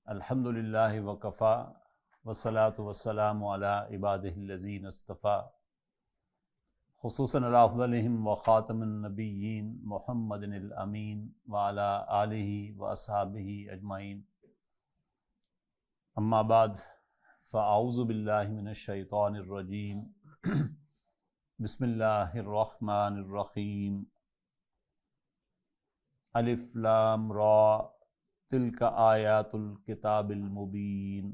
الحمدللہ وکفا والصلاة والسلام علی عبادہ الذین اصطفیٰ خصوصاً علی افضلہم وخاتم النبیین محمد الامین وعلی آلہ واصحابہ اجمعین، اما بعد فاعوذ باللہ من الشیطان الرجیم بسم اللہ الرحمن الرحیم الف لام را تلک آیات الکتاب المبین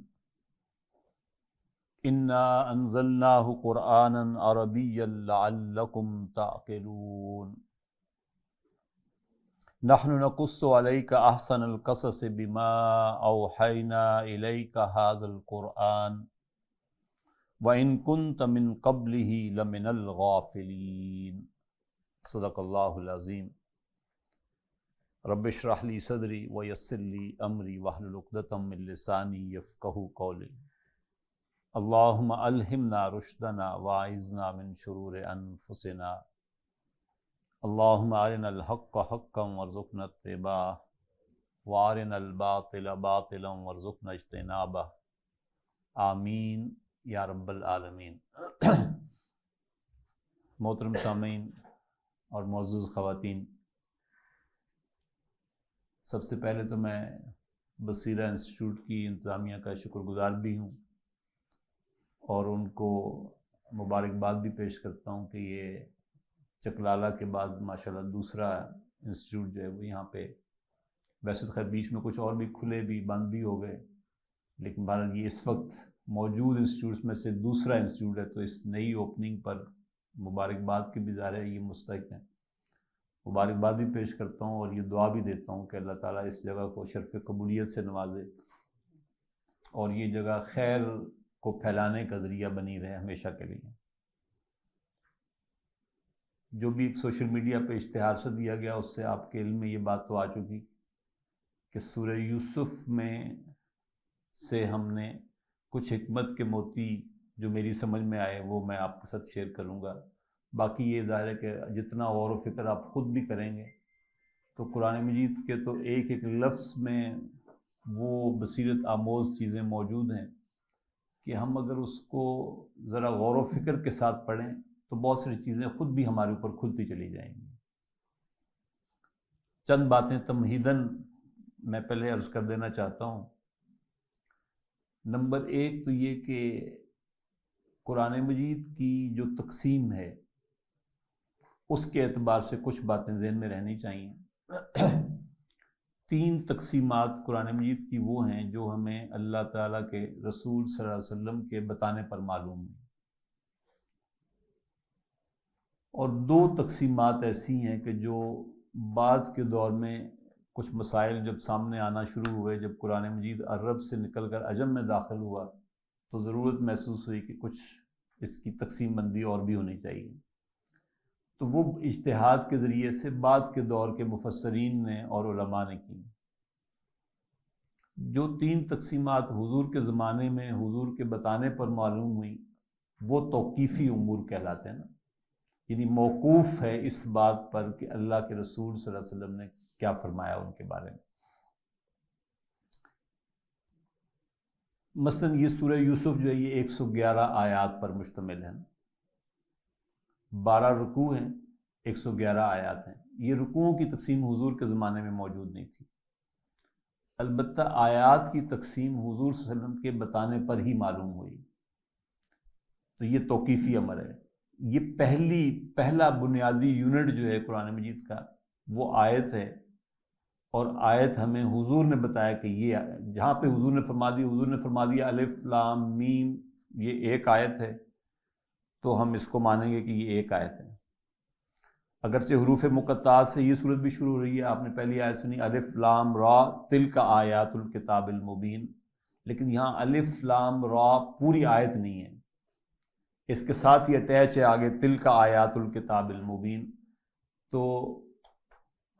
انا انزلناہ قرآنا عربیا لعلکم تعقلون نحن نقص علیک احسن القصص بما اوحینا الیک ھذا القرآن وَإِن كُنتَ مِن قَبْلِهِ لَمِنَ الْغَافِلِينَ۔ صدق اللہ العظیم۔ رب اشرح لی صدری ویسر لی امری واحلل عقدۃ من لسانی یفقہوا قولی۔ اللہم الہمنا رشدنا واعذنا من شرور انفسنا، اللہم ارنا الحق حقا وارزقنا اتباعہ وارنا الباطل باطلا وارزقنا اجتنابہ، آمین یا رب العالمین۔ محترم سامعین اور معزز خواتین، سب سے پہلے تو میں بصیرہ انسٹیٹیوٹ کی انتظامیہ کا شکر گزار بھی ہوں اور ان کو مبارکباد بھی پیش کرتا ہوں کہ یہ چکلالہ کے بعد ماشاءاللہ دوسرا انسٹیٹیوٹ جو ہے وہ یہاں پہ، ویسے تو خیر بیچ میں کچھ اور بھی کھلے بھی بند بھی ہو گئے، لیکن بہرحال یہ اس وقت موجود انسٹیٹیوٹس میں سے دوسرا انسٹیٹیوٹ ہے، تو اس نئی اوپننگ پر مبارکباد کی بھی ظاہر ہے یہ مستحق ہیں۔ مبارکباد بھی پیش کرتا ہوں اور یہ دعا بھی دیتا ہوں کہ اللہ تعالیٰ اس جگہ کو شرف قبولیت سے نوازے اور یہ جگہ خیر کو پھیلانے کا ذریعہ بنی رہے ہمیشہ کے لیے۔ جو بھی ایک سوشل میڈیا پہ اشتہار سے دیا گیا اس سے آپ کے علم میں یہ بات تو آ چکی کہ سورہ یوسف میں سے ہم نے کچھ حکمت کے موتی جو میری سمجھ میں آئے وہ میں آپ کے ساتھ شیئر کروں گا۔ باقی یہ ظاہر ہے کہ جتنا غور و فکر آپ خود بھی کریں گے تو قرآن مجید کے تو ایک ایک لفظ میں وہ بصیرت آموز چیزیں موجود ہیں کہ ہم اگر اس کو ذرا غور و فکر کے ساتھ پڑھیں تو بہت ساری چیزیں خود بھی ہمارے اوپر کھلتی چلی جائیں گی۔ چند باتیں تمہیداً میں پہلے عرض کر دینا چاہتا ہوں۔ نمبر ایک تو یہ کہ قرآن مجید کی جو تقسیم ہے اس کے اعتبار سے کچھ باتیں ذہن میں رہنی چاہیے۔ تین تقسیمات قرآن مجید کی وہ ہیں جو ہمیں اللہ تعالیٰ کے رسول صلی اللہ علیہ وسلم کے بتانے پر معلوم ہیں، اور دو تقسیمات ایسی ہیں کہ جو بعد کے دور میں کچھ مسائل جب سامنے آنا شروع ہوئے، جب قرآن مجید عرب سے نکل کر عجم میں داخل ہوا تو ضرورت محسوس ہوئی کہ کچھ اس کی تقسیم بندی اور بھی ہونی چاہیے، تو وہ اجتہاد کے ذریعے سے بعد کے دور کے مفسرین نے اور علماء نے کی۔ جو تین تقسیمات حضور کے زمانے میں حضور کے بتانے پر معلوم ہوئی وہ توقیفی امور کہلاتے ہیں نا، یعنی موقوف ہے اس بات پر کہ اللہ کے رسول صلی اللہ علیہ وسلم نے کیا فرمایا ان کے بارے میں۔ مثلا یہ سورہ یوسف جو ہے یہ 111 آیات پر مشتمل ہے، 12 رکوع ہیں، 111 آیات ہیں۔ یہ رکوعوں کی تقسیم حضور کے زمانے میں موجود نہیں تھی، البتہ آیات کی تقسیم حضور صلی اللہ علیہ وسلم کے بتانے پر ہی معلوم ہوئی، تو یہ توقیفی امر ہے۔ یہ پہلا بنیادی یونٹ جو ہے قرآن مجید کا وہ آیت ہے، اور آیت ہمیں حضور نے بتایا کہ یہ جہاں پہ حضور نے فرما دیا الف لام میم یہ ایک آیت ہے تو ہم اس کو مانیں گے کہ یہ ایک آیت ہے۔ اگرچہ حروف مقطعات سے یہ صورت بھی شروع ہو رہی ہے، آپ نے پہلی آیت سنی الف لام را تلک آیات الکتاب المبین، لیکن یہاں الف لام را پوری آیت نہیں ہے، اس کے ساتھ ہی اٹیچ ہے آگے تلک آیات الکتاب المبین، تو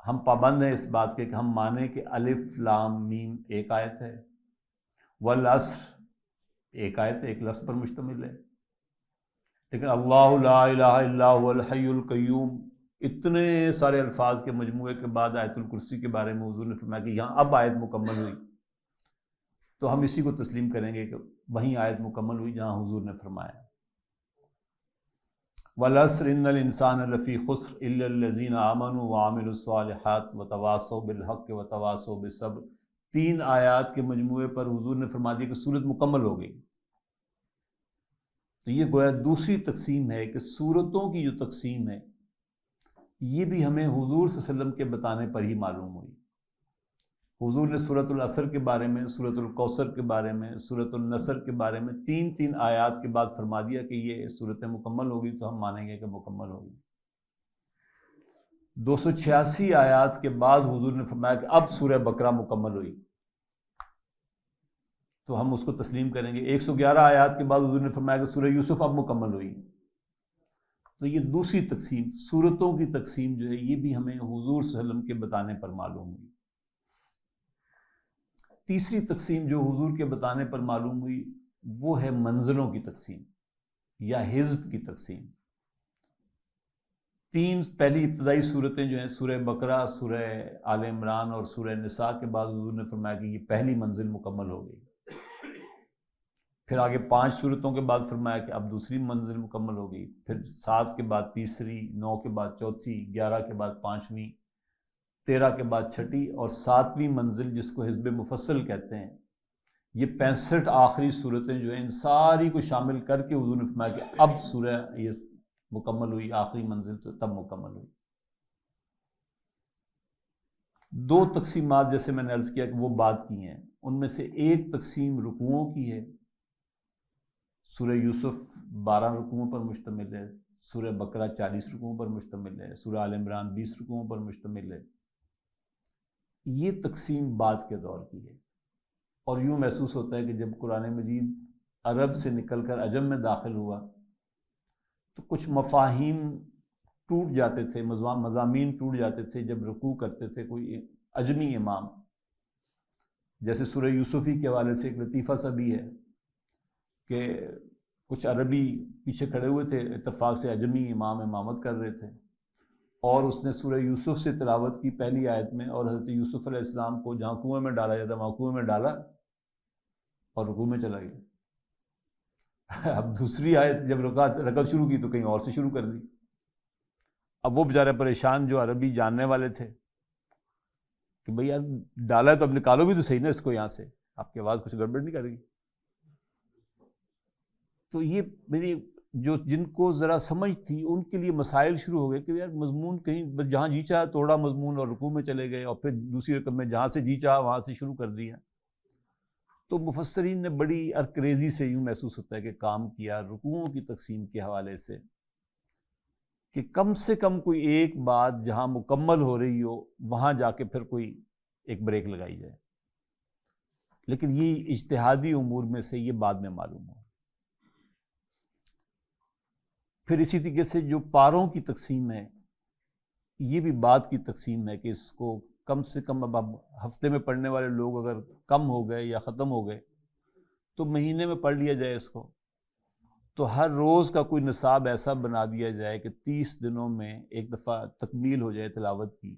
ہم پابند ہیں اس بات کے کہ ہم مانیں کہ الف لام میم ایک آیت ہے، والعصر ایک آیت ہے، ایک لفظ پر مشتمل ہے، لیکن اللہ لا الہ الا هو الحی القیوم اتنے سارے الفاظ کے مجموعے کے بعد آیت الکرسی کے بارے میں حضور نے فرمایا کہ یہاں اب آیت مکمل ہوئی، تو ہم اسی کو تسلیم کریں گے کہ وہیں آیت مکمل ہوئی جہاں حضور نے فرمایا وَالْعَصْرِ إِنَّ الْإِنسَانَ لَفِي خُسْرٍ إِلَّا الَّذِينَ آمَنُوا وَعَمِلُوا الصَّالِحَاتِ وَتَوَاصَوْا بِالْحَقِّ وَتَوَاصَوْا بِالصَّبْرِ۔ 3 آیات کے مجموعے پر حضور نے فرما دیا کہ سورت مکمل ہو گئی۔ تو یہ گویا دوسری تقسیم ہے کہ سورتوں کی جو تقسیم ہے یہ بھی ہمیں حضور صلی اللہ علیہ وسلم کے بتانے پر ہی معلوم ہوئی۔ حضور نے سورۃ العصر کے بارے میں، سورۃ الکوثر کے بارے میں، سورۃ النصر کے بارے میں 3 آیات کے بعد فرما دیا کہ یہ صورتیں مکمل ہوگی، تو ہم مانیں گے کہ مکمل ہوگی۔ 286 آیات کے بعد حضور نے فرمایا کہ اب سورہ بقرہ مکمل ہوئی، تو ہم اس کو تسلیم کریں گے۔ 111 آیات کے بعد حضور نے فرمایا کہ سورہ یوسف اب مکمل ہوئی۔ تو یہ دوسری تقسیم، سورتوں کی تقسیم جو ہے یہ بھی ہمیں حضور صلی اللہ علیہ وسلم کے بتانے پر معلوم ہوئی۔ تیسری تقسیم جو حضور کے بتانے پر معلوم ہوئی وہ ہے منزلوں کی تقسیم یا حزب کی تقسیم۔ 3 پہلی ابتدائی صورتیں جو ہیں سورہ بقرہ، سورہ آل عمران اور سورہ نساء کے بعد حضور نے فرمایا کہ یہ پہلی منزل مکمل ہو گئی۔ پھر آگے 5 صورتوں کے بعد فرمایا کہ اب دوسری منزل مکمل ہو گئی، پھر 7 کے بعد تیسری، 9 کے بعد چوتھی، 11 کے بعد 5ویں، 13 کے بعد 6ٹھی اور 7ویں منزل جس کو حزب مفصل کہتے ہیں، یہ 65 آخری صورتیں جو ہیں ان ساری کو شامل کر کے حضور نے فرمایا کہ اب سورہ یہ مکمل ہوئی، آخری منزل تو تب مکمل ہوئی۔ 2 تقسیمات جیسے میں نے عرض کیا کہ وہ بات کی ہیں، ان میں سے ایک تقسیم رکوعوں کی ہے۔ سورہ یوسف 12 رکوعوں پر مشتمل ہے، سورہ بقرہ 40 رکوعوں پر مشتمل ہے، سورہ آل عمران 20 رکوعوں پر مشتمل ہے۔ یہ تقسیم بعد کے دور کی ہے، اور یوں محسوس ہوتا ہے کہ جب قرآن مجید عرب سے نکل کر عجم میں داخل ہوا تو کچھ مفاہیم ٹوٹ جاتے تھے، مضامین ٹوٹ جاتے تھے جب رکوع کرتے تھے کوئی عجمی امام۔ جیسے سورہ یوسفی کے حوالے سے ایک لطیفہ سا بھی ہے کہ کچھ عربی پیچھے کھڑے ہوئے تھے، اتفاق سے عجمی امام امامت کر رہے تھے، اور اس نے سورہ یوسف سے تلاوت کی پہلی آیت میں، اور حضرت یوسف علیہ السلام کو جہاں کنویں میں ڈالا جاتا وہاں کنویں میں ڈالا اور رکوع میں چلا گیا۔ اب دوسری آیت جب رکعت شروع کی تو کہیں اور سے شروع کر دی۔ اب وہ بیچارے پریشان جو عربی جاننے والے تھے کہ بھئی یار ڈالا ہے تو اب نکالو بھی تو صحیح نا اس کو یہاں سے، آپ کی آواز کچھ گڑبڑ نہیں کر رہی۔ تو یہ میری جو جن کو ذرا سمجھ تھی ان کے لیے مسائل شروع ہو گئے کہ یار مضمون کہیں جہاں جی چاہا توڑا مضمون اور رکوع میں چلے گئے، اور پھر دوسری رکعت میں جہاں سے جی چاہا وہاں سے شروع کر دیا۔ تو مفسرین نے بڑی ارکریزی سے یوں محسوس ہوتا ہے کہ کام کیا رکوعوں کی تقسیم کے حوالے سے، کہ کم سے کم کوئی ایک بات جہاں مکمل ہو رہی ہو وہاں جا کے پھر کوئی ایک بریک لگائی جائے، لیکن یہ اجتہادی امور میں سے یہ بعد میں معلوم ہو۔ پھر اسی طریقے سے جو پاروں کی تقسیم ہے یہ بھی بات کی تقسیم ہے کہ اس کو کم سے کم اب ہفتے میں پڑھنے والے لوگ اگر کم ہو گئے یا ختم ہو گئے تو مہینے میں پڑھ لیا جائے اس کو، تو ہر روز کا کوئی نصاب ایسا بنا دیا جائے کہ 30 دنوں میں ایک دفعہ تکمیل ہو جائے تلاوت کی۔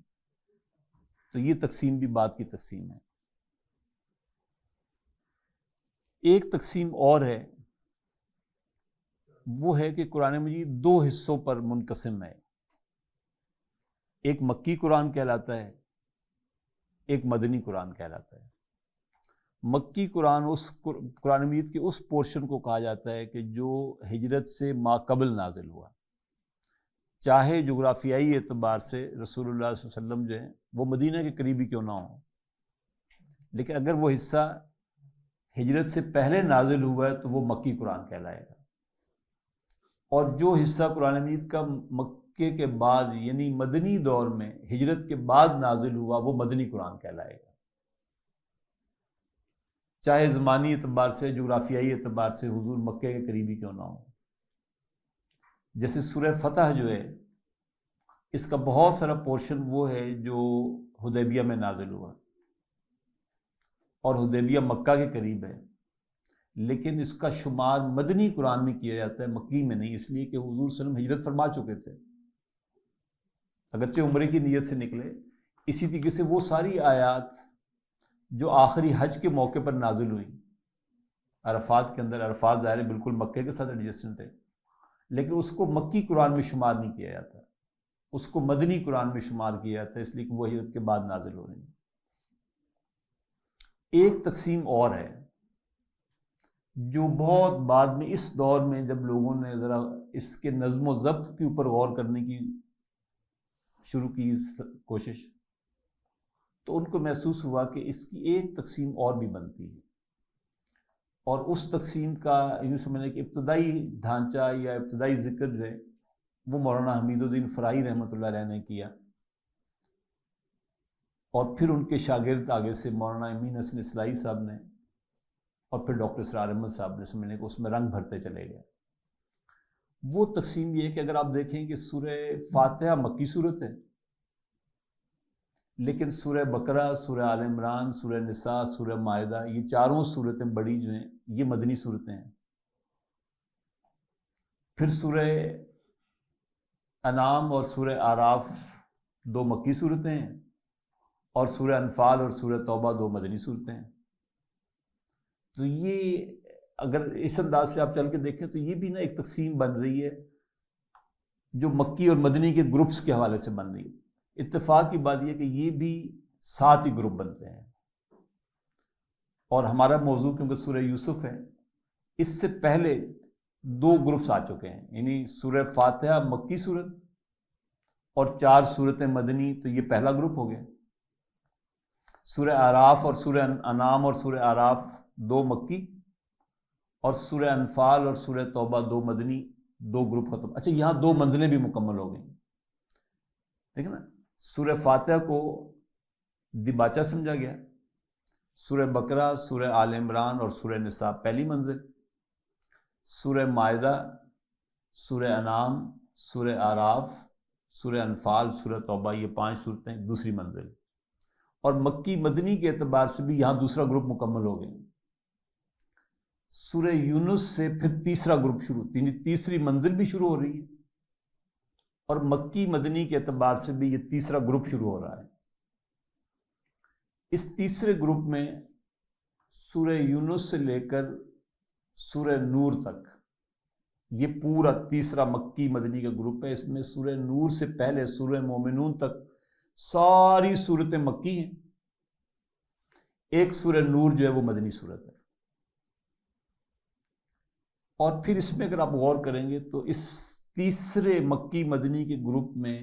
تو یہ تقسیم بھی بات کی تقسیم ہے۔ ایک تقسیم اور ہے، وہ ہے کہ قرآن مجید 2 حصوں پر منقسم ہے، ایک مکی قرآن کہلاتا ہے، ایک مدنی قرآن کہلاتا ہے۔ مکی قرآن قرآن مجید کے اس پورشن کو کہا جاتا ہے کہ جو ہجرت سے ما قبل نازل ہوا، چاہے جغرافیائی اعتبار سے رسول اللہ صلی اللہ علیہ وسلم جو ہیں وہ مدینہ کے قریبی کیوں نہ ہوں، لیکن اگر وہ حصہ ہجرت سے پہلے نازل ہوا ہے تو وہ مکی قرآن کہلائے گا، اور جو حصہ قرآن مجید کا مکے کے بعد یعنی مدنی دور میں ہجرت کے بعد نازل ہوا وہ مدنی قرآن کہلائے گا، چاہے زمانی اعتبار سے جغرافیائی اعتبار سے حضور مکے کے قریبی کیوں نہ ہو۔ جیسے سورہ فتح جو ہے اس کا بہت سارا پورشن وہ ہے جو حدیبیہ میں نازل ہوا، اور حدیبیہ مکہ کے قریب ہے، لیکن اس کا شمار مدنی قرآن میں کیا جاتا ہے، مکی میں نہیں، اس لیے کہ حضور صلی اللہ علیہ وسلم ہجرت فرما چکے تھے۔ اگرچہ عمرے کی نیت سے نکلے. اسی طریقے سے وہ ساری آیات جو آخری حج کے موقع پر نازل ہوئیں عرفات کے اندر، عرفات ظاہر ہے بالکل مکے کے ساتھ ایڈجسٹنٹ ہے، لیکن اس کو مکی قرآن میں شمار نہیں کیا جاتا، اس کو مدنی قرآن میں شمار کیا جاتا ہے، اس لیے کہ وہ ہجرت کے بعد نازل ہو رہی ہیں. ایک تقسیم اور ہے جو بہت بعد میں اس دور میں جب لوگوں نے ذرا اس کے نظم و ضبط کے اوپر غور کرنے کی شروع کی کوشش، تو ان کو محسوس ہوا کہ اس کی ایک تقسیم اور بھی بنتی ہے، اور اس تقسیم کا یوں سمجھیں کہ ابتدائی ڈھانچہ یا ابتدائی ذکر جو ہے وہ مولانا حمید الدین فرائی رحمۃ اللہ علیہ نے کیا، اور پھر ان کے شاگرد آگے سے مولانا امین حسن اصلاحی صاحب نے، اور پھر ڈاکٹر اسرار احمد صاحب نے سمجھنے کو اس میں رنگ بھرتے چلے گئے. وہ تقسیم یہ ہے کہ اگر آپ دیکھیں کہ سورہ فاتحہ مکی صورت ہے، لیکن سورہ بقرہ، سورہ آل عمران، سورہ نساء، سورہ مائدہ، یہ چاروں صورتیں بڑی جو ہیں یہ مدنی صورتیں ہیں. پھر سورہ انعام اور سورہ اعراف 2 مکی صورتیں ہیں، اور سورہ انفال اور سورہ توبہ 2 مدنی صورتیں ہیں. تو یہ اگر اس انداز سے آپ چل کے دیکھیں تو یہ بھی نا ایک تقسیم بن رہی ہے جو مکی اور مدنی کے گروپس کے حوالے سے بن رہی ہے. اتفاق کی بات یہ کہ یہ بھی 7 ہی گروپ بنتے ہیں، اور ہمارا موضوع کیونکہ سورہ یوسف ہے، اس سے پہلے 2 گروپس آ چکے ہیں، یعنی سورہ فاتحہ مکی صورت اور 4 صورتیں مدنی، تو یہ پہلا گروپ ہو گیا. سورہ اعراف اور سورہ انعام اور سورہ اعراف 2 مکی، اور سورہ انفال اور سورہ توبہ 2 مدنی، 2 گروپ ختم. اچھا، یہاں 2 منزلیں بھی مکمل ہو گئیں. دیکھیں نا، سورہ فاتحہ کو دباچہ سمجھا گیا، سورہ بقرہ، سورہ آل عمران اور سورہ نساء پہلی منزل، سورہ مائدہ، سورہ انعام، سورہ اعراف، سورہ انفال، سورہ توبہ، یہ 5 صورتیں دوسری منزل. اور مکی مدنی کے اعتبار سے بھی یہاں دوسرا گروپ مکمل ہو گئے. سورہ یونس سے پھر تیسرا گروپ شروع، تیسری منزل بھی شروع ہو رہی ہے، اور مکی مدنی کے اعتبار سے بھی یہ تیسرا گروپ شروع ہو رہا ہے. اس تیسرے گروپ میں سورہ یونس سے لے کر سورہ نور تک یہ پورا تیسرا مکی مدنی کا گروپ ہے. اس میں سورہ نور سے پہلے سورہ مومنون تک ساری صورتیں مکی ہیں، ایک سورہ نور جو ہے وہ مدنی صورت ہے. اور پھر اس میں اگر آپ غور کریں گے تو اس تیسرے مکی مدنی کے گروپ میں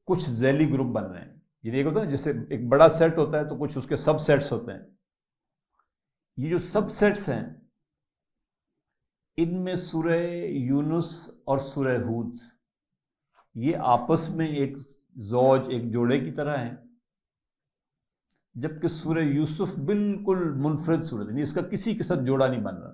کچھ ذیلی گروپ بن رہے ہیں. یہ ایک ہوتا ہے جیسے ایک بڑا سیٹ ہوتا ہے تو کچھ اس کے سب سیٹس ہوتے ہیں. یہ جو سب سیٹس ہیں ان میں سورہ یونس اور سورہ ہود یہ آپس میں ایک زوج، ایک جوڑے کی طرح ہیں، جبکہ سورہ یوسف بالکل منفرد صورت ہے، اس کا کسی کے ساتھ جوڑا نہیں بن رہا.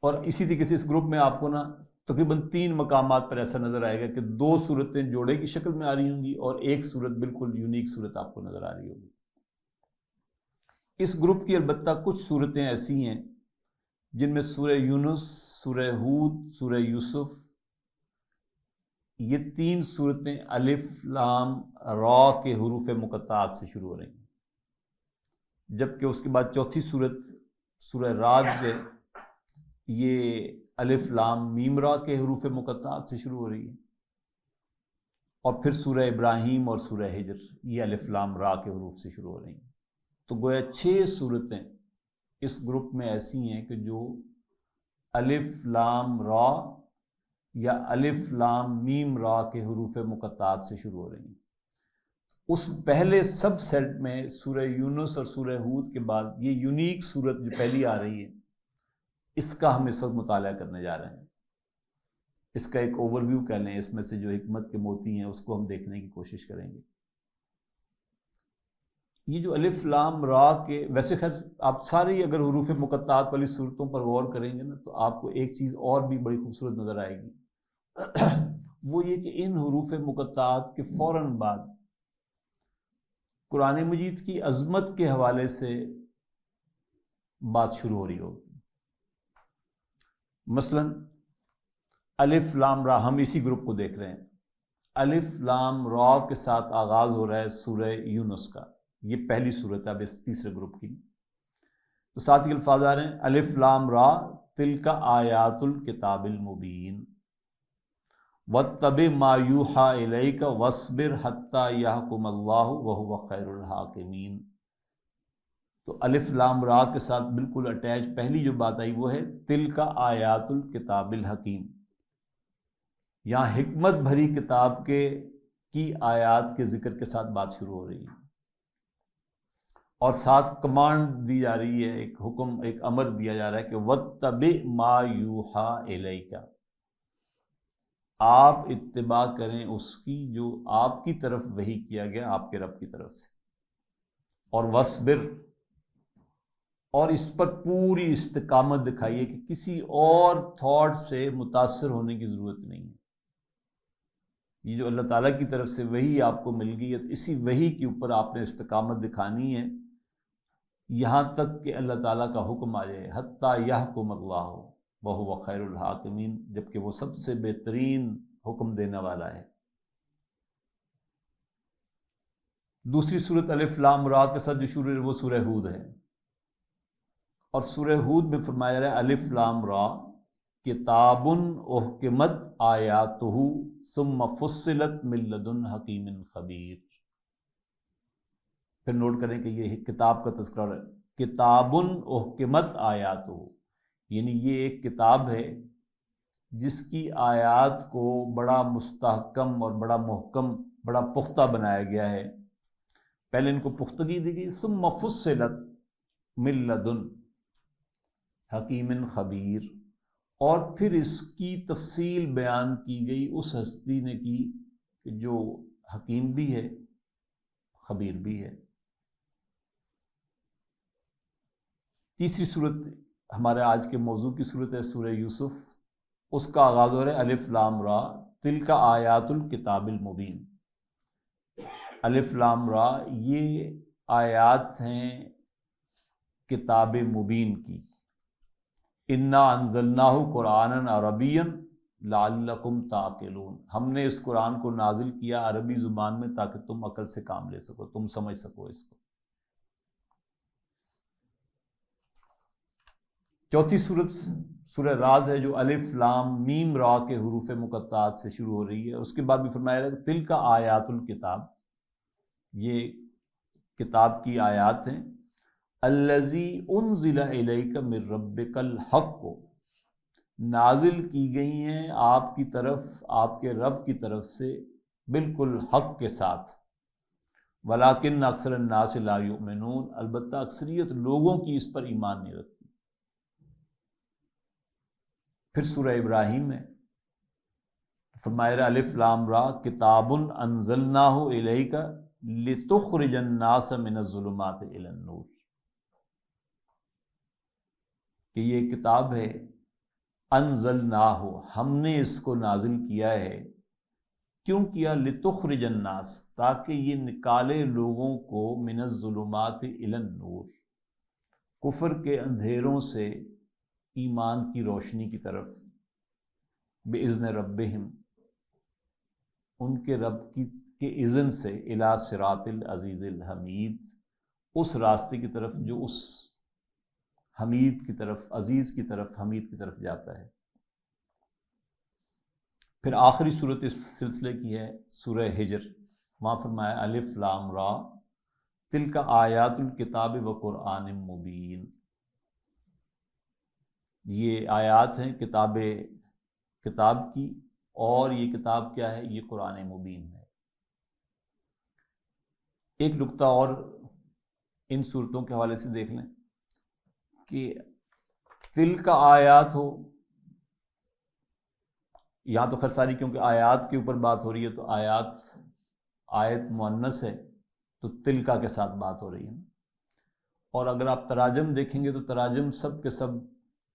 اور اسی طریقے سے اس گروپ میں آپ کو نا تقریباً 3 مقامات پر ایسا نظر آئے گا کہ 2 صورتیں جوڑے کی شکل میں آ رہی ہوں گی اور ایک صورت بالکل یونیک صورت آپ کو نظر آ رہی ہوگی. اس گروپ کی البتہ کچھ صورتیں ایسی ہیں جن میں سورہ یونس، سورہ ہود، سورہ یوسف، یہ 3 صورتیں الف لام را کے حروف مقطعات سے شروع ہو رہی ہیں، جبکہ اس کے بعد چوتھی صورت سورہ رعد سے یہ الف لام میم را کے حروف مقطعات سے شروع ہو رہی ہے، اور پھر سورہ ابراہیم اور سورہ ہجر یہ الف لام را کے حروف سے شروع ہو رہی ہیں. تو گویا 6 صورتیں اس گروپ میں ایسی ہیں کہ جو الف لام را یا الف لام میم را کے حروف مقطعات سے شروع ہو رہی ہیں. اس پہلے سب سیٹ میں سورہ یونس اور سورہ ہود کے بعد یہ یونیک صورت جو پہلی آ رہی ہے، اس کا ہم اس وقت مطالعہ کرنے جا رہے ہیں. اس کا ایک اوور ویو کہہ لیں، اس میں سے جو حکمت کے موتی ہیں اس کو ہم دیکھنے کی کوشش کریں گے. یہ جو الف لام را کے، ویسے خیر آپ ساری اگر حروف مقطعات والی صورتوں پر غور کریں گے نا تو آپ کو ایک چیز اور بھی بڑی خوبصورت نظر آئے گی، وہ یہ کہ ان حروف مقطعات کے فوراً بعد قرآن مجید کی عظمت کے حوالے سے بات شروع ہو رہی ہوگی. مثلا الف لام را، ہم اسی گروپ کو دیکھ رہے ہیں. الف لام را کے ساتھ آغاز ہو رہا ہے سورہ یونس کا. یہ پہلی صورت ہے اب اس تیسرے گروپ کی. تو ساتھ ہی الفاظ آ رہے ہیں الف لام را تلک آیات الکتاب المبین واتبع ما یوحی الیک واصبر حتی یحکم اللہ وہو خیر الحاکمین. تو الف لام را کے ساتھ بالکل اٹیچ پہلی جو بات آئی وہ ہے تلک آیات الکتاب الحکیم. یہاں حکمت بھری کتاب کی آیات کے ذکر کے ساتھ بات شروع ہو رہی ہے، اور ساتھ کمانڈ دی جا رہی ہے، ایک حکم، ایک امر دیا جا رہا ہے کہ وَاتَّبِعْ مَا يُوحَىٰ إِلَيْكَ، آپ اتباع کریں اس کی جو آپ کی طرف وحی کیا گیا آپ کے رب کی طرف سے. اور وَاصْبِرْ، اور اس پر پوری استقامت دکھائیے کہ کسی اور تھاٹ سے متاثر ہونے کی ضرورت نہیں ہے. یہ جو اللہ تعالیٰ کی طرف سے وحی آپ کو مل گئی ہے تو اسی وحی کے اوپر آپ نے استقامت دکھانی ہے یہاں تک کہ اللہ تعالیٰ کا حکم آ جائے. حتیٰ یحکم اللہ وہو خیر الحاکمین، جبکہ وہ سب سے بہترین حکم دینے والا ہے. دوسری صورت الف لام را کے ساتھ جو شروع ہے وہ سورہ ہود ہے، اور سورہ ہود میں فرمایا رہا ہے الف لام را کتاب احکمت آیاتہ ثم فصلت من لدن حکیم خبیر. پھر نوٹ کریں کہ یہ کتاب کا تذکرہ ہے، کتاب احکمت آیاتہ، یعنی یہ ایک کتاب ہے جس کی آیات کو بڑا مستحکم اور بڑا محکم، بڑا پختہ بنایا گیا ہے. پہلے ان کو پختگی دی گئی، ثم فصلت من لدن حکیم خبیر، اور پھر اس کی تفصیل بیان کی گئی اس ہستی نے کی کہ جو حکیم بھی ہے خبیر بھی ہے. تیسری صورت ہمارے آج کے موضوع کی صورت ہے سورہ یوسف. اس کا آغاز ہو رہا ہے الف لام را تلک آیات الکتاب المبین. الف لام را یہ آیات ہیں کتاب مبین کی. انا انزلناہ قرآنا عربیا لعلکم تعقلون، ہم نے اس قرآن کو نازل کیا عربی زبان میں تاکہ تم عقل سے کام لے سکو، تم سمجھ سکو اس کو. چوتھی صورت سورہ رعد ہے جو الف لام میم را کے حروف مقطعات سے شروع ہو رہی ہے. اس کے بعد بھی فرمایا ہے تلک آیات الکتاب، یہ کتاب کی آیات ہیں. الذی انزل الیک من ربک الحق، کو نازل کی گئی ہیں آپ کی طرف، آپ کے رب کی طرف سے بالکل حق کے ساتھ. ولیکن اکثر الناس لا یؤمنون، البتہ اکثریت لوگوں کی اس پر ایمان نہیں رکھتی. پھر سورہ ابراہیم میں فرمایا الف لام را کتاب انزلناہ الیک لتخرج الناس من الظلمات الی النور، کہ یہ کتاب ہے انزلناہ، ہم نے اس کو نازل کیا ہے. کیوں کیا؟ لتخرج الناس، تاکہ یہ نکالے لوگوں کو من الظلمات الی النور، کفر کے اندھیروں سے ایمان کی روشنی کی طرف. باذن ربہم، ان کے رب کے اذن سے، الی صراط العزیز الحمید، اس راستے کی طرف جو اس حمید کی طرف، عزیز کی طرف، حمید کی طرف جاتا ہے. پھر آخری صورت اس سلسلے کی ہے سورہ ہجر. وہاں فرمایا الف لام را تلک آیات الکتاب و قرآن مبین، یہ آیات ہیں کتاب کی، اور یہ کتاب کیا ہے؟ یہ قرآن مبین ہے. ایک نقطہ اور ان صورتوں کے حوالے سے دیکھ لیں کہ تلک آیات ہو، یہاں تو خیر ساری کیونکہ آیات کے اوپر بات ہو رہی ہے تو آیت مؤنث ہے تو تلکا کے ساتھ بات ہو رہی ہے. اور اگر آپ تراجم دیکھیں گے تو تراجم سب کے سب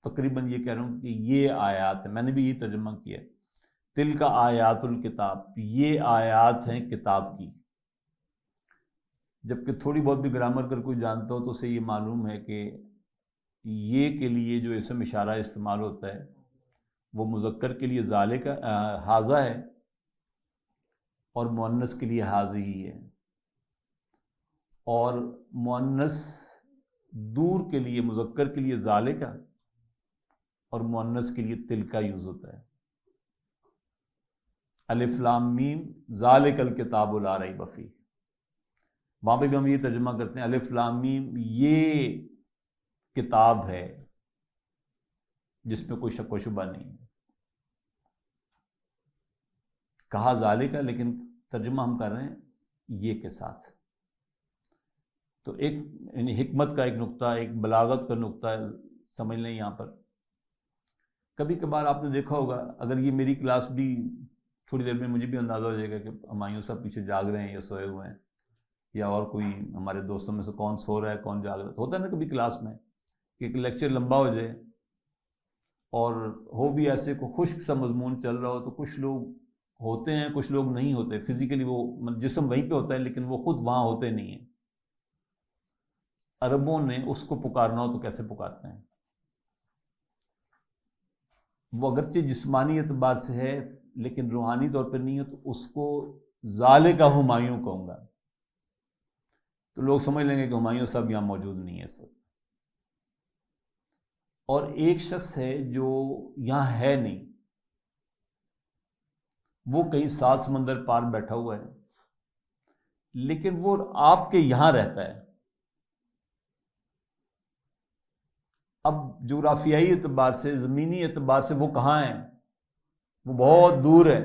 تقریباً یہ کہہ رہا ہوں کہ یہ آیات ہیں، میں نے بھی یہ ترجمہ کیا ہے، تلکا آیات الکتاب، یہ آیات ہیں کتاب کی. جبکہ تھوڑی بہت بھی گرامر اگر کوئی جانتا ہو تو اسے یہ معلوم ہے کہ یہ کے لیے جو اسم اشارہ استعمال ہوتا ہے وہ مذکر کے لیے ذالک حاذا ہے اور مؤنث کے لیے حاذی ہے، اور مؤنث دور کے لیے مذکر کے لیے ذالک اور مؤنث کے لیے تلکا یوز ہوتا ہے۔ الف لام میم ذالک الکتاب لا ریب فیہ، وہاں پہ بھی ہم یہ ترجمہ کرتے ہیں الف لام میم یہ کتاب ہے جس میں کوئی شک و شبہ نہیں ہے، کہا ذالک ہے لیکن ترجمہ ہم کر رہے ہیں یہ کے ساتھ۔ تو ایک یعنی حکمت کا ایک نقطہ، ایک بلاغت کا نقطہ سمجھ لیں یہاں پر۔ کبھی کبھار آپ نے دیکھا ہوگا، اگر یہ میری کلاس بھی تھوڑی دیر میں مجھے بھی اندازہ ہو جائے گا کہ ہمایوں صاحب پیچھے جاگ رہے ہیں یا سوئے ہوئے ہیں، یا اور کوئی ہمارے دوستوں میں سے کون سو رہا ہے کون جاگ رہا ہے۔ ہوتا ہے نا کبھی کلاس میں کہ ایک لیکچر لمبا ہو جائے اور ہو بھی ایسے کو خشک سا مضمون چل رہا ہو، تو کچھ لوگ ہوتے ہیں کچھ لوگ نہیں ہوتے، فزیکلی وہ جسم وہیں پہ ہوتا ہے لیکن وہ خود وہاں ہوتے نہیں ہیں۔ عربوں نے اس کو پکارنا ہو تو کیسے پکارتے ہیں؟ وہ اگرچہ جسمانی اعتبار سے ہے لیکن روحانی طور پر نہیں ہے، تو اس کو ذالک ہمایوں کہوں گا، تو لوگ سمجھ لیں گے کہ ہمایوں صاحب یہاں موجود نہیں ہے اس وقت۔ اور ایک شخص ہے جو یہاں ہے نہیں، وہ کہیں سات سمندر پار بیٹھا ہوا ہے، لیکن وہ آپ کے یہاں رہتا ہے۔ اب جغرافیائی اعتبار سے، زمینی اعتبار سے وہ کہاں ہیں؟ وہ بہت دور ہے،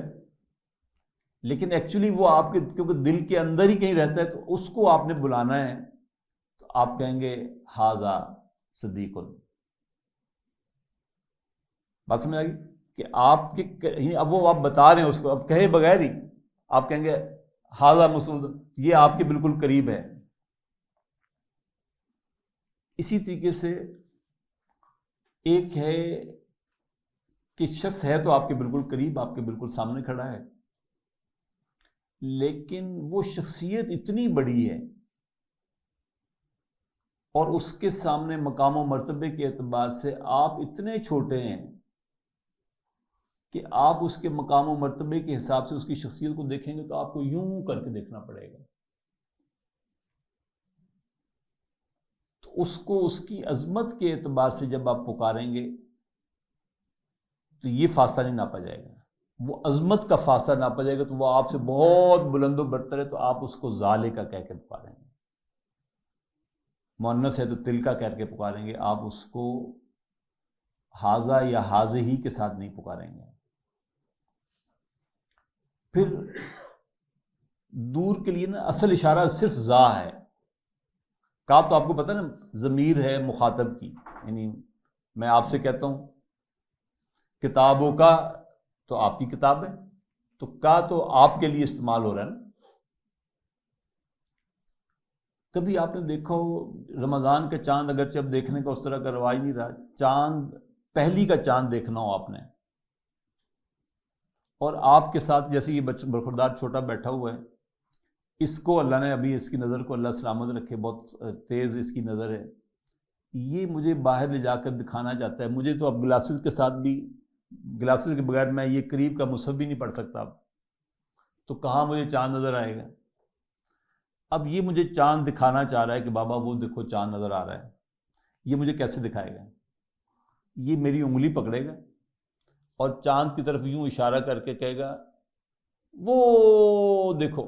لیکن ایکچولی وہ آپ کے کیونکہ دل کے اندر ہی کہیں رہتا ہے، تو اس کو آپ نے بلانا ہے تو آپ کہیں گے ھذا صدیق۔ بات سمجھ آ گئی کہ آپ کے اب وہ آپ بتا رہے ہیں اس کو، اب کہے بغیر ہی آپ کہیں گے ھذا مسعود، یہ آپ کے بالکل قریب ہے۔ اسی طریقے سے ایک ہے کہ شخص ہے تو آپ کے بالکل قریب، آپ کے بالکل سامنے کھڑا ہے، لیکن وہ شخصیت اتنی بڑی ہے اور اس کے سامنے مقام و مرتبے کے اعتبار سے آپ اتنے چھوٹے ہیں کہ آپ اس کے مقام و مرتبے کے حساب سے اس کی شخصیت کو دیکھیں گے تو آپ کو یوں کر کے دیکھنا پڑے گا، تو اس کو اس کی عظمت کے اعتبار سے جب آپ پکاریں گے تو یہ فاصلہ نہیں ناپا جائے گا، وہ عظمت کا فاصلہ ناپا جائے گا، تو وہ آپ سے بہت بلند و برتر ہے، تو آپ اس کو ذالک کا کہہ کے پکاریں گے۔ مؤنث ہے تو تلکا کہہ کے پکاریں گے، آپ اس کو ھذا یا ھذہ کے ساتھ نہیں پکاریں گے۔ پھر دور کے لیے نا اصل اشارہ صرف ذا ہے، کا تو آپ کو پتہ نا ضمیر ہے مخاطب کی، یعنی میں آپ سے کہتا ہوں کتابوں کا، تو آپ کی کتاب ہے، تو کا تو آپ کے لیے استعمال ہو رہا ہے نا۔ کبھی آپ نے دیکھا ہو رمضان کا چاند، اگرچہ اب دیکھنے کا اس طرح کا رواج نہیں رہا، چاند پہلی کا چاند دیکھنا ہو آپ نے، اور آپ کے ساتھ جیسے یہ برخوردار چھوٹا بیٹھا ہوا ہے، اس کو اللہ نے ابھی اس کی نظر کو اللہ سلامت رکھے، بہت تیز اس کی نظر ہے، یہ مجھے باہر لے جا کر دکھانا چاہتا ہے، مجھے تو اب گلاسز کے ساتھ بھی، گلاسز کے بغیر میں یہ قریب کا مصحف بھی نہیں پڑھ سکتا اب، تو کہاں مجھے چاند نظر آئے گا؟ اب یہ مجھے چاند دکھانا چاہ رہا ہے کہ بابا وہ دیکھو چاند نظر آ رہا ہے، یہ مجھے کیسے دکھائے گا؟ یہ میری انگلی پکڑے گا اور چاند کی طرف یوں اشارہ کر کے کہے گا وہ دیکھو۔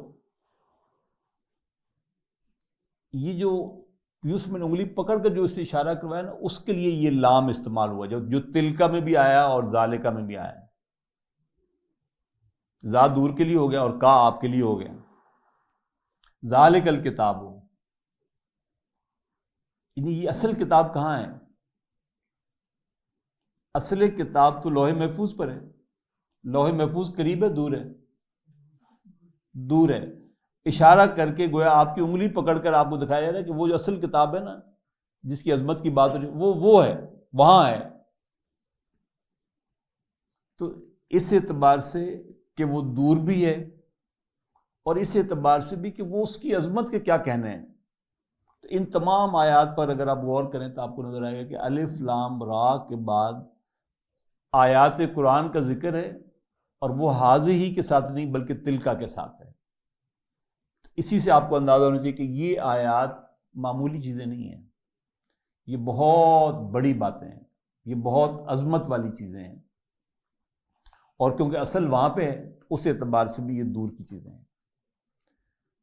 یہ جو یوسف میں نے انگلی پکڑ کر جو اس سے اشارہ کروایا نا، اس کے لیے یہ لام استعمال ہوا جو تلکا میں بھی آیا اور ذالکا میں بھی آیا۔ ذا دور کے لیے ہو گیا اور کا آپ کے لیے ہو گیا۔ ذالک الکتاب، یعنی یہ اصل کتاب کہاں ہے؟ اصل کتاب تو لوح محفوظ پر ہے، لوح محفوظ قریب ہے دور ہے؟ دور ہے۔ اشارہ کر کے گویا آپ کی انگلی پکڑ کر آپ کو دکھایا جا رہا ہے کہ وہ جو اصل کتاب ہے نا، جس کی عظمت کی بات ہو رہی ہے، وہ ہے، وہاں ہے۔ تو اس اعتبار سے کہ وہ دور بھی ہے، اور اس اعتبار سے بھی کہ وہ اس کی عظمت کے کیا کہنے ہیں۔ تو ان تمام آیات پر اگر آپ غور کریں تو آپ کو نظر آئے گا کہ الف لام را کے بعد آیات قرآن کا ذکر ہے، اور وہ حاضی ہی کے ساتھ نہیں بلکہ تلکا کے ساتھ ہے۔ اسی سے آپ کو اندازہ ہونا چاہیے کہ یہ آیات معمولی چیزیں نہیں ہیں، یہ بہت بڑی باتیں ہیں، یہ بہت عظمت والی چیزیں ہیں، اور کیونکہ اصل وہاں پہ ہے اس اعتبار سے بھی یہ دور کی چیزیں ہیں۔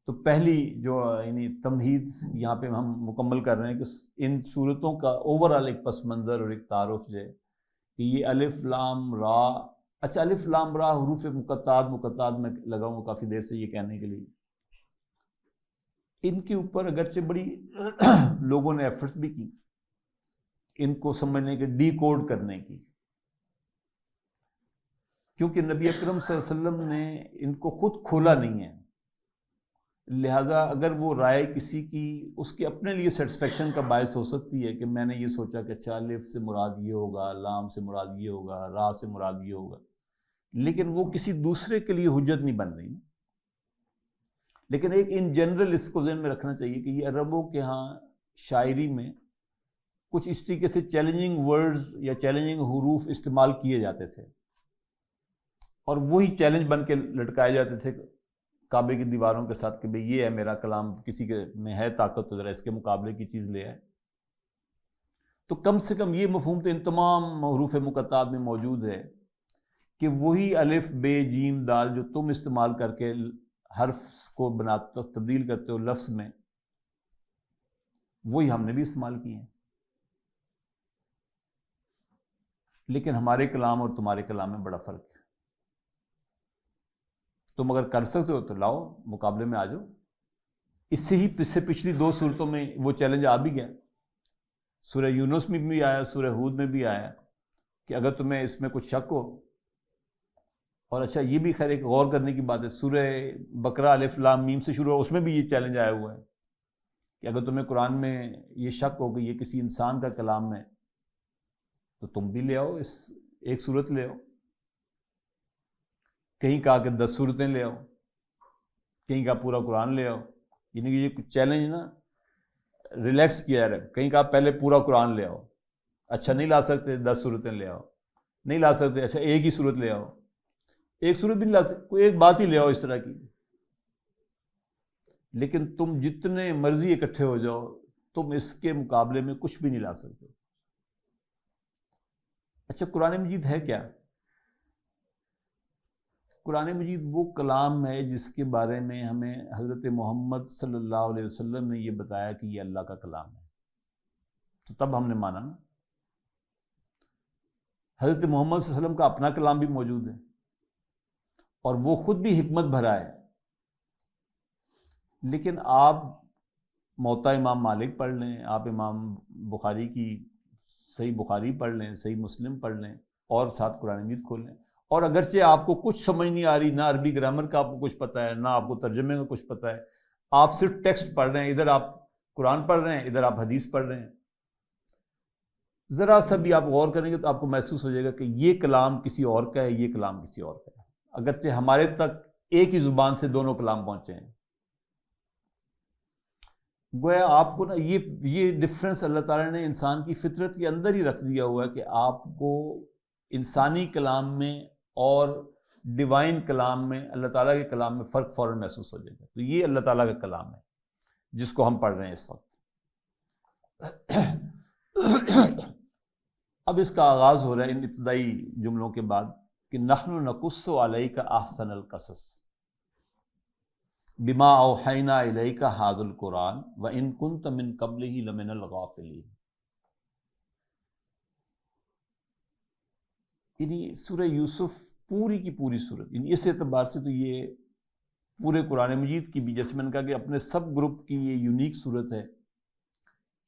تو پہلی جو یعنی تمہید یہاں پہ ہم مکمل کر رہے ہیں کہ ان صورتوں کا اوورآل ایک پس منظر اور ایک تعارف جو ہے کہ یہ الف لام را، اچھا الف لام را حروف مقطعات میں لگا ہوں کافی دیر سے یہ کہنے کے لیے، ان کے اوپر اگرچہ بڑی لوگوں نے ایفرٹس بھی کی ان کو سمجھنے کے، ڈی کوڈ کرنے کی، کیونکہ نبی اکرم صلی اللہ علیہ وسلم نے ان کو خود کھولا نہیں ہے، لہٰذا اگر وہ رائے کسی کی اس کے اپنے لیے سیٹسفیکشن کا باعث ہو سکتی ہے کہ میں نے یہ سوچا کہ اچھا الف سے مراد یہ ہوگا، لام سے مراد یہ ہوگا، را سے مراد یہ ہوگا، لیکن وہ کسی دوسرے کے لیے حجت نہیں بن رہی۔ لیکن ایک ان جنرل اس کو ذہن میں رکھنا چاہیے کہ یہ عربوں کے ہاں شاعری میں کچھ اس طریقے سے چیلنجنگ ورڈز یا چیلنجنگ حروف استعمال کیے جاتے تھے، اور وہی چیلنج بن کے لٹکائے جاتے تھے کعبے کی دیواروں کے ساتھ کہ بھئی یہ ہے میرا کلام، کسی کے میں ہے طاقت تو ذرا اس کے مقابلے کی چیز لے آئے۔ تو کم سے کم یہ مفہوم تو ان تمام حروف مقطعات میں موجود ہے کہ وہی الف بے جیم دال جو تم استعمال کر کے حرف کو بناتے تبدیل کرتے ہو لفظ میں، وہی ہم نے بھی استعمال کیے ہیں۔ لیکن ہمارے کلام اور تمہارے کلام میں بڑا فرق ہے۔ تم اگر کر سکتے ہو تو لاؤ، مقابلے میں آ جاؤ۔ اس سے ہی پچھلی دو صورتوں میں وہ چیلنج آ بھی گیا، سورہ یونس میں بھی آیا، سورہ ہود میں بھی آیا کہ اگر تمہیں اس میں کچھ شک ہو، اور اچھا یہ بھی خیر ایک غور کرنے کی بات ہے، سورہ بقرہ الف لام میم سے شروع ہو، اس میں بھی یہ چیلنج آیا ہوا ہے کہ اگر تمہیں قرآن میں یہ شک ہو کہ یہ کسی انسان کا کلام ہے تو تم بھی لے آؤ، اس ایک صورت لے آؤ۔ کہیں کہا کہ 10 صورتیں لے آؤ، کہیں کہا پورا قرآن لے آؤ، یعنی کہ یہ چیلنج نا ریلیکس کیا ہے۔ کہیں کہا پہلے پورا قرآن لے آؤ، اچھا نہیں لا سکتے 10 صورتیں لے آؤ، نہیں لا سکتے اچھا ایک ہی صورت لے آؤ، ایک صورت بھی نہیں لا سکتے، کوئی ایک بات ہی لے آؤ اس طرح کی۔ لیکن تم جتنے مرضی اکٹھے ہو جاؤ، تم اس کے مقابلے میں کچھ بھی نہیں لا سکتے۔ اچھا قرآن مجید ہے کیا؟ قرآن مجید وہ کلام ہے جس کے بارے میں ہمیں حضرت محمد صلی اللہ علیہ وسلم نے یہ بتایا کہ یہ اللہ کا کلام ہے، تو تب ہم نے مانا نا۔ حضرت محمد صلی اللہ علیہ وسلم کا اپنا کلام بھی موجود ہے، اور وہ خود بھی حکمت بھرا ہے، لیکن آپ موطا امام مالک پڑھ لیں، آپ امام بخاری کی صحیح بخاری پڑھ لیں، صحیح مسلم پڑھ لیں، اور ساتھ قرآن مجید کھول لیں، اور اگرچہ آپ کو کچھ سمجھ نہیں آ رہی، نہ عربی گرامر کا آپ کو کچھ پتہ ہے، نہ آپ کو ترجمے کا کچھ پتہ ہے، آپ صرف ٹیکسٹ پڑھ رہے ہیں، ادھر آپ قرآن پڑھ رہے ہیں، ادھر آپ حدیث پڑھ رہے ہیں، ذرا سا بھی آپ غور کریں گے تو آپ کو محسوس ہو جائے گا کہ یہ کلام کسی اور کا ہے، یہ کلام کسی اور کا ہے، اگرچہ ہمارے تک ایک ہی زبان سے دونوں کلام پہنچے ہیں۔ گویا آپ کو نا یہ ڈفرنس اللہ تعالیٰ نے انسان کی فطرت کے اندر ہی رکھ دیا ہوا ہے کہ آپ کو انسانی کلام میں اور ڈیوائن کلام میں، اللہ تعالیٰ کے کلام میں فرق فوراً محسوس ہو جائے گا۔ تو یہ اللہ تعالیٰ کا کلام ہے جس کو ہم پڑھ رہے ہیں اس وقت۔ اب اس کا آغاز ہو رہا ہے ان ابتدائی جملوں کے بعد کہ نحن نقص علیک احسن القصص بما اوحینا الیک ھذا القرآن وان کنت من قبلہ لمن الغافلین۔ یعنی سورہ یوسف پوری کی پوری صورت، یعنی اس اعتبار سے تو یہ پورے قرآن مجید کی بھی، جیسے میں نے کہا کہ اپنے سب گروپ کی یہ یونیک صورت ہے،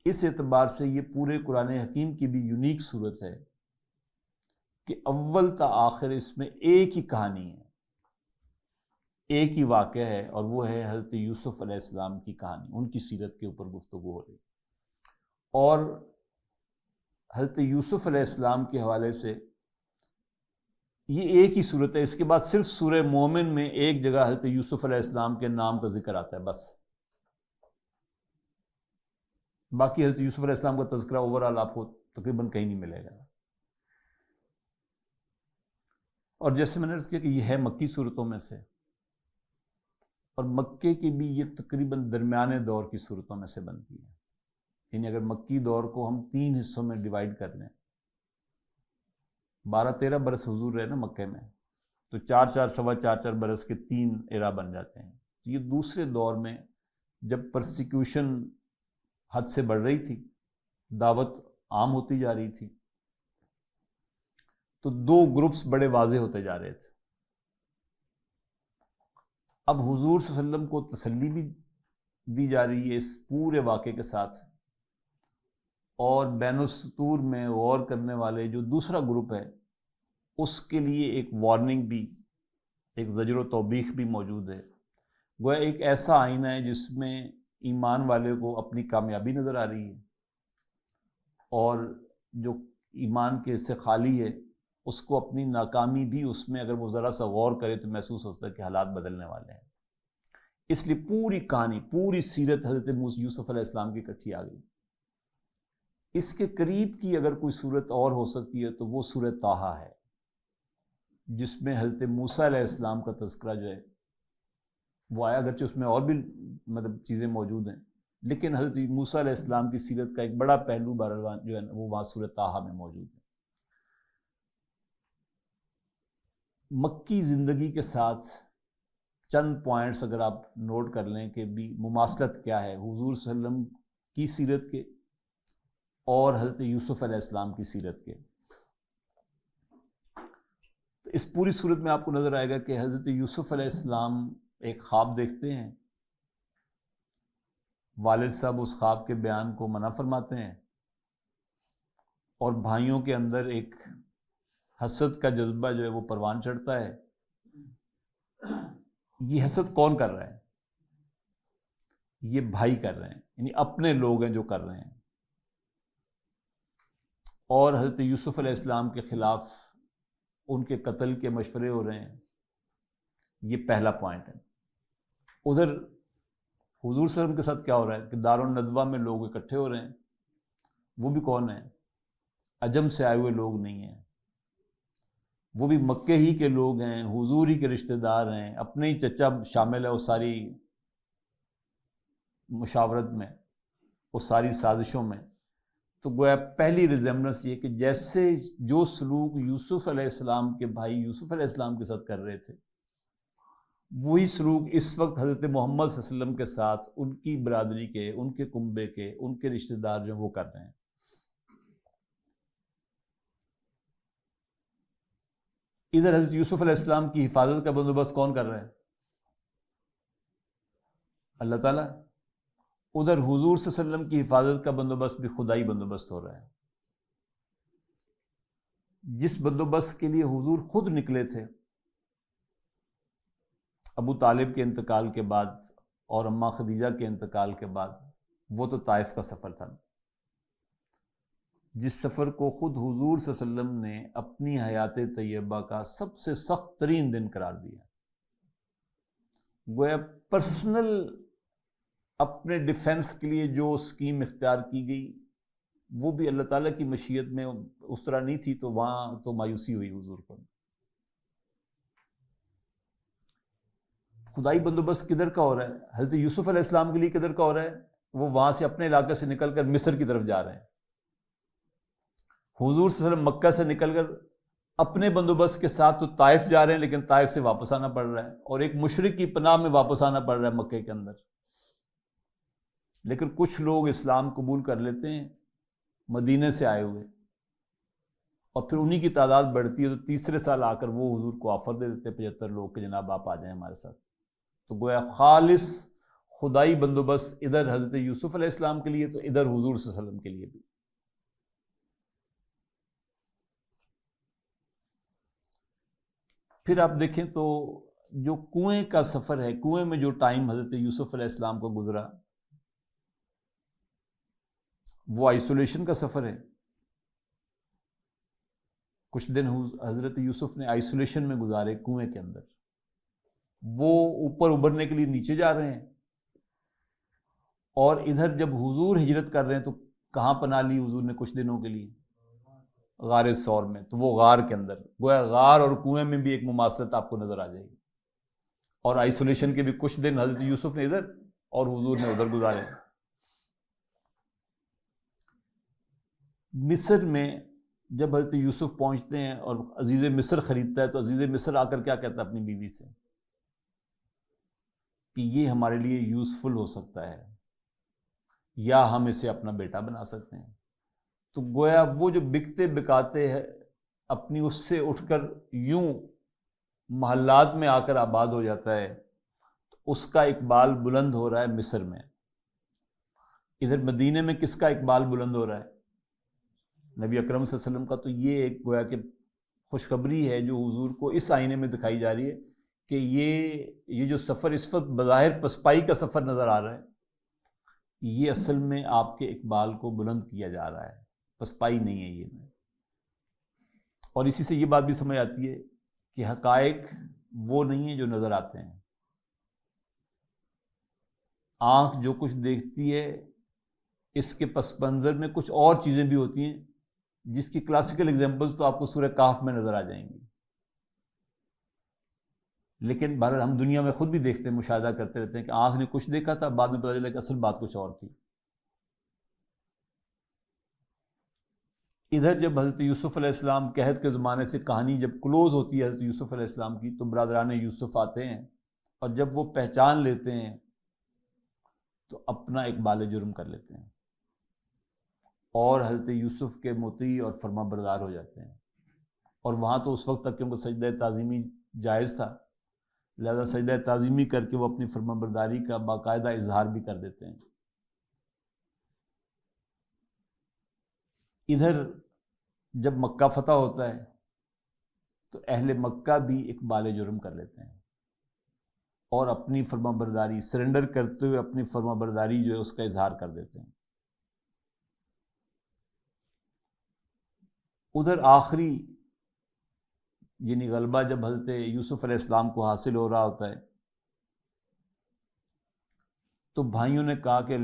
اس اعتبار سے یہ پورے قرآن حکیم کی بھی یونیک صورت ہے کہ اول تا آخر اس میں ایک ہی کہانی ہے، ایک ہی واقعہ ہے، اور وہ ہے حضرت یوسف علیہ السلام کی کہانی، ان کی سیرت کے اوپر گفتگو ہو رہی۔ اور حضرت یوسف علیہ السلام کے حوالے سے یہ ایک ہی صورت ہے، اس کے بعد صرف سورہ مومن میں ایک جگہ حضرت یوسف علیہ السلام کے نام کا ذکر آتا ہے بس، باقی حضرت یوسف علیہ السلام کا تذکرہ اوورآل آپ کو تقریباً کہیں نہیں ملے گا۔ اور جیسے میں نے عرض کیا کہ یہ ہے مکی صورتوں میں سے، اور مکے کی بھی یہ تقریباً درمیانے دور کی صورتوں میں سے بنتی ہے. یعنی اگر مکی دور کو ہم 3 حصوں میں ڈیوائیڈ کر لیں، 12-13 برس حضور رہے نا مکے میں، تو 4 سوا 4 برس کے 3 ایرا بن جاتے ہیں. یہ دوسرے دور میں جب پرسیکیوشن حد سے بڑھ رہی تھی، دعوت عام ہوتی جا رہی تھی، تو 2 گروپس بڑے واضح ہوتے جا رہے تھے. اب حضور صلی اللہ علیہ وسلم کو تسلی بھی دی جا رہی ہے اس پورے واقعے کے ساتھ، اور بین السطور میں غور کرنے والے جو دوسرا گروپ ہے اس کے لیے ایک وارننگ بھی، ایک زجر و توبیخ بھی موجود ہے. گویا ایک ایسا آئینہ ہے جس میں ایمان والے کو اپنی کامیابی نظر آ رہی ہے، اور جو ایمان کے سے خالی ہے اس کو اپنی ناکامی بھی، اس میں اگر وہ ذرا سا غور کرے تو محسوس ہوتا ہے کہ حالات بدلنے والے ہیں. اس لیے پوری کہانی، پوری سیرت حضرت یوسف علیہ السلام کی اکٹھی آ گئی. اس کے قریب کی اگر کوئی صورت اور ہو سکتی ہے تو وہ سورۃ طٰہٰ ہے، جس میں حضرت موسیٰ علیہ السلام کا تذکرہ جو ہے وہ آیا. اگرچہ اس میں اور بھی چیزیں موجود ہیں، لیکن حضرت موسیٰ علیہ السلام کی سیرت کا ایک بڑا پہلو بہرحال جو ہے وہ وہاں سورۃ طٰہٰ میں موجود ہے. مکی زندگی کے ساتھ چند پوائنٹس اگر آپ نوٹ کر لیں کہ بھی مماثلت کیا ہے حضور صلی اللہ علیہ وسلم کی سیرت کے اور حضرت یوسف علیہ السلام کی سیرت کے، تو اس پوری صورت میں آپ کو نظر آئے گا کہ حضرت یوسف علیہ السلام ایک خواب دیکھتے ہیں، والد صاحب اس خواب کے بیان کو منع فرماتے ہیں، اور بھائیوں کے اندر ایک حسد کا جذبہ جو ہے وہ پروان چڑھتا ہے. یہ حسد کون کر رہا ہے؟ یہ بھائی کر رہے ہیں، یعنی اپنے لوگ ہیں جو کر رہے ہیں، اور حضرت یوسف علیہ السلام کے خلاف ان کے قتل کے مشورے ہو رہے ہیں. یہ پہلا پوائنٹ ہے. ادھر حضور صلی اللہ علیہ وسلم کے ساتھ کیا ہو رہا ہے کہ دارالندوہ میں لوگ اکٹھے ہو رہے ہیں. وہ بھی کون ہیں؟ عجم سے آئے ہوئے لوگ نہیں ہیں، وہ بھی مکے ہی کے لوگ ہیں، حضور ہی کے رشتہ دار ہیں، اپنے ہی چچا شامل ہے اس ساری مشاورت میں، اس ساری سازشوں میں. تو گویا پہلی ریزیمبلنس یہ کہ جیسے جو سلوک یوسف علیہ السلام کے بھائی یوسف علیہ السلام کے ساتھ کر رہے تھے، وہی سلوک اس وقت حضرت محمد صلی اللہ علیہ وسلم کے ساتھ ان کی برادری کے، ان کے کنبے کے، ان کے رشتہ دار جو وہ کر رہے ہیں. ادھر حضرت یوسف علیہ السلام کی حفاظت کا بندوبست کون کر رہا ہے؟ اللہ تعالیٰ. ادھر حضور صلی اللہ علیہ وسلم کی حفاظت کا بندوبست بھی خدائی بندوبست ہو رہا ہے، جس بندوبست کے لیے حضور خود نکلے تھے ابو طالب کے انتقال کے بعد اور اماں خدیجہ کے انتقال کے بعد. وہ تو طائف کا سفر تھا، جس سفر کو خود حضور صلی اللہ علیہ وسلم نے اپنی حیات طیبہ کا سب سے سخت ترین دن قرار دیا. گویا پرسنل اپنے ڈیفنس کے لیے جو اسکیم اختیار کی گئی وہ بھی اللہ تعالیٰ کی مشیت میں اس طرح نہیں تھی، تو وہاں تو مایوسی ہوئی حضور کو. خدائی بندوبست کدھر کا ہو رہا ہے؟ حضرت یوسف علیہ السلام کے لیے کدھر کا ہو رہا ہے؟ وہ وہاں سے اپنے علاقے سے نکل کر مصر کی طرف جا رہے ہیں. حضور صلی اللہ علیہ وسلم مکہ سے نکل کر اپنے بندوبست کے ساتھ تو طائف جا رہے ہیں، لیکن طائف سے واپس آنا پڑ رہا ہے، اور ایک مشرک کی پناہ میں واپس آنا پڑ رہا ہے مکے کے اندر. لیکن کچھ لوگ اسلام قبول کر لیتے ہیں مدینے سے آئے ہوئے، اور پھر انہی کی تعداد بڑھتی ہے، تو تیسرے سال آ کر وہ حضور کو آفر دے دیتے 75 لوگ کہ جناب آپ آ جائیں ہمارے ساتھ. تو گویا خالص خدائی بندوبست ادھر حضرت یوسف علیہ السلام کے لیے، تو ادھر حضور صلی اللہ علیہ وسلم کے لیے بھی. پھر آپ دیکھیں تو جو کنویں کا سفر ہے، کنویں میں جو ٹائم حضرت یوسف علیہ السلام کو گزرا، وہ آئسولیشن کا سفر ہے. کچھ دن حضرت یوسف نے آئسولیشن میں گزارے کنویں کے اندر. وہ اوپر ابھرنے کے لیے نیچے جا رہے ہیں، اور ادھر جب حضور ہجرت کر رہے ہیں تو کہاں پناہ لی حضور نے کچھ دنوں کے لیے؟ غار ثور میں، تو وہ غار کے اندر، گویا غار اور کنویں میں بھی ایک مماثلت آپ کو نظر آ جائے گی. اور آئسولیشن کے بھی کچھ دن حضرت یوسف نے ادھر اور حضور نے ادھر گزارے. مصر میں جب حضرت یوسف پہنچتے ہیں اور عزیز مصر خریدتا ہے، تو عزیز مصر آ کر کیا کہتا ہے اپنی بیوی سے کہ یہ ہمارے لیے یوزفل ہو سکتا ہے، یا ہم اسے اپنا بیٹا بنا سکتے ہیں. تو گویا وہ جو بکتے بکاتے ہیں اپنی اس سے اٹھ کر یوں محلات میں آ کر آباد ہو جاتا ہے، تو اس کا اقبال بلند ہو رہا ہے مصر میں. ادھر مدینے میں کس کا اقبال بلند ہو رہا ہے؟ نبی اکرم صلی اللہ علیہ وسلم کا. تو یہ ایک گویا کہ خوشخبری ہے جو حضور کو اس آئینے میں دکھائی جا رہی ہے کہ یہ جو سفر اس وقت بظاہر پسپائی کا سفر نظر آ رہا ہے، یہ اصل میں آپ کے اقبال کو بلند کیا جا رہا ہے، پسپائی نہیں ہے یہ. اور اسی سے یہ بات بھی سمجھ آتی ہے کہ حقائق وہ نہیں ہیں جو نظر آتے ہیں. آنکھ جو کچھ دیکھتی ہے اس کے پس منظر میں کچھ اور چیزیں بھی ہوتی ہیں، جس کی کلاسیکل ایگزامپلس تو آپ کو سورہ کہف میں نظر آ جائیں گی. لیکن بہرحال ہم دنیا میں خود بھی دیکھتے ہیں، مشاہدہ کرتے رہتے ہیں کہ آنکھ نے کچھ دیکھا تھا، بعد میں پتہ چلا کہ اصل بات کچھ اور تھی. ادھر جب حضرت یوسف علیہ السلام قحط کے زمانے سے کہانی جب کلوز ہوتی ہے حضرت یوسف علیہ السلام کی، تو برادران یوسف آتے ہیں، اور جب وہ پہچان لیتے ہیں تو اپنا اقبال جرم کر لیتے ہیں اور حضرت یوسف کے مطیع اور فرما بردار ہو جاتے ہیں. اور وہاں تو اس وقت تک کیونکہ سجدہ تعظیمی جائز تھا، لہذا سجدہ تعظیمی کر کے وہ اپنی فرما برداری کا باقاعدہ اظہار بھی کر دیتے ہیں. ادھر جب مکہ فتح ہوتا ہے تو اہل مکہ بھی اقبال جرم کر لیتے ہیں اور اپنی فرما برداری سرنڈر کرتے ہوئے اپنی فرما برداری جو ہے اس کا اظہار کر دیتے ہیں. ادھر آخری یعنی غلبہ جب حضرت یوسف علیہ السلام کو حاصل ہو رہا ہوتا ہے تو بھائیوں نے کہا کہ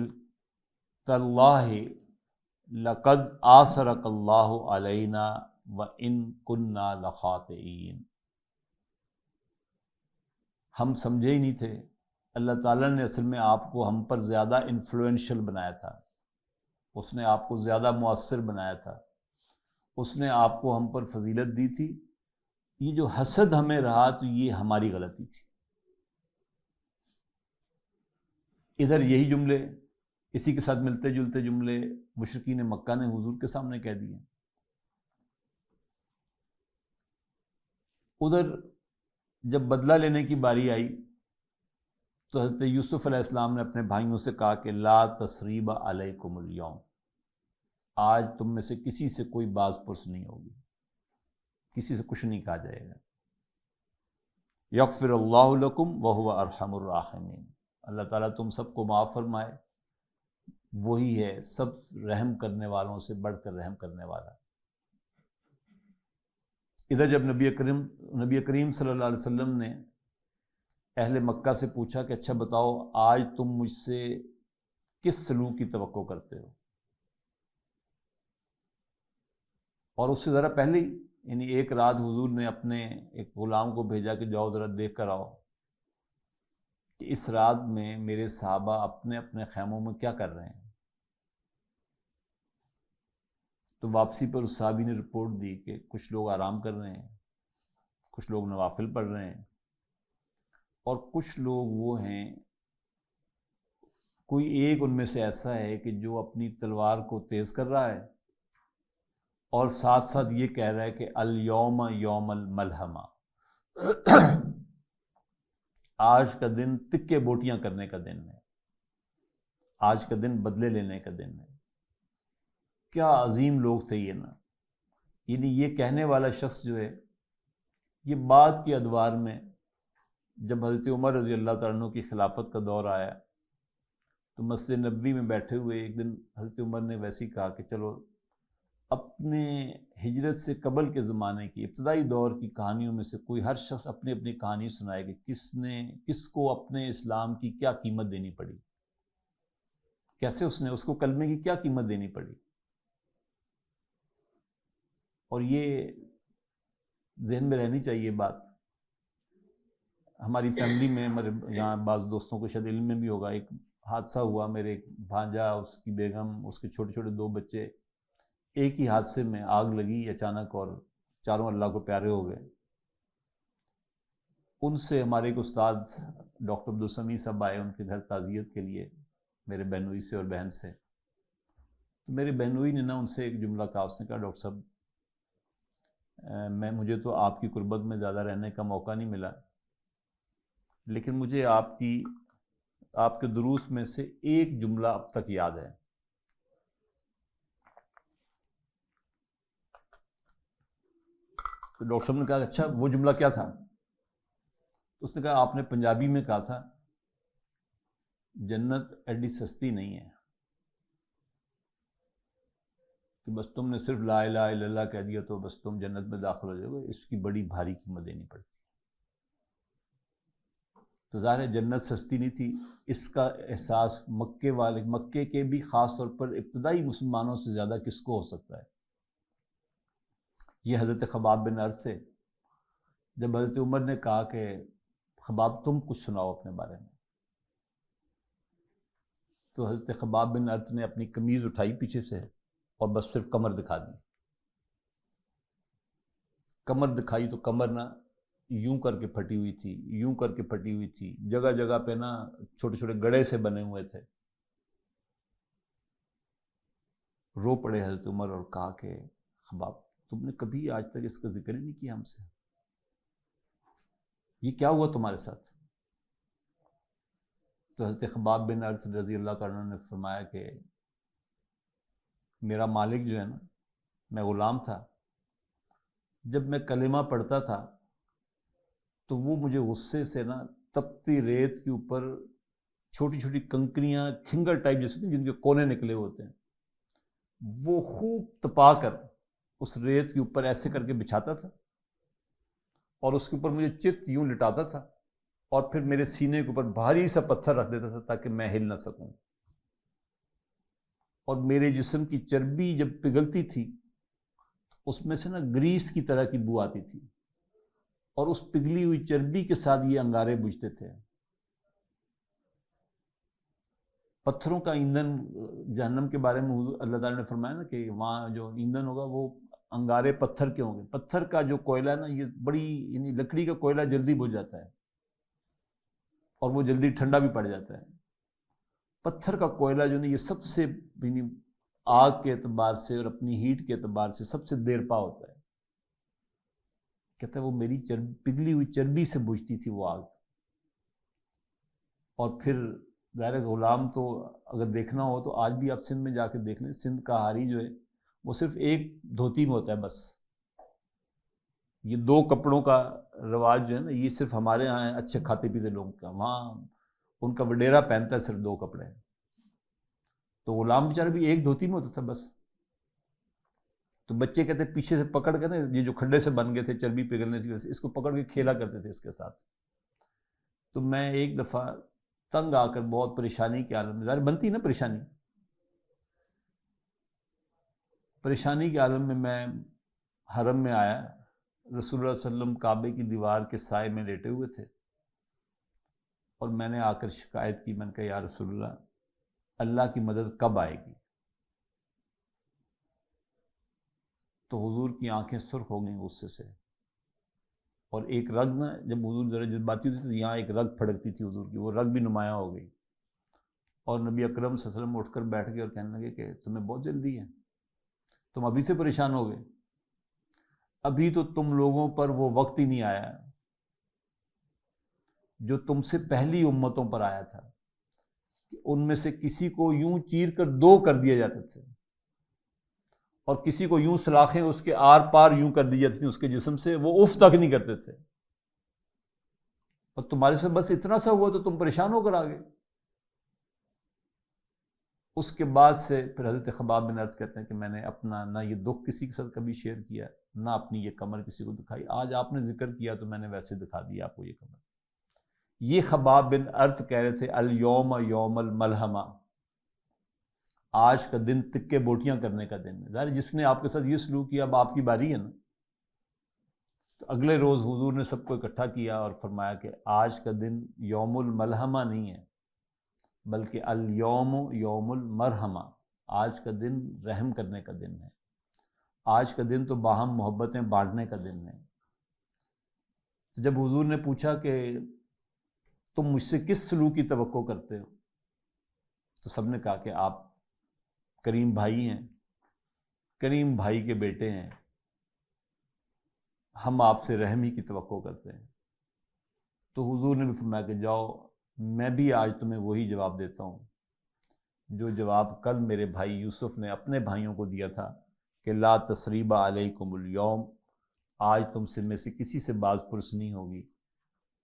تاللہ لقد آثرک اللہ علینا وان کننا لخاطئین. ہم سمجھے ہی نہیں تھے، اللہ تعالیٰ نے اصل میں آپ کو ہم پر زیادہ انفلوئنشل بنایا تھا، اس نے آپ کو زیادہ مؤثر بنایا تھا، اس نے آپ کو ہم پر فضیلت دی تھی. یہ جو حسد ہمیں رہا تو یہ ہماری غلطی تھی. ادھر یہی جملے اسی کے ساتھ ملتے جلتے جملے مشرکین مکہ نے حضور کے سامنے کہہ دیے. ادھر جب بدلہ لینے کی باری آئی تو حضرت یوسف علیہ السلام نے اپنے بھائیوں سے کہا کہ لا تثریب علیکم اليوم، آج تم میں سے کسی سے کوئی باز پرس نہیں ہوگی، کسی سے کچھ نہیں کہا جائے گا. یغفر اللہ لکم وہو ارحم الراحمین، اللہ تعالیٰ تم سب کو معاف فرمائے، وہی ہے سب رحم کرنے والوں سے بڑھ کر رحم کرنے والا. ادھر جب نبی کریم صلی اللہ علیہ وسلم نے اہل مکہ سے پوچھا کہ اچھا بتاؤ آج تم مجھ سے کس سلوک کی توقع کرتے ہو، اور اس سے ذرا پہلے ہی یعنی ایک رات حضور نے اپنے ایک غلام کو بھیجا کہ جاؤ ذرا دیکھ کر آؤ کہ اس رات میں میرے صحابہ اپنے اپنے خیموں میں کیا کر رہے ہیں. تو واپسی پر اس صحابی نے رپورٹ دی کہ کچھ لوگ آرام کر رہے ہیں، کچھ لوگ نوافل پڑھ رہے ہیں، اور کچھ لوگ وہ ہیں کوئی ایک ان میں سے ایسا ہے کہ جو اپنی تلوار کو تیز کر رہا ہے اور ساتھ ساتھ یہ کہہ رہا ہے کہ الیوم یوم الملحمہ، آج کا دن تکے بوٹیاں کرنے کا دن ہے، آج کا دن بدلے لینے کا دن ہے. کیا عظیم لوگ تھے یہ نا. یعنی یہ کہنے والا شخص جو ہے یہ بعد کے ادوار میں جب حضرت عمر رضی اللہ تعالیٰ عنہ کی خلافت کا دور آیا تو مسجد نبوی میں بیٹھے ہوئے ایک دن حضرت عمر نے ویسے ہی کہا کہ چلو اپنے ہجرت سے قبل کے زمانے کی ابتدائی دور کی کہانیوں میں سے کوئی ہر شخص اپنی اپنی کہانی سنائے کہ کس کو اپنے اسلام کی کیا قیمت دینی پڑی، کیسے اس کو کلمے کی کیا قیمت دینی پڑی. اور یہ ذہن میں رہنی چاہیے بات. ہماری فیملی میں، ہمارے یہاں بعض دوستوں کو شاید علم میں بھی ہوگا، ایک حادثہ ہوا. میرے ایک بھانجا، اس کی بیگم، اس کے چھوٹے چھوٹے 2 بچے، ایک ہی حادثے میں آگ لگی اچانک اور چاروں اللہ کو پیارے ہو گئے. ان سے ہمارے ایک استاد ڈاکٹر عبدالسمیع صاحب آئے ان کے گھر تعزیت کے لیے، میرے بہنوئی سے اور بہن سے. میرے بہنوئی نے ان سے ایک جملہ کہا. اس نے کہا ڈاکٹر صاحب مجھے تو آپ کی قربت میں زیادہ رہنے کا موقع نہیں ملا، لیکن مجھے آپ کے دروس میں سے ایک جملہ اب تک یاد ہے. تو ڈاکٹر صاحب نے کہا اچھا وہ جملہ کیا تھا؟ تو اس نے کہا آپ نے پنجابی میں کہا تھا جنت ایڈی سستی نہیں ہے کہ بس تم نے صرف لا الہ الا اللہ کہہ دیا تو بس تم جنت میں داخل ہو جاؤ گے، اس کی بڑی بھاری قیمت دینی پڑتی. تو ظاہر ہے جنت سستی نہیں تھی. اس کا احساس مکے کے بھی خاص طور پر ابتدائی مسلمانوں سے زیادہ کس کو ہو سکتا ہے؟ یہ حضرت خباب بن ارت تھے. جب حضرت عمر نے کہا کہ خباب تم کچھ سناؤ اپنے بارے میں، تو حضرت خباب بن ارت نے اپنی قمیض اٹھائی پیچھے سے اور بس صرف کمر دکھا دی. کمر دکھائی تو کمر یوں کر کے پھٹی ہوئی تھی، یوں کر کے پھٹی ہوئی تھی، جگہ جگہ پہ چھوٹے چھوٹے گڑھے سے بنے ہوئے تھے. رو پڑے حضرت عمر اور کہا کہ خباب تم نے کبھی آج تک اس کا ذکر ہی نہیں کیا ہم سے، یہ کیا ہوا تمہارے ساتھ؟ تو حضرت خباب بن ارت رضی اللہ تعالیٰ نے فرمایا کہ میرا مالک جو ہے میں غلام تھا، جب میں کلمہ پڑھتا تھا تو وہ مجھے غصے سے تپتی ریت کے اوپر چھوٹی چھوٹی کنکریاں کھنگر ٹائپ جیسے جن کے کونے نکلے ہوتے ہیں، وہ خوب تپا کر اس ریت کے اوپر ایسے کر کے بچھاتا تھا اور اس کے اوپر مجھے چت یوں لٹاتا تھا اور پھر میرے سینے کے اوپر بھاری سا پتھر رکھ دیتا تھا تاکہ میں ہل نہ سکوں. اور میرے جسم کی چربی جب پگھلتی تھی اس میں سے گریس کی طرح کی بو آتی تھی اور اس پگھلی ہوئی چربی کے ساتھ یہ انگارے بجھتے تھے. پتھروں کا ایندھن جہنم کے بارے میں اللہ تعالیٰ نے فرمایا کہ وہاں جو ایندھن ہوگا وہ انگارے پتھر کے ہوں گے. پتھر کا جو کوئلہ ہے یہ بڑی یعنی لکڑی کا کوئلہ جلدی بجھ جاتا ہے اور وہ جلدی ٹھنڈا بھی پڑ جاتا ہے. پتھر کا کوئلہ جو یہ سب سے یعنی آگ کے اعتبار سے اور اپنی ہیٹ کے اعتبار سے سب سے دیر پا ہوتا ہے. کہتا ہے وہ میری پگھلی ہوئی چربی سے بجھتی تھی وہ آگ. اور پھر ظاہر غلام تو اگر دیکھنا ہو تو آج بھی آپ سندھ میں جا کے دیکھ لیں، سندھ کا ہاری جو ہے وہ صرف ایک دھوتی میں ہوتا ہے بس. یہ 2 کپڑوں کا رواج جو ہے یہ صرف ہمارے ہاں ہے اچھے کھاتے پیتے لوگوں کا، وہاں ان کا وڈیرا پہنتا ہے صرف 2 کپڑے. تو غلام بیچارہ بھی ایک دھوتی میں ہوتا تھا بس. تو بچے کہتے پیچھے سے پکڑ کر یہ جو کھڈے سے بن گئے تھے چربی پگھلنے کی وجہ سے، اس کو پکڑ کے کھیلا کرتے تھے اس کے ساتھ. تو میں ایک دفعہ تنگ آ کر بہت پریشانی کے عالم میں، ظاہر بنتی پریشانی کے عالم میں حرم میں آیا. رسول اللہ صلی اللہ علیہ وسلم کعبے کی دیوار کے سائے میں لیٹے ہوئے تھے اور میں نے آ کر شکایت کی. میں نے کہا یا رسول اللہ، اللہ کی مدد کب آئے گی؟ تو حضور کی آنکھیں سرخ ہو گئیں غصے سے، اور ایک رگ جب حضور ذرا جذباتی ہوتی تھی تو یہاں ایک رگ پھڑکتی تھی حضور کی، وہ رگ بھی نمایاں ہو گئی. اور نبی اکرم صلی اللہ علیہ وسلم اٹھ کر بیٹھ گئے اور کہنے لگے کہ تمہیں بہت جلدی ہے، تم ابھی سے پریشان ہو گئے؟ ابھی تو تم لوگوں پر وہ وقت ہی نہیں آیا جو تم سے پہلی امتوں پر آیا تھا کہ ان میں سے کسی کو یوں چیر کر 2 کر دیا جاتے تھے اور کسی کو یوں سلاخیں اس کے آر پار یوں کر دی جاتی تھیں اس کے جسم سے، وہ اف تک نہیں کرتے تھے. اور تمہارے سے بس اتنا سا ہوا تو تم پریشان ہو کر آ گئے. اس کے بعد سے پھر حضرت خباب بن ارت کہتے ہیں کہ میں نے اپنا نہ یہ دکھ کسی کے ساتھ کبھی شیئر کیا، نہ اپنی یہ کمر کسی کو دکھائی. آج آپ نے ذکر کیا تو میں نے ویسے دکھا دیا آپ کو یہ کمر. یہ خباب بن ارت کہہ رہے تھے الیوم یوم الملحمہ، آج کا دن تکے بوٹیاں کرنے کا دن ہے. ظاہر جس نے آپ کے ساتھ یہ سلوک کیا اب آپ کی باری ہے نا. تو اگلے روز حضور نے سب کو اکٹھا کیا اور فرمایا کہ آج کا دن یوم الملحمہ نہیں ہے بلکہ الیوم یوم المرحمہ. آج کا دن رحم کرنے کا دن ہے. آج کا دن تو باہم محبتیں بانٹنے کا دن ہے. جب حضور نے پوچھا کہ تم مجھ سے کس سلوک کی توقع کرتے ہو تو سب نے کہا کہ آپ کریم بھائی ہیں, کریم بھائی کے بیٹے ہیں, ہم آپ سے رحم ہی کی توقع کرتے ہیں. تو حضور نے بھی فرمایا کہ جاؤ میں بھی آج تمہیں وہی جواب دیتا ہوں جو جواب کل میرے بھائی یوسف نے اپنے بھائیوں کو دیا تھا کہ لا تثریب علیکم اليوم, آج تم سے میں سے کسی سے باز پرس نہیں ہوگی.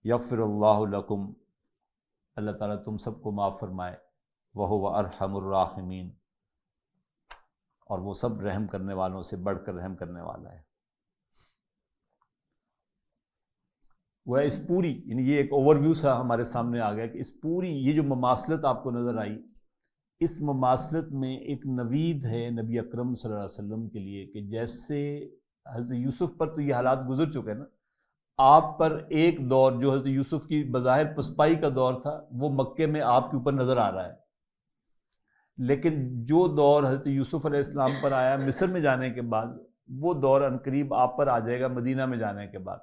یغفر اللہ لکم, اللہ تعالیٰ تم سب کو معاف فرمائے. وہو ارحم الراحمین, اور وہ سب رحم کرنے والوں سے بڑھ کر رحم کرنے والا ہے. وہ اس پوری یعنی یہ ایک اوور ویو سا ہمارے سامنے آ گیا کہ اس پوری یہ جو مماثلت آپ کو نظر آئی, اس مماثلت میں ایک نوید ہے نبی اکرم صلی اللہ علیہ وسلم کے لیے کہ جیسے حضرت یوسف پر تو یہ حالات گزر چکے نا, آپ پر ایک دور جو حضرت یوسف کی بظاہر پسپائی کا دور تھا وہ مکے میں آپ کے اوپر نظر آ رہا ہے. لیکن جو دور حضرت یوسف علیہ السلام پر آیا مصر میں جانے کے بعد, وہ دور عنقریب آپ پر آ جائے گا مدینہ میں جانے کے بعد.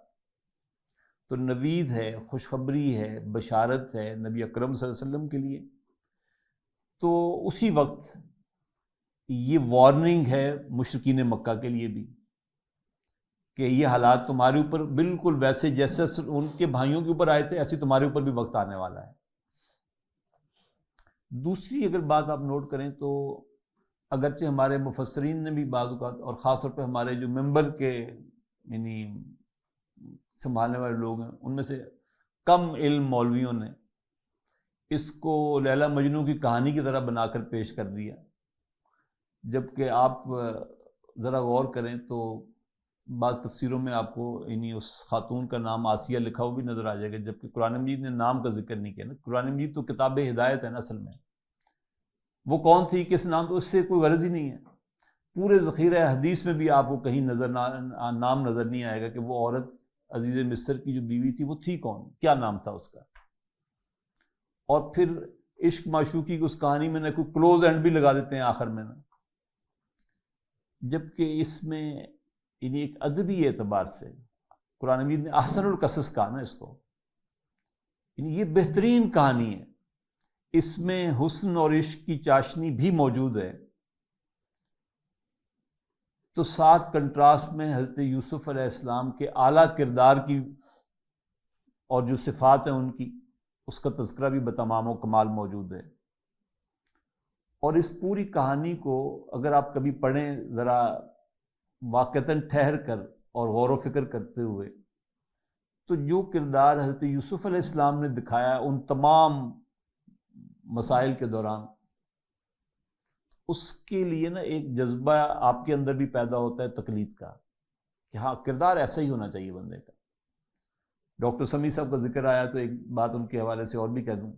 تو نوید ہے, خوشخبری ہے, بشارت ہے نبی اکرم صلی اللہ علیہ وسلم کے لیے. تو اسی وقت یہ وارننگ ہے مشرکین مکہ کے لیے بھی کہ یہ حالات تمہارے اوپر بالکل ویسے جیسے ان کے بھائیوں کے اوپر آئے تھے ایسے تمہارے اوپر بھی وقت آنے والا ہے. دوسری اگر بات آپ نوٹ کریں تو اگرچہ ہمارے مفسرین نے بھی بعض اوقات اور خاص طور پہ ہمارے جو ممبر کے یعنی سنبھالنے والے لوگ ہیں ان میں سے کم علم مولویوں نے اس کو لیلا مجنوں کی کہانی کی طرح بنا کر پیش کر دیا, جبکہ آپ ذرا غور کریں تو بعض تفسیروں میں آپ کو یعنی اس خاتون کا نام آسیہ لکھا ہوا بھی نظر آ جائے گا, جبکہ قرآن مجید نے نام کا ذکر نہیں کیا نا. قرآن مجید تو کتاب ہدایت ہے نا اصل میں, وہ کون تھی کس نام تو اس سے کوئی غرض ہی نہیں ہے. پورے ذخیرہ حدیث میں بھی آپ کو کہیں نام نظر نہیں آئے گا کہ وہ عورت عزیز مصر کی جو بیوی تھی وہ تھی کون, کیا نام تھا اس کا. اور پھر عشق معشوقی کی اس کہانی میں نہ کوئی کلوز اینڈ بھی لگا دیتے ہیں آخر میں نا, جبکہ اس میں یعنی ایک ادبی اعتبار سے قرآن مجید نے احسن القصص کہا نا اس کو, یعنی یہ بہترین کہانی ہے. اس میں حسن اور عشق کی چاشنی بھی موجود ہے. تو ساتھ کنٹراسٹ میں حضرت یوسف علیہ السلام کے اعلیٰ کردار کی اور جو صفات ہیں ان کی, اس کا تذکرہ بھی بتمام و کمال موجود ہے. اور اس پوری کہانی کو اگر آپ کبھی پڑھیں ذرا واقعتاً ٹھہر کر اور غور و فکر کرتے ہوئے, تو جو کردار حضرت یوسف علیہ السلام نے دکھایا ان تمام مسائل کے دوران, اس کے لیے نا ایک جذبہ آپ کے اندر بھی پیدا ہوتا ہے تقلید کا کہ ہاں کردار ایسا ہی ہونا چاہیے بندے کا. ڈاکٹر سمیع صاحب کا ذکر آیا تو ایک بات ان کے حوالے سے اور بھی کہہ دوں.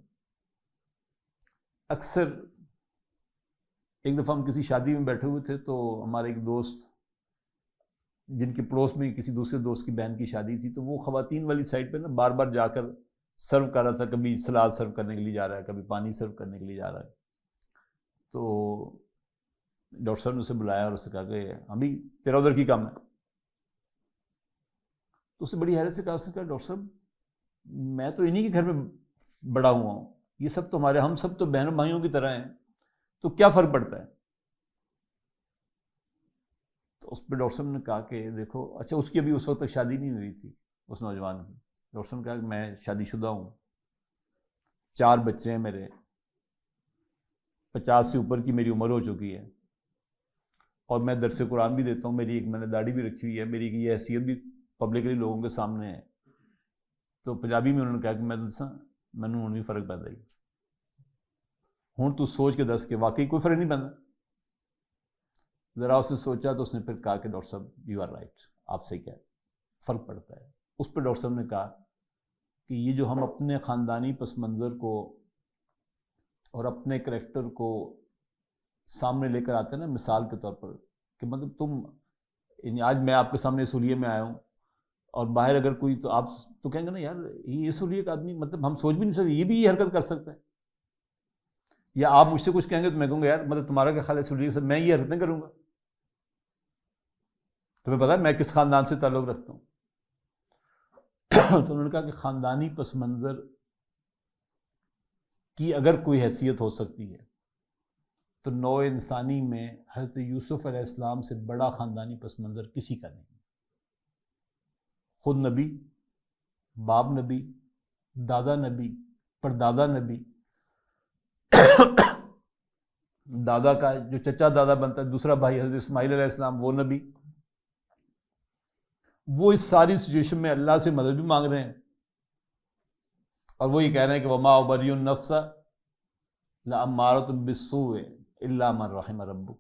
اکثر ایک دفعہ ہم کسی شادی میں بیٹھے ہوئے تھے تو ہمارے ایک دوست جن کے پڑوس میں کسی دوسرے دوست کی بہن کی شادی تھی, تو وہ خواتین والی سائڈ پہ نا بار بار جا کر سرو کر رہا تھا, کبھی سلاد سرو کرنے کے لیے جا رہا ہے, کبھی پانی سرو کرنے کے لیے جا رہا ہے. تو ڈاکٹر صاحب نے اسے بلایا اور اسے کہا کہ ابھی تیرا ادھر کی کام ہے. تو اسے بڑی حیرت سے کہا, اس نے کہا ڈاکٹر صاحب میں تو انہی کے گھر میں بڑا ہوا ہوں, یہ سب تو ہم سب تو بہنوں بھائیوں کی طرح ہیں, تو کیا فرق پڑتا ہے. تو اس پہ ڈاکٹر صاحب نے کہا کہ دیکھو اچھا اس کی ابھی اس وقت تک شادی نہیں ہوئی تھی اس نوجوان کی. ڈاکٹر صاحب نے کہا کہ میں شادی شدہ ہوں, 4 بچے ہیں میرے, 50 سے اوپر کی میری عمر ہو چکی ہے, اور میں درس قرآن بھی دیتا ہوں, میری ایک میں نے داڑھی بھی رکھی ہوئی ہے, میری یہ حیثیت بھی پبلکلی لوگوں کے سامنے ہے. تو پنجابی میں انہوں نے کہا کہ میں دساں مینوں ہن بھی فرق پیدا ہی ہوں تو سوچ کے دس کہ واقعی کوئی فرق نہیں پیدا. ذرا اس نے سوچا تو اس نے پھر کہا کہ ڈاکٹر صاحب یو آر رائٹ, آپ سے کیا فرق پڑتا ہے. اس پہ ڈاکٹر صاحب نے کہا کہ یہ جو ہم اپنے خاندانی پس منظر کو اور اپنے کریکٹر کو سامنے لے کر آتے ہیں نا مثال کے طور پر، کہ مطلب تم یعنی آج میں آپ کے سامنے اس حلیے میں آیا ہوں، اور باہر اگر کوئی تو آپ تو کہیں گے نا یار یہ اس حلیے کا آدمی، مطلب ہم سوچ بھی نہیں سکتے یہ بھی یہ حرکت کر سکتا ہے. یا آپ مجھ سے کچھ کہیں گے تو میں کہوں گا یار مطلب تمہارا کیا خیال ہے اس حلیے سے، میں یہ حرکتیں کروں گا. تمہیں پتا ہے میں کس خاندان سے تعلق رکھتا ہوں؟ تو انہوں نے کہا کہ خاندانی پس منظر کی اگر کوئی حیثیت ہو سکتی ہے تو نوع انسانی میں حضرت یوسف علیہ السلام سے بڑا خاندانی پس منظر کسی کا نہیں. خود نبی، باپ نبی، دادا نبی، پردادا نبی، دادا کا جو چچا دادا بنتا ہے دوسرا بھائی حضرت اسماعیل علیہ السلام وہ نبی. وہ اس ساری سچویشن میں اللہ سے مدد بھی مانگ رہے ہیں اور وہ یہ کہہ رہے ہیں کہ وما ابری النفس لامارۃ بالسوء الا من رحم ربک،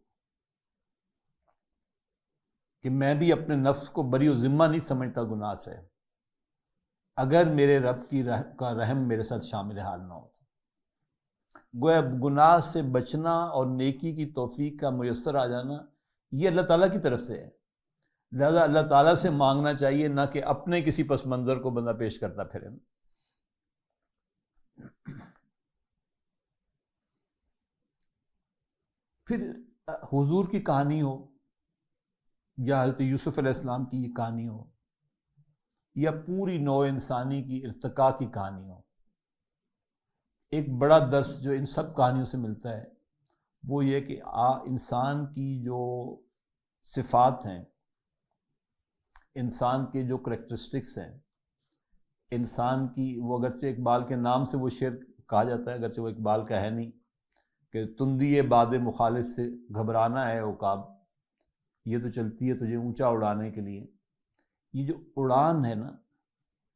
کہ میں بھی اپنے نفس کو بری و ذمہ نہیں سمجھتا گناہ سے اگر میرے رب کا رحم میرے ساتھ شامل حال نہ ہو. گویا گناہ سے بچنا اور نیکی کی توفیق کا میسر آ جانا یہ اللہ تعالیٰ کی طرف سے ہے، لہذا اللہ تعالیٰ سے مانگنا چاہیے، نہ کہ اپنے کسی پس منظر کو بندہ پیش کرتا پھرے. پھر حضور کی کہانی ہو یا حضرت یوسف علیہ السلام کی یہ کہانی ہو یا پوری نوع انسانی کی ارتقاء کی کہانی ہو، ایک بڑا درس جو ان سب کہانیوں سے ملتا ہے وہ یہ کہ انسان کی جو صفات ہیں، انسان کے جو کریکٹرسٹکس ہیں، انسان کی وہ اگرچہ اقبال کے نام سے وہ شعر کہا جاتا ہے، اگرچہ وہ اقبال کا ہے نہیں، کہ تندی باد مخالف سے گھبرانا ہے عقاب، یہ تو چلتی ہے تجھے اونچا اڑانے کے لیے. یہ جو اڑان ہے نا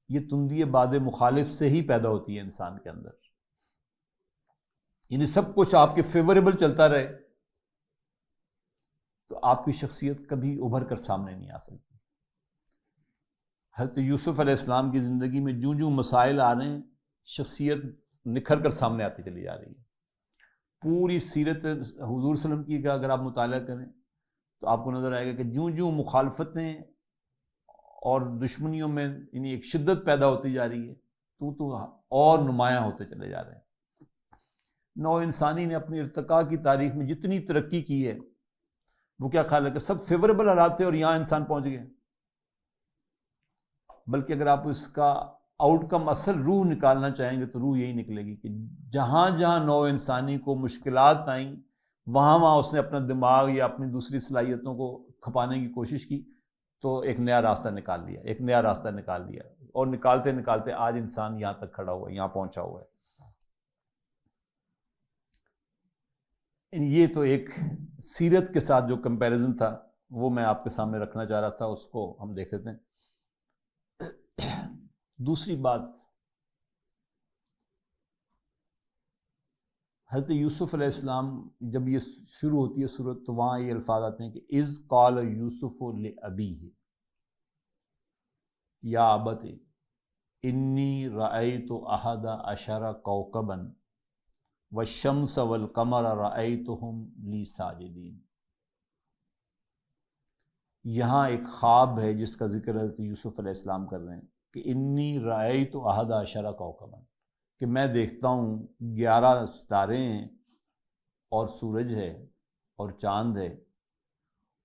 یہ تندی باد مخالف سے ہی پیدا ہوتی ہے انسان کے اندر. یعنی سب کچھ آپ کے فیوریبل چلتا رہے تو آپ کی شخصیت کبھی ابھر کر سامنے نہیں آ سکتی. حضرت یوسف علیہ السلام کی زندگی میں جوں جوں مسائل آ رہے ہیں شخصیت نکھر کر سامنے آتی چلی جا رہی ہے. پوری سیرت حضور صلی اللہ علیہ وسلم کی کا اگر آپ مطالعہ کریں تو آپ کو نظر آئے گا کہ جوں جوں مخالفتیں اور دشمنیوں میں یعنی ایک شدت پیدا ہوتی جا رہی ہے تو اور نمایاں ہوتے چلے جا رہے ہیں. نو انسانی نے اپنی ارتقاء کی تاریخ میں جتنی ترقی کی ہے وہ کیا خیال ہے کہ سب فیوریبل حالات تھے اور یہاں انسان پہنچ گئے؟ بلکہ اگر آپ اس کا آؤٹ کم اصل روح نکالنا چاہیں گے تو روح یہی نکلے گی کہ جہاں جہاں نو انسانی کو مشکلات آئیں وہاں اس نے اپنا دماغ یا اپنی دوسری صلاحیتوں کو کھپانے کی کوشش کی تو ایک نیا راستہ نکال لیا اور نکالتے نکالتے آج انسان یہاں تک کھڑا ہوا ہے، یہاں پہنچا ہوا ہے. یہ تو ایک سیرت کے ساتھ جو کمپیریزن تھا وہ میں آپ کے سامنے رکھنا چاہ رہا تھا، اس کو ہم دیکھ لیتے ہیں. دوسری بات، حضرت یوسف علیہ السلام جب یہ شروع ہوتی ہے صورت تو وہاں یہ الفاظ آتے ہیں کہ اذ قال یوسف لابیہ یا ابت انی رأیت احد عشر کوکبا والشمس والقمر رأیتہم لی ساجدین. یہاں ایک خواب ہے جس کا ذکر حضرت یوسف علیہ السلام کر رہے ہیں کہ انی رأیت احد عشر کوکبا، کہ میں دیکھتا ہوں 11 ستارے ہیں اور سورج ہے اور چاند ہے،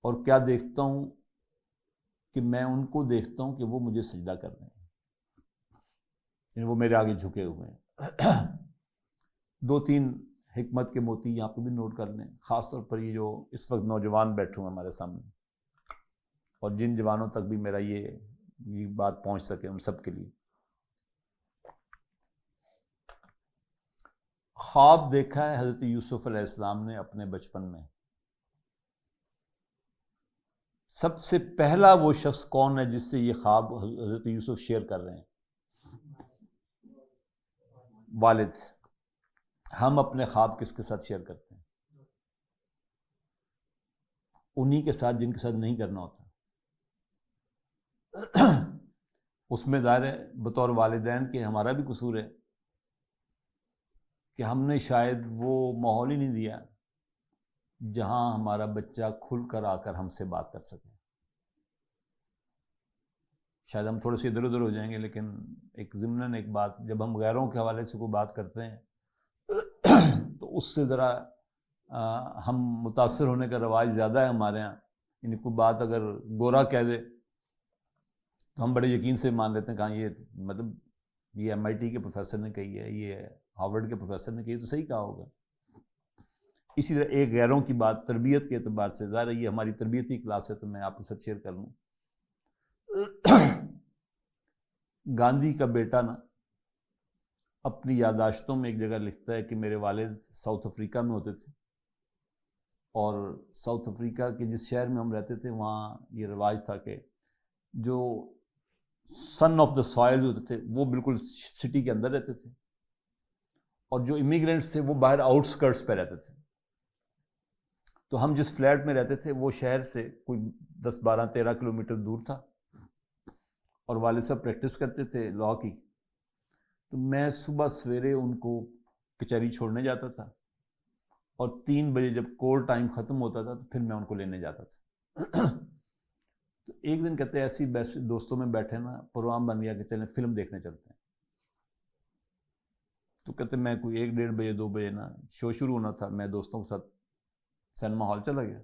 اور کیا دیکھتا ہوں کہ میں ان کو دیکھتا ہوں کہ وہ مجھے سجدہ کر رہے ہیں، یعنی وہ میرے آگے جھکے ہوئے ہیں. 2-3 حکمت کے موتی یہاں پہ بھی نوٹ کر لیں، خاص طور پر یہ جو اس وقت نوجوان بیٹھے ہوئے ہمارے سامنے اور جن جوانوں تک بھی میرا یہ بات پہنچ سکے ان سب کے لیے. خواب دیکھا ہے حضرت یوسف علیہ السلام نے اپنے بچپن میں. سب سے پہلا وہ شخص کون ہے جس سے یہ خواب حضرت یوسف شیئر کر رہے ہیں؟ والد. ہم اپنے خواب کس کے ساتھ شیئر کرتے ہیں؟ انہی کے ساتھ جن کے ساتھ نہیں کرنا ہوتا. اس میں ظاہر ہے بطور والدین کہ ہمارا بھی قصور ہے کہ ہم نے شاید وہ ماحول ہی نہیں دیا جہاں ہمارا بچہ کھل کر آ کر ہم سے بات کر سکے. شاید ہم تھوڑے سے ادھر ادھر ہو جائیں گے، لیکن ایک ضمناً ایک بات، جب ہم غیروں کے حوالے سے کوئی بات کرتے ہیں تو اس سے ذرا ہم متاثر ہونے کا رواج زیادہ ہے ہمارے ہاں. یعنی کوئی بات اگر گورا کہہ دے تو ہم بڑے یقین سے مان لیتے ہیں کہ ہاں یہ مطلب یہ MIT کے پروفیسر نے کہی ہے، یہ ہارورڈ کے پروفیسر نے کہی ہے، تو صحیح کہا ہوگا. اسی طرح ایک غیروں کی بات تربیت کے اعتبار سے، ظاہر ہے یہ ہماری تربیتی کلاس ہے تو میں آپ کے ساتھ شیئر کر لوں. گاندھی کا بیٹا نا اپنی یادداشتوں میں ایک جگہ لکھتا ہے کہ میرے والد ساؤتھ افریقہ میں ہوتے تھے، اور ساؤتھ افریقہ کے جس شہر میں ہم رہتے تھے وہاں یہ رواج تھا کہ جو سن آف دا سوائل ہوتے تھے وہ بالکل سٹی کے اندر رہتے تھے، اور جو امیگرینٹس تھے وہ باہر آؤٹ اسکرٹس پہ رہتے تھے. تو ہم جس فلیٹ میں رہتے تھے وہ شہر سے کوئی 10-12-13 کلومیٹر دور تھا، اور والد صاحب پریکٹس کرتے تھے لاء کی. تو میں صبح سویرے ان کو کچہری چھوڑنے جاتا تھا، اور 3 بجے جب کورٹ ٹائم ختم ہوتا تھا تو پھر میں ان کو لینے جاتا تھا. تو ایک دن کہتے ہیں ایسے دوستوں میں بیٹھے نا پروگرام بن گیا کہ چلیں فلم دیکھنے چلتے ہیں. تو کہتے میں کوئی 1-1:30 بجے 2 بجے نا شو شروع ہونا تھا، میں دوستوں کے ساتھ سینما ہال چلا گیا.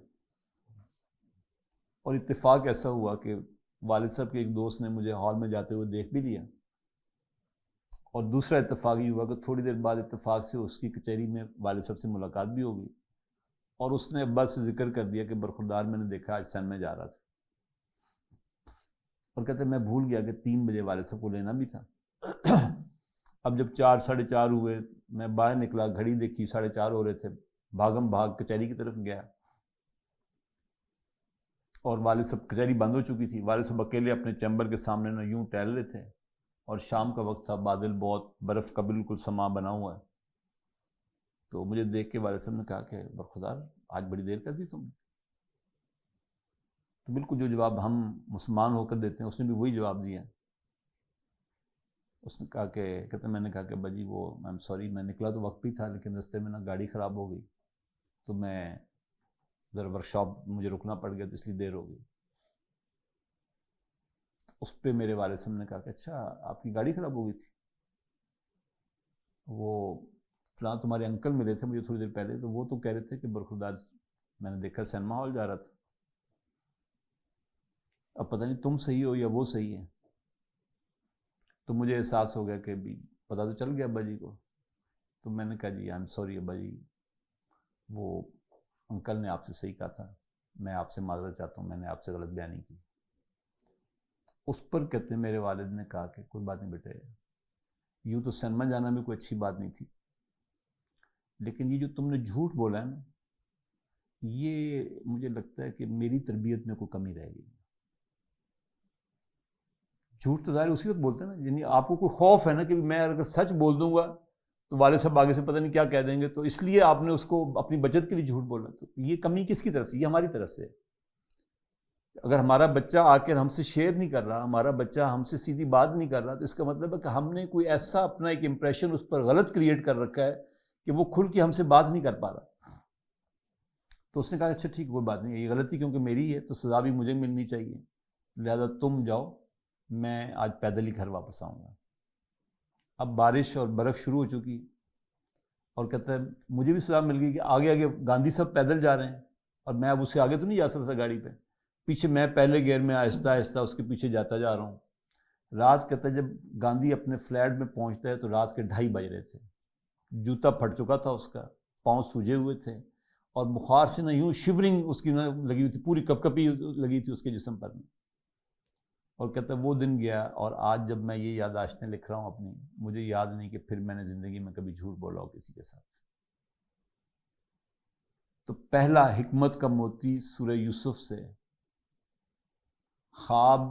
اور اتفاق ایسا ہوا کہ والد صاحب کے ایک دوست نے مجھے ہال میں جاتے ہوئے دیکھ بھی لیا، اور دوسرا اتفاق یہ ہوا کہ تھوڑی دیر بعد اتفاق سے اس کی کچہری میں والد صاحب سے ملاقات بھی ہو گئی، اور اس نے ابا سے ذکر کر دیا کہ برخوردار میں نے دیکھا آج سینما جا رہا تھا. اور کہتے میں بھول گیا کہ 3 بجے والد صاحب کو لینا بھی تھا. اب جب 4-4:30 ہوئے میں باہر نکلا، گھڑی دیکھی 4:30 ہو رہے تھے، بھاگم بھاگ کچہری کی طرف گیا، اور والد صاحب کچہری بند ہو چکی تھی. والد صاحب اکیلے اپنے چیمبر کے سامنے نہ یوں ٹہل رہے تھے، اور شام کا وقت تھا، بادل بہت، برف کا بالکل سما بنا ہوا ہے. تو مجھے دیکھ کے والد صاحب نے کہا کہ برخوردار آج بڑی دیر کر دی تم نے. تو بالکل جو جواب ہم مسلمان ہو کر دیتے ہیں اس نے بھی وہی جواب دیا. اس نے کہا کہ کہتے میں نے کہا کہ بجی وہ I'm sorry، میں نکلا تو وقت بھی تھا لیکن رستے میں نا گاڑی خراب ہو گئی، تو میں ذرا ورک شاپ مجھے رکنا پڑ گیا تو اس لیے دیر ہو گئی. اس پہ میرے والد صاحب نے کہا کہ اچھا آپ کی گاڑی خراب ہو گئی تھی، وہ فلاں تمہارے انکل ملے تھے مجھے تھوڑی دیر پہلے، تو وہ تو کہہ رہے تھے کہ برخوردار میں نے دیکھا سینما ہال جا رہا تھا. اب پتہ نہیں تم صحیح ہو یا وہ صحیح ہے. تو مجھے احساس ہو گیا کہ بھی پتہ تو چل گیا ابا جی کو. تو میں نے کہا جی I'm sorry ابا جی، وہ انکل نے آپ سے صحیح کہا تھا، میں آپ سے معذرت چاہتا ہوں، میں نے آپ سے غلط بیانی کی. اس پر کہتے ہیں میرے والد نے کہا کہ کوئی بات نہیں بیٹے، یوں تو سینما جانا بھی کوئی اچھی بات نہیں تھی، لیکن یہ جو تم نے جھوٹ بولا ہے نا، یہ مجھے لگتا ہے کہ میری تربیت میں کوئی کمی رہ گئی. جھوٹ تو ظاہر اسی وقت بولتے ہیں نا، یعنی آپ کو کوئی خوف ہے نا کہ میں اگر سچ بول دوں گا تو والد صاحب آگے سے پتہ نہیں کیا کہہ دیں گے، تو اس لیے آپ نے اس کو اپنی بچت کے لیے جھوٹ بولا. تو یہ کمی کس کی طرف سے؟ یہ ہماری طرف سے. اگر ہمارا بچہ آ کر ہم سے شیئر نہیں کر رہا، ہمارا بچہ ہم سے سیدھی بات نہیں کر رہا، تو اس کا مطلب ہے کہ ہم نے کوئی ایسا اپنا ایک امپریشن اس پر غلط کریٹ کر رکھا ہے کہ وہ کھل کے ہم سے بات نہیں کر پا رہا. تو اس نے کہا اچھا ٹھیک کوئی بات نہیں، یہ غلطی کیونکہ میری ہے تو سزا بھی مجھے ملنی چاہیے، لہذا تم جاؤ، میں آج پیدل ہی گھر واپس آؤں گا. اب بارش اور برف شروع ہو چکی، اور کہتا ہے مجھے بھی سزا مل گئی کہ آگے آگے گاندھی صاحب پیدل جا رہے ہیں، اور میں اب اس سے آگے تو نہیں جا سکتا گاڑی پہ، پیچھے میں پہلے گیئر میں آہستہ آہستہ اس کے پیچھے جاتا جا رہا ہوں. رات کہتا ہے جب گاندھی اپنے فلیٹ میں پہنچتا ہے تو رات کے 2:30 بج رہے تھے، جوتا پھٹ چکا تھا اس کا، پاؤں سوجے ہوئے تھے، اور بخار سے نہ یوں شیورنگ اس کی نہ لگی ہوئی تھی، پوری کپ کپی لگی تھی اس کے جسم پر. اور کہتا ہے وہ دن گیا، اور آج جب میں یہ یادداشتیں لکھ رہا ہوں اپنی، مجھے یاد نہیں کہ پھر میں نے زندگی میں کبھی جھوٹ بولا ہو کسی کے ساتھ. تو پہلا حکمت کا موتی سورہ یوسف سے، خواب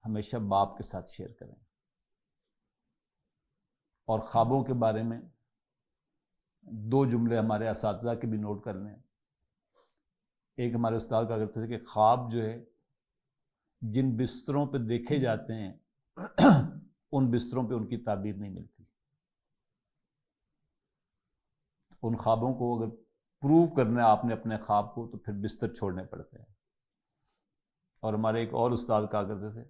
ہمیشہ باپ کے ساتھ شیئر کریں، اور خوابوں کے بارے میں 2 جملے ہمارے اساتذہ کے بھی نوٹ کر لیں. ایک ہمارے استاد کہا کرتے تھے کہ خواب جو ہے جن بستروں پہ دیکھے جاتے ہیں ان بستروں پہ ان کی تعبیر نہیں ملتی. ان خوابوں کو اگر پروو کرنا ہے آپ نے اپنے خواب کو تو پھر بستر چھوڑنے پڑتے ہیں. اور ہمارے ایک اور استاد کہا کرتے تھے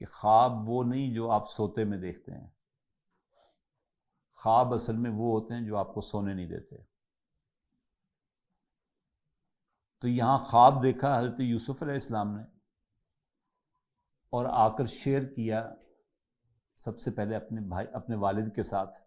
کہ خواب وہ نہیں جو آپ سوتے میں دیکھتے ہیں، خواب اصل میں وہ ہوتے ہیں جو آپ کو سونے نہیں دیتے. تو یہاں خواب دیکھا حضرت یوسف علیہ السلام نے، اور آ کر شیئر کیا سب سے پہلے اپنے والد کے ساتھ.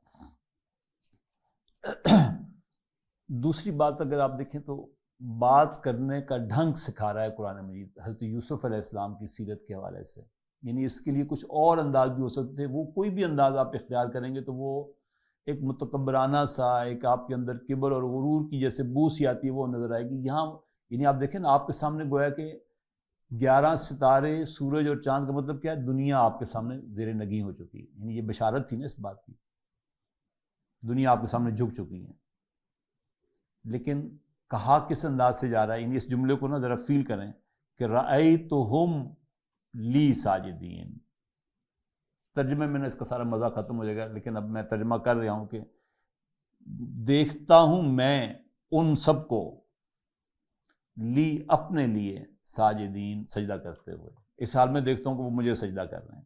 دوسری بات اگر آپ دیکھیں تو بات کرنے کا ڈھنگ سکھا رہا ہے قرآن مجید حضرت یوسف علیہ السلام کی سیرت کے حوالے سے. یعنی اس کے لیے کچھ اور انداز بھی ہو سکتے تھے، وہ کوئی بھی انداز آپ اختیار کریں گے تو وہ ایک متکبرانہ سا، ایک آپ کے اندر کبر اور غرور کی جیسے بو سی آتی ہے وہ نظر آئے گی. یہاں یعنی آپ دیکھیں نا، آپ کے سامنے گویا کہ 11 ستارے، سورج اور چاند کا مطلب کیا ہے؟ دنیا آپ کے سامنے زیر نگیں ہو چکی ہے. یعنی یہ بشارت تھی نا اس بات کی، دنیا آپ کے سامنے جھک چکی ہے. لیکن کہا کس انداز سے جا رہا ہے؟ یعنی اس جملے کو نا ذرا فیل کریں کہ رأیتہم لی ساجدین. ترجمے میں نے اس کا سارا مزہ ختم ہو جائے گا، لیکن اب میں ترجمہ کر رہا ہوں کہ دیکھتا ہوں میں ان سب کو، لی اپنے لیے، ساجدین سجدہ کرتے ہوئے. اس حال میں دیکھتا ہوں کہ وہ مجھے سجدہ کر رہے ہیں.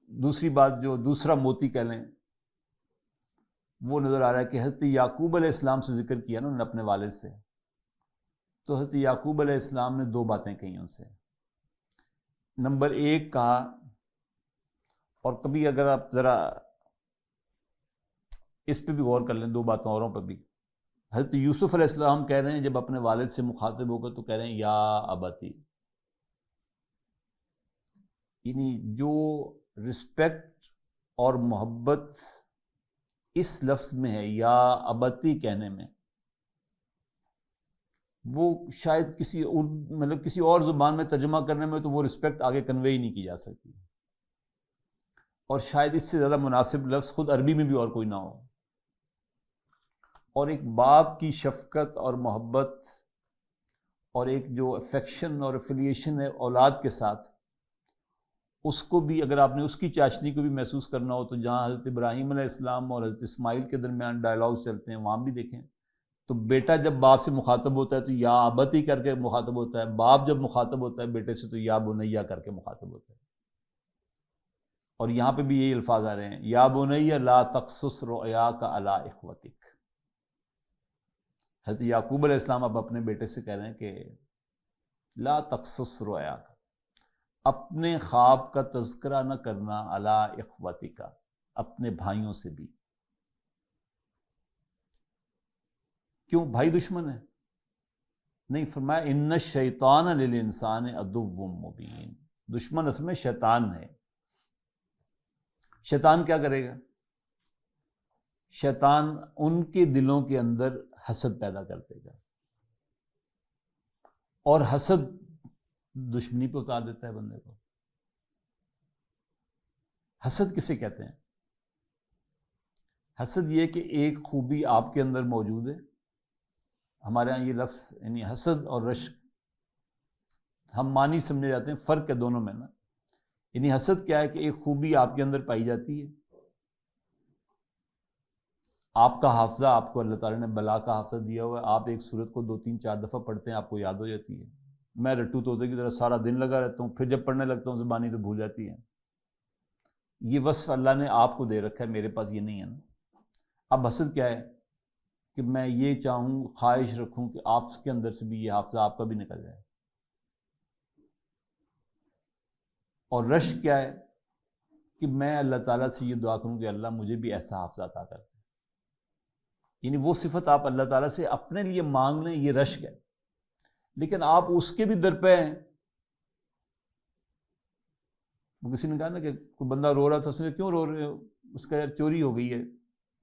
دوسری بات جو دوسرا موتی کہہ لیں وہ نظر آ رہا ہے کہ حضرت یعقوب علیہ السلام سے ذکر کیا نا انہوں نے اپنے والد سے، تو حضرت یعقوب علیہ السلام نے 2 باتیں کہی ان سے. نمبر 1 کہا، اور کبھی اگر آپ ذرا اس پہ بھی غور کر لیں 2 باتوں اوروں پہ بھی. حضرت یوسف علیہ السلام کہہ رہے ہیں جب اپنے والد سے مخاطب ہو کر تو کہہ رہے ہیں یا ابتی. یعنی جو رسپیکٹ اور محبت اس لفظ میں ہے یا ابتی کہنے میں، وہ شاید کسی اور زبان میں ترجمہ کرنے میں تو وہ رسپیکٹ آگے کنوے ہی نہیں کی جا سکتی، اور شاید اس سے زیادہ مناسب لفظ خود عربی میں بھی اور کوئی نہ ہو. اور ایک باپ کی شفقت اور محبت اور ایک جو افیکشن اور افیلیشن ہے اولاد کے ساتھ، اس کو بھی اگر آپ نے اس کی چاشنی کو بھی محسوس کرنا ہو تو جہاں حضرت ابراہیم علیہ السلام اور حضرت اسماعیل کے درمیان ڈائلاگ چلتے ہیں وہاں بھی دیکھیں تو بیٹا جب باپ سے مخاطب ہوتا ہے تو یا ابتی کر کے مخاطب ہوتا ہے، باپ جب مخاطب ہوتا ہے بیٹے سے تو یا بنیا کر کے مخاطب ہوتا ہے. اور یہاں پہ بھی یہی الفاظ آ رہے ہیں، یا بنیا لا تقصص رؤیاک علی اخوتک. حضرت یعقوب علیہ السلام اب اپنے بیٹے سے کہہ رہے ہیں کہ لا تقصص رؤیاک، اپنے خواب کا تذکرہ نہ کرنا علی اخوتک، اپنے بھائیوں سے بھی. کیوں؟ بھائی دشمن ہے؟ نہیں، فرمایا ان الشیطان للانسان عدو مبین. دشمن اصل میں شیطان ہے. شیطان کیا کرے گا؟ شیطان ان کے دلوں کے اندر حسد پیدا کر دے گا، اور حسد دشمنی پہ اتار دیتا ہے بندے کو. حسد کسے کہتے ہیں؟ حسد یہ کہ ایک خوبی آپ کے اندر موجود ہے. ہمارے ہاں یہ لفظ یعنی حسد اور رشک ہم معنی سمجھے جاتے ہیں، فرق ہے دونوں میں نا. یعنی حسد کیا ہے کہ ایک خوبی آپ کے اندر پائی جاتی ہے، آپ کا حافظہ، آپ کو اللہ تعالیٰ نے بلا کا حافظہ دیا ہوا ہے، آپ ایک سورت کو 2 3 4 دفعہ پڑھتے ہیں آپ کو یاد ہو جاتی ہے. میں رٹو طوطے کی طرح سارا دن لگا رہتا ہوں، پھر جب پڑھنے لگتا ہوں زبانی تو بھول جاتی ہے. یہ وصف اللہ نے آپ کو دے رکھا ہے، میرے پاس یہ نہیں ہے نا. اب حسد کیا ہے کہ میں یہ چاہوں، خواہش رکھوں کہ آپ کے اندر سے بھی یہ حافظہ آپ کا بھی نکل جائے. اور رشک کیا ہے کہ میں اللہ تعالیٰ سے یہ دعا کروں کہ اللہ مجھے بھی ایسا حافظہ عطا کر دے. یعنی وہ صفت آپ اللہ تعالیٰ سے اپنے لیے مانگ لیں، یہ رشک ہے. لیکن آپ اس کے بھی در پہ ہیں. وہ کسی نے کہا نا کہ کوئی بندہ رو رہا تھا، اس نے کہا کیوں رو رہے ہو؟ اس کا یار چوری ہو گئی ہے.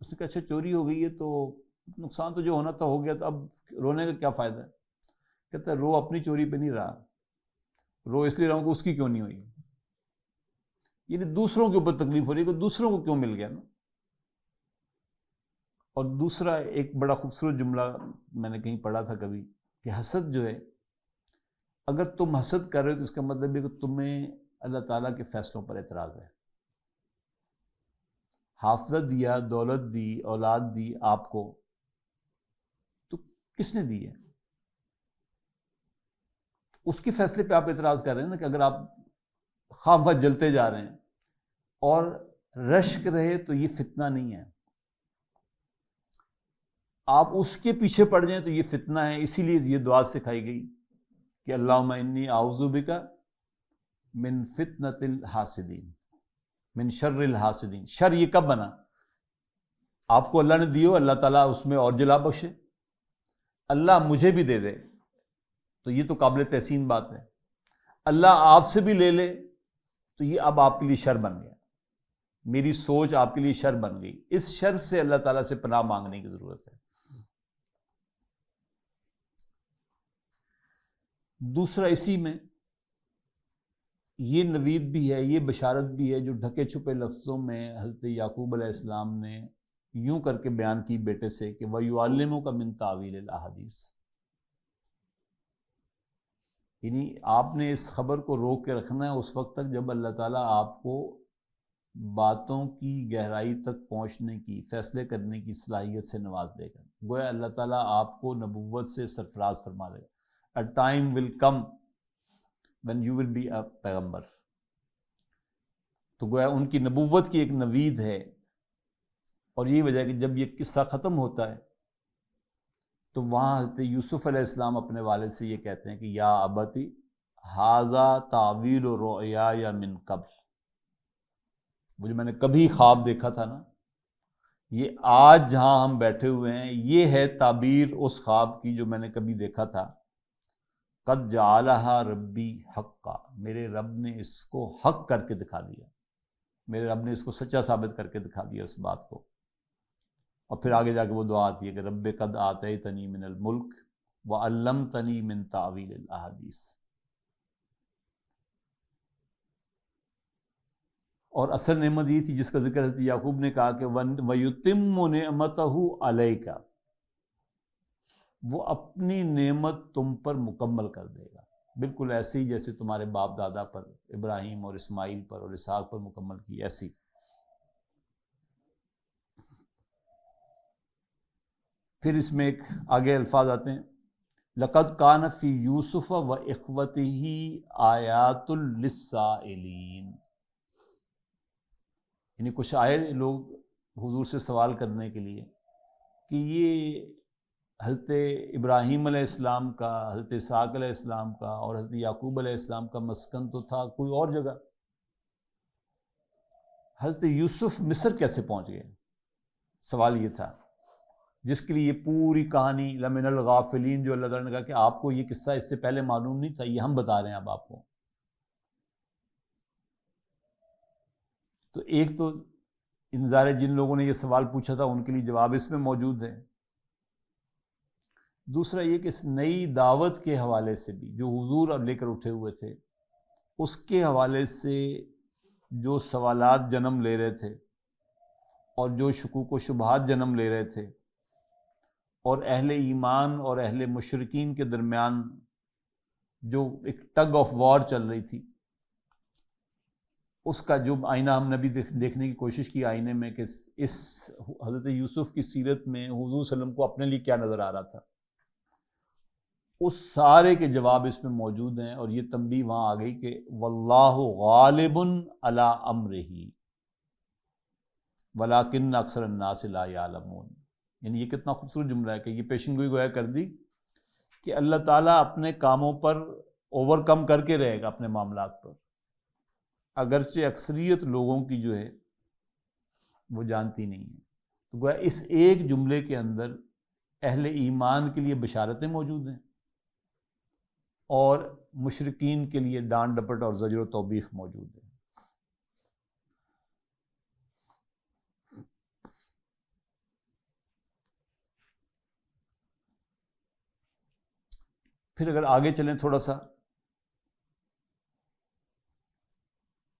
اس نے کہا اچھا چوری ہو گئی ہے تو نقصان تو جو ہونا تھا ہو گیا، تو اب رونے کا کیا فائدہ ہے؟ کہتا ہے رو اپنی چوری پہ نہیں رہا، رو اس لیے رہا ہوں کہ اس کی کیوں نہیں ہوئی. یعنی دوسروں کے اوپر تکلیف ہو رہی ہے کہ دوسروں کو کیوں مل گیا نا. اور دوسرا ایک بڑا خوبصورت جملہ میں نے کہیں پڑھا تھا کبھی کہ حسد جو ہے، اگر تم حسد کر رہے ہو تو اس کا مطلب ہے کہ تمہیں اللہ تعالیٰ کے فیصلوں پر اعتراض ہے. حافظہ دیا، دولت دی، اولاد دی آپ کو، تو کس نے دی ہے؟ اس کے فیصلے پہ آپ اعتراض کر رہے ہیں نا، کہ اگر آپ خواہ مخواہ جلتے جا رہے ہیں اور رشک رہے تو یہ فتنہ نہیں ہے، آپ اس کے پیچھے پڑ جائیں تو یہ فتنہ ہے۔ اسی لیے یہ دعا سکھائی گئی کہ اللہم انی اعوذ بک من فتنۃ الحاسدین، من شر الحاسدین۔ شر یہ کب بنا؟ آپ کو اللہ نے دیو، اللہ تعالیٰ اس میں اور جلا بخشے، اللہ مجھے بھی دے دے تو یہ تو قابل تحسین بات ہے، اللہ آپ سے بھی لے لے تو یہ اب آپ کے لیے شر بن گیا، میری سوچ آپ کے لیے شر بن گئی۔ اس شر سے اللہ تعالیٰ سے پناہ مانگنے کی ضرورت ہے۔ دوسرا اسی میں یہ نوید بھی ہے، یہ بشارت بھی ہے جو ڈھکے چھپے لفظوں میں حضرت یعقوب علیہ السلام نے یوں کر کے بیان کی بیٹے سے کہ وَيُعَلِّمُكَ مِن تَأْوِيلِ الْأَحَادِيثِ، یعنی آپ نے اس خبر کو روک کے رکھنا ہے اس وقت تک جب اللہ تعالیٰ آپ کو باتوں کی گہرائی تک پہنچنے کی، فیصلے کرنے کی صلاحیت سے نواز دے گا۔ گویا اللہ تعالیٰ آپ کو نبوت سے سرفراز فرما دے گا۔ A time will come when you will be a پیغمبر۔ تو گویا ان کی نبوت کی ایک نوید ہے، اور یہی وجہ ہے کہ جب یہ قصہ ختم ہوتا ہے تو وہاں حضرت یوسف علیہ السلام اپنے والد سے یہ کہتے ہیں کہ یا ابتی ھذا تعویل رؤیای من قبل، وہ جو میں نے کبھی خواب دیکھا تھا نا، یہ آج جہاں ہم بیٹھے ہوئے ہیں یہ ہے تعبیر اس خواب کی جو میں نے کبھی دیکھا تھا۔ قد جعلھا ربی حقا، میرے رب نے اس کو حق کر کے دکھا دیا، میرے رب نے اس کو سچا ثابت کر کے دکھا دیا اس بات کو۔ اور پھر آگے جا کے وہ دعا آتی ہے کہ رب قد آتیتنی من الملک وعلمتنی من تعویل الاحادیث۔ اور اصل نعمت یہ تھی جس کا ذکر حضرت یعقوب نے کہا کہ وَيُتِمُّ نِعْمَتَهُ عَلَيْكَ، وہ اپنی نعمت تم پر مکمل کر دے گا، بالکل ایسے ہی جیسے تمہارے باپ دادا پر، ابراہیم اور اسماعیل پر اور اسحاق پر مکمل کی، ایسی۔ پھر اس میں ایک آگے الفاظ آتے ہیں لَقَدْ كَانَ فِي يُوسُفَ وَإِخْوَتِهِ آیَاتٌ لِلسَّائِلِينَ، یعنی کچھ آئے لوگ حضور سے سوال کرنے کے لیے کہ یہ حضرت ابراہیم علیہ السلام کا، حضرت اسحاق علیہ السلام کا اور حضرت یعقوب علیہ السلام کا مسکن تو تھا کوئی اور جگہ، حضرت یوسف مصر کیسے پہنچ گئے؟ سوال یہ تھا، جس کے لیے یہ پوری کہانی لمن الغافلین جو اللہ تعالیٰ نے کہا کہ آپ کو یہ قصہ اس سے پہلے معلوم نہیں تھا، یہ ہم بتا رہے ہیں اب آپ کو۔ تو ایک تو انظار جن لوگوں نے یہ سوال پوچھا تھا ان کے لیے جواب اس میں موجود ہے، دوسرا یہ کہ اس نئی دعوت کے حوالے سے بھی جو حضور اب لے کر اٹھے ہوئے تھے اس کے حوالے سے جو سوالات جنم لے رہے تھے اور جو شکوک و شبہات جنم لے رہے تھے، اور اہل ایمان اور اہل مشرکین کے درمیان جو ایک ٹگ آف وار چل رہی تھی، اس کا جو آئینہ ہم نے بھی دیکھنے کی کوشش کی آئینے میں کہ اس حضرت یوسف کی سیرت میں حضور صلی اللہ علیہ وسلم کو اپنے لیے کیا نظر آ رہا تھا، اس سارے کے جواب اس میں موجود ہیں۔ اور یہ تنبیہ وہاں آ گئی کہ واللہ غالب علی امرہ ولکن اکثر الناس لا یعلمون، یعنی یہ کتنا خوبصورت جملہ ہے کہ یہ پیشن گوئی گویا کر دی کہ اللہ تعالیٰ اپنے کاموں پر اوور کم کر کے رہے گا اپنے معاملات پر، اگرچہ اکثریت لوگوں کی جو ہے وہ جانتی نہیں ہے۔ تو گویا اس ایک جملے کے اندر اہل ایمان کے لیے بشارتیں موجود ہیں اور مشرکین کے لیے ڈانٹ ڈپٹ اور زجر و توبیخ موجود ہے۔ پھر اگر آگے چلیں تھوڑا سا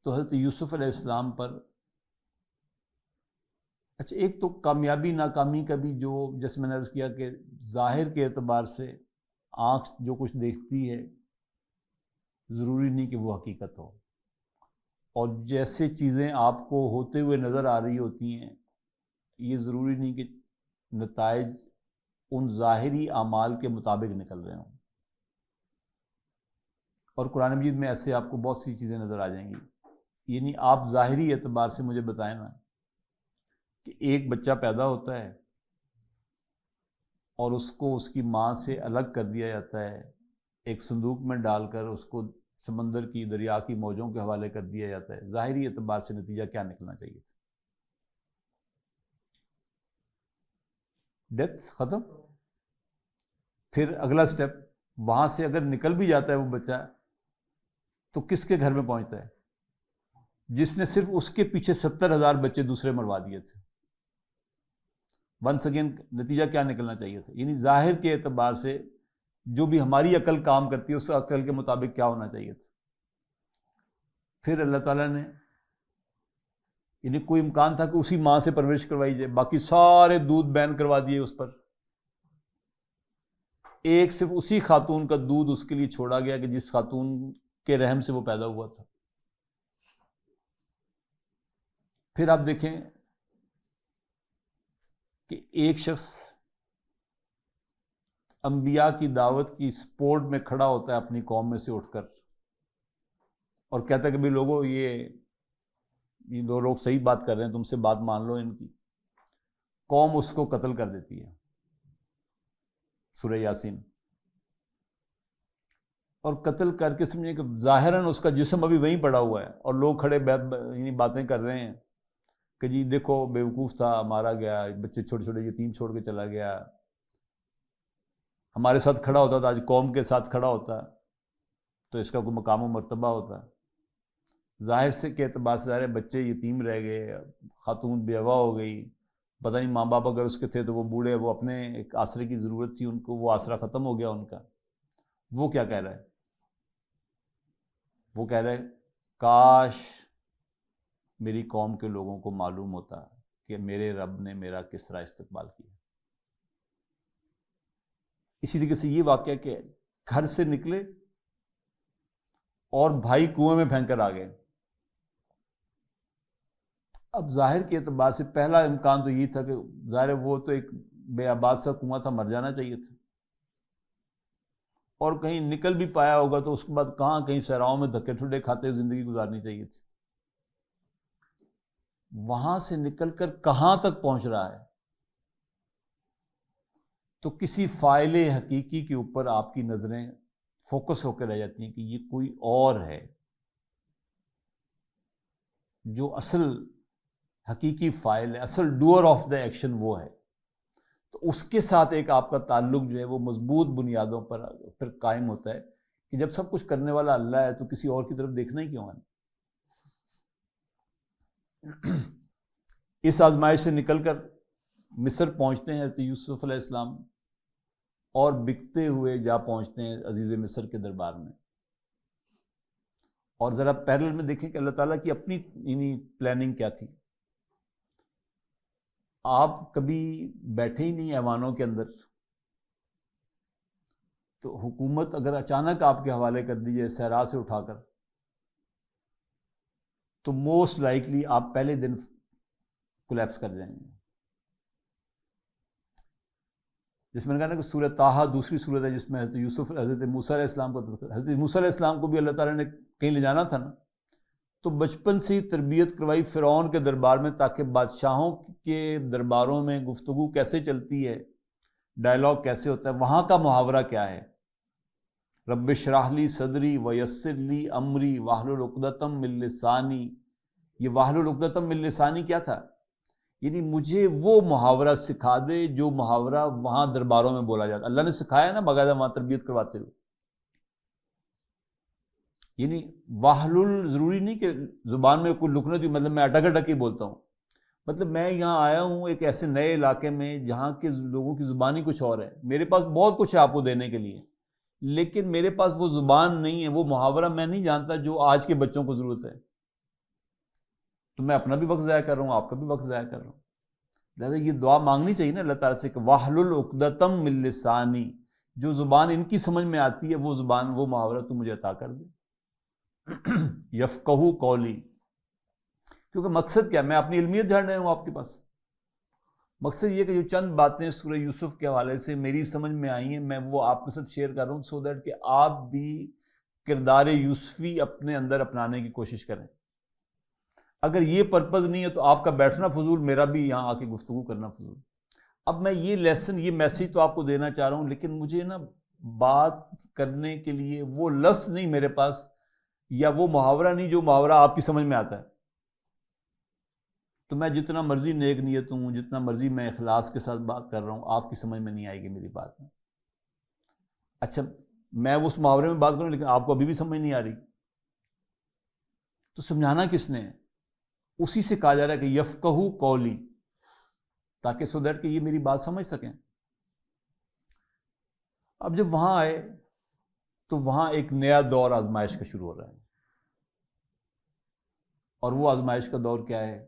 تو حضرت یوسف علیہ السلام پر اچھا ایک تو کامیابی ناکامی کا بھی جو جیسے میں نے عرض کیا کہ ظاہر کے اعتبار سے آنکھ جو کچھ دیکھتی ہے ضروری نہیں کہ وہ حقیقت ہو، اور جیسے چیزیں آپ کو ہوتے ہوئے نظر آ رہی ہوتی ہیں یہ ضروری نہیں کہ نتائج ان ظاہری اعمال کے مطابق نکل رہے ہوں. اور قرآن مجید میں ایسے آپ کو بہت سی چیزیں نظر آ جائیں گی. یعنی آپ ظاہری اعتبار سے مجھے بتائیں نا کہ ایک بچہ پیدا ہوتا ہے اور اس کو اس کی ماں سے الگ کر دیا جاتا ہے, ایک صندوق میں ڈال کر اس کو سمندر کی دریا کی موجوں کے حوالے کر دیا جاتا ہے, ظاہری اعتبار سے نتیجہ کیا نکلنا چاہیے تھا؟ ڈیتھ ختم. پھر اگلا سٹیپ, وہاں سے اگر نکل بھی جاتا ہے وہ بچہ تو کس کے گھر میں پہنچتا ہے؟ جس نے صرف اس کے پیچھے 70,000 بچے دوسرے مروا دیے تھے. ونس اگین نتیجہ کیا نکلنا چاہیے تھا؟ یعنی ظاہر کے اعتبار سے جو بھی ہماری عقل کام کرتی ہے اس عقل کے مطابق کیا ہونا چاہیے تھا. پھر اللہ تعالیٰ نے یعنی کوئی امکان تھا کہ اسی ماں سے پرورش کروائی جائے, باقی سارے دودھ بین کروا دیے اس پر, ایک صرف اسی خاتون کا دودھ اس کے لیے چھوڑا گیا کہ جس خاتون کے رحم سے وہ پیدا ہوا تھا. پھر آپ دیکھیں کہ ایک شخص انبیاء کی دعوت کی سپورٹ میں کھڑا ہوتا ہے اپنی قوم میں سے اٹھ کر اور کہتا ہے کہ بھئی لوگوں یہ دو لوگ صحیح بات کر رہے ہیں, تم سے بات مان لو ان کی. قوم اس کو قتل کر دیتی ہے, سورہ یاسین. اور قتل کر کے سمجھیں کہ ظاہراً اس کا جسم ابھی وہیں پڑا ہوا ہے اور لوگ کھڑے باتیں کر رہے ہیں کہ جی دیکھو بیوقوف تھا, مارا گیا, بچے چھوٹے چھوٹے یتیم چھوڑ کے چلا گیا, ہمارے ساتھ کھڑا ہوتا تھا, آج قوم کے ساتھ کھڑا ہوتا تو اس کا کوئی مقام و مرتبہ ہوتا. ظاہر سے کے اعتبار سے ظاہر بچے یتیم رہ گئے, خاتون بیوہ ہو گئی, پتہ نہیں ماں باپ اگر اس کے تھے تو وہ بوڑھے, وہ اپنے ایک آسرے کی ضرورت تھی ان کو, وہ آسرا ختم ہو گیا ان کا. وہ کیا کہہ رہا ہے؟ وہ کہہ رہا ہے کاش میری قوم کے لوگوں کو معلوم ہوتا کہ میرے رب نے میرا کس طرح استقبال کیا. اسی طریقے سے یہ واقعہ کہ گھر سے نکلے اور بھائی کنویں میں پھینک کر آ گئے. اب ظاہر کے اعتبار سے پہلا امکان تو یہ تھا کہ ظاہر وہ تو ایک بے آباد سا کنواں تھا, مر جانا چاہیے تھا, اور کہیں نکل بھی پایا ہوگا تو اس کے بعد کہاں کہیں صحراؤں میں دھکے ٹھڈے کھاتے ہوئے زندگی گزارنی چاہیے تھی. وہاں سے نکل کر کہاں تک پہنچ رہا ہے تو کسی فاعل حقیقی کے اوپر آپ کی نظریں فوکس ہو کے رہ جاتی ہیں کہ یہ کوئی اور ہے جو اصل حقیقی فاعل ہے, اصل ڈوئر آف دا ایکشن وہ ہے. تو اس کے ساتھ ایک آپ کا تعلق جو ہے وہ مضبوط بنیادوں پر پھر قائم ہوتا ہے کہ جب سب کچھ کرنے والا اللہ ہے تو کسی اور کی طرف دیکھنا ہی کیوں ہے. اس آزمائش سے نکل کر مصر پہنچتے ہیں حضرت یوسف علیہ السلام, اور بکتے ہوئے جا پہنچتے ہیں عزیز مصر کے دربار میں. اور ذرا پیرل میں دیکھیں کہ اللہ تعالیٰ کی اپنی پلاننگ کیا تھی. آپ کبھی بیٹھے ہی نہیں ایوانوں کے اندر, تو حکومت اگر اچانک آپ کے حوالے کر دی جائے صحرا سے اٹھا کر, تو موسٹ لائکلی آپ پہلے دن کولیپس کر جائیں گے. جس میں نے کہا نا کہ سورہ طٰہٰ دوسری سورت ہے جس میں حضرت موسیٰ علیہ السلام کو, حضرت موسیٰ علیہ السلام کو بھی اللہ تعالیٰ نے کہیں لے جانا تھا نا, تو بچپن سے ہی تربیت کروائی فرعون کے دربار میں تاکہ بادشاہوں کے درباروں میں گفتگو کیسے چلتی ہے, ڈائلاگ کیسے ہوتا ہے, وہاں کا محاورہ کیا ہے. رب اشرح لی صدری ویسر لی امری واحلل عقدۃ من لسانی. یہ واحلل عقدۃ من لسانی کیا تھا؟ یعنی مجھے وہ محاورہ سکھا دے جو محاورہ وہاں درباروں میں بولا جاتا. اللہ نے سکھایا نا باقاعدہ وہاں تربیت کرواتے ہوئے. یعنی واحلل ضروری نہیں کہ زبان میں کوئی لکنت, مطلب میں اٹک اٹک ہی بولتا ہوں, مطلب میں یہاں آیا ہوں ایک ایسے نئے علاقے میں جہاں کے لوگوں کی زبان ہی کچھ اور ہے. میرے پاس بہت کچھ ہے آپ کو دینے کے لیے, لیکن میرے پاس وہ زبان نہیں ہے, وہ محاورہ میں نہیں جانتا جو آج کے بچوں کو ضرورت ہے. تو میں اپنا بھی وقت ضائع کر رہا ہوں, آپ کا بھی وقت ضائع کر رہا ہوں. لہٰذا یہ دعا مانگنی چاہیے نا اللہ تعالیٰ سے کہ واحلل عقدۃ من لسانی, جو زبان ان کی سمجھ میں آتی ہے وہ زبان, وہ محاورہ تو مجھے عطا کر دے. یفقہوا قولی, کیونکہ مقصد کیا, میں اپنی علمیت جھاڑ رہا ہوں آپ کے پاس. مقصد یہ کہ جو چند باتیں سورہ یوسف کے حوالے سے میری سمجھ میں آئی ہیں میں وہ آپ کے ساتھ شیئر کر رہا ہوں سو دیٹ کہ آپ بھی کردار یوسفی اپنے اندر اپنانے کی کوشش کریں. اگر یہ پرپز نہیں ہے تو آپ کا بیٹھنا فضول، میرا بھی یہاں آ کے گفتگو کرنا فضول. اب میں یہ لیسن، یہ میسیج تو آپ کو دینا چاہ رہا ہوں، لیکن مجھے نا بات کرنے کے لیے وہ لفظ نہیں میرے پاس، یا وہ محاورہ نہیں جو محاورہ آپ کی سمجھ میں آتا ہے. تو میں جتنا مرضی نیک نیت ہوں، جتنا مرضی میں اخلاص کے ساتھ بات کر رہا ہوں، آپ کی سمجھ میں نہیں آئے گی میری بات میں. اچھا میں اس محاورے میں بات کروں لیکن آپ کو ابھی بھی سمجھ نہیں آ رہی، تو سمجھانا کس نے ہے؟ اسی سے کہا جا رہا ہے کہ یفقہو قولی، تاکہ سو دیٹ کہ یہ میری بات سمجھ سکیں. اب جب وہاں آئے تو وہاں ایک نیا دور آزمائش کا شروع ہو رہا ہے، اور وہ آزمائش کا دور کیا ہے؟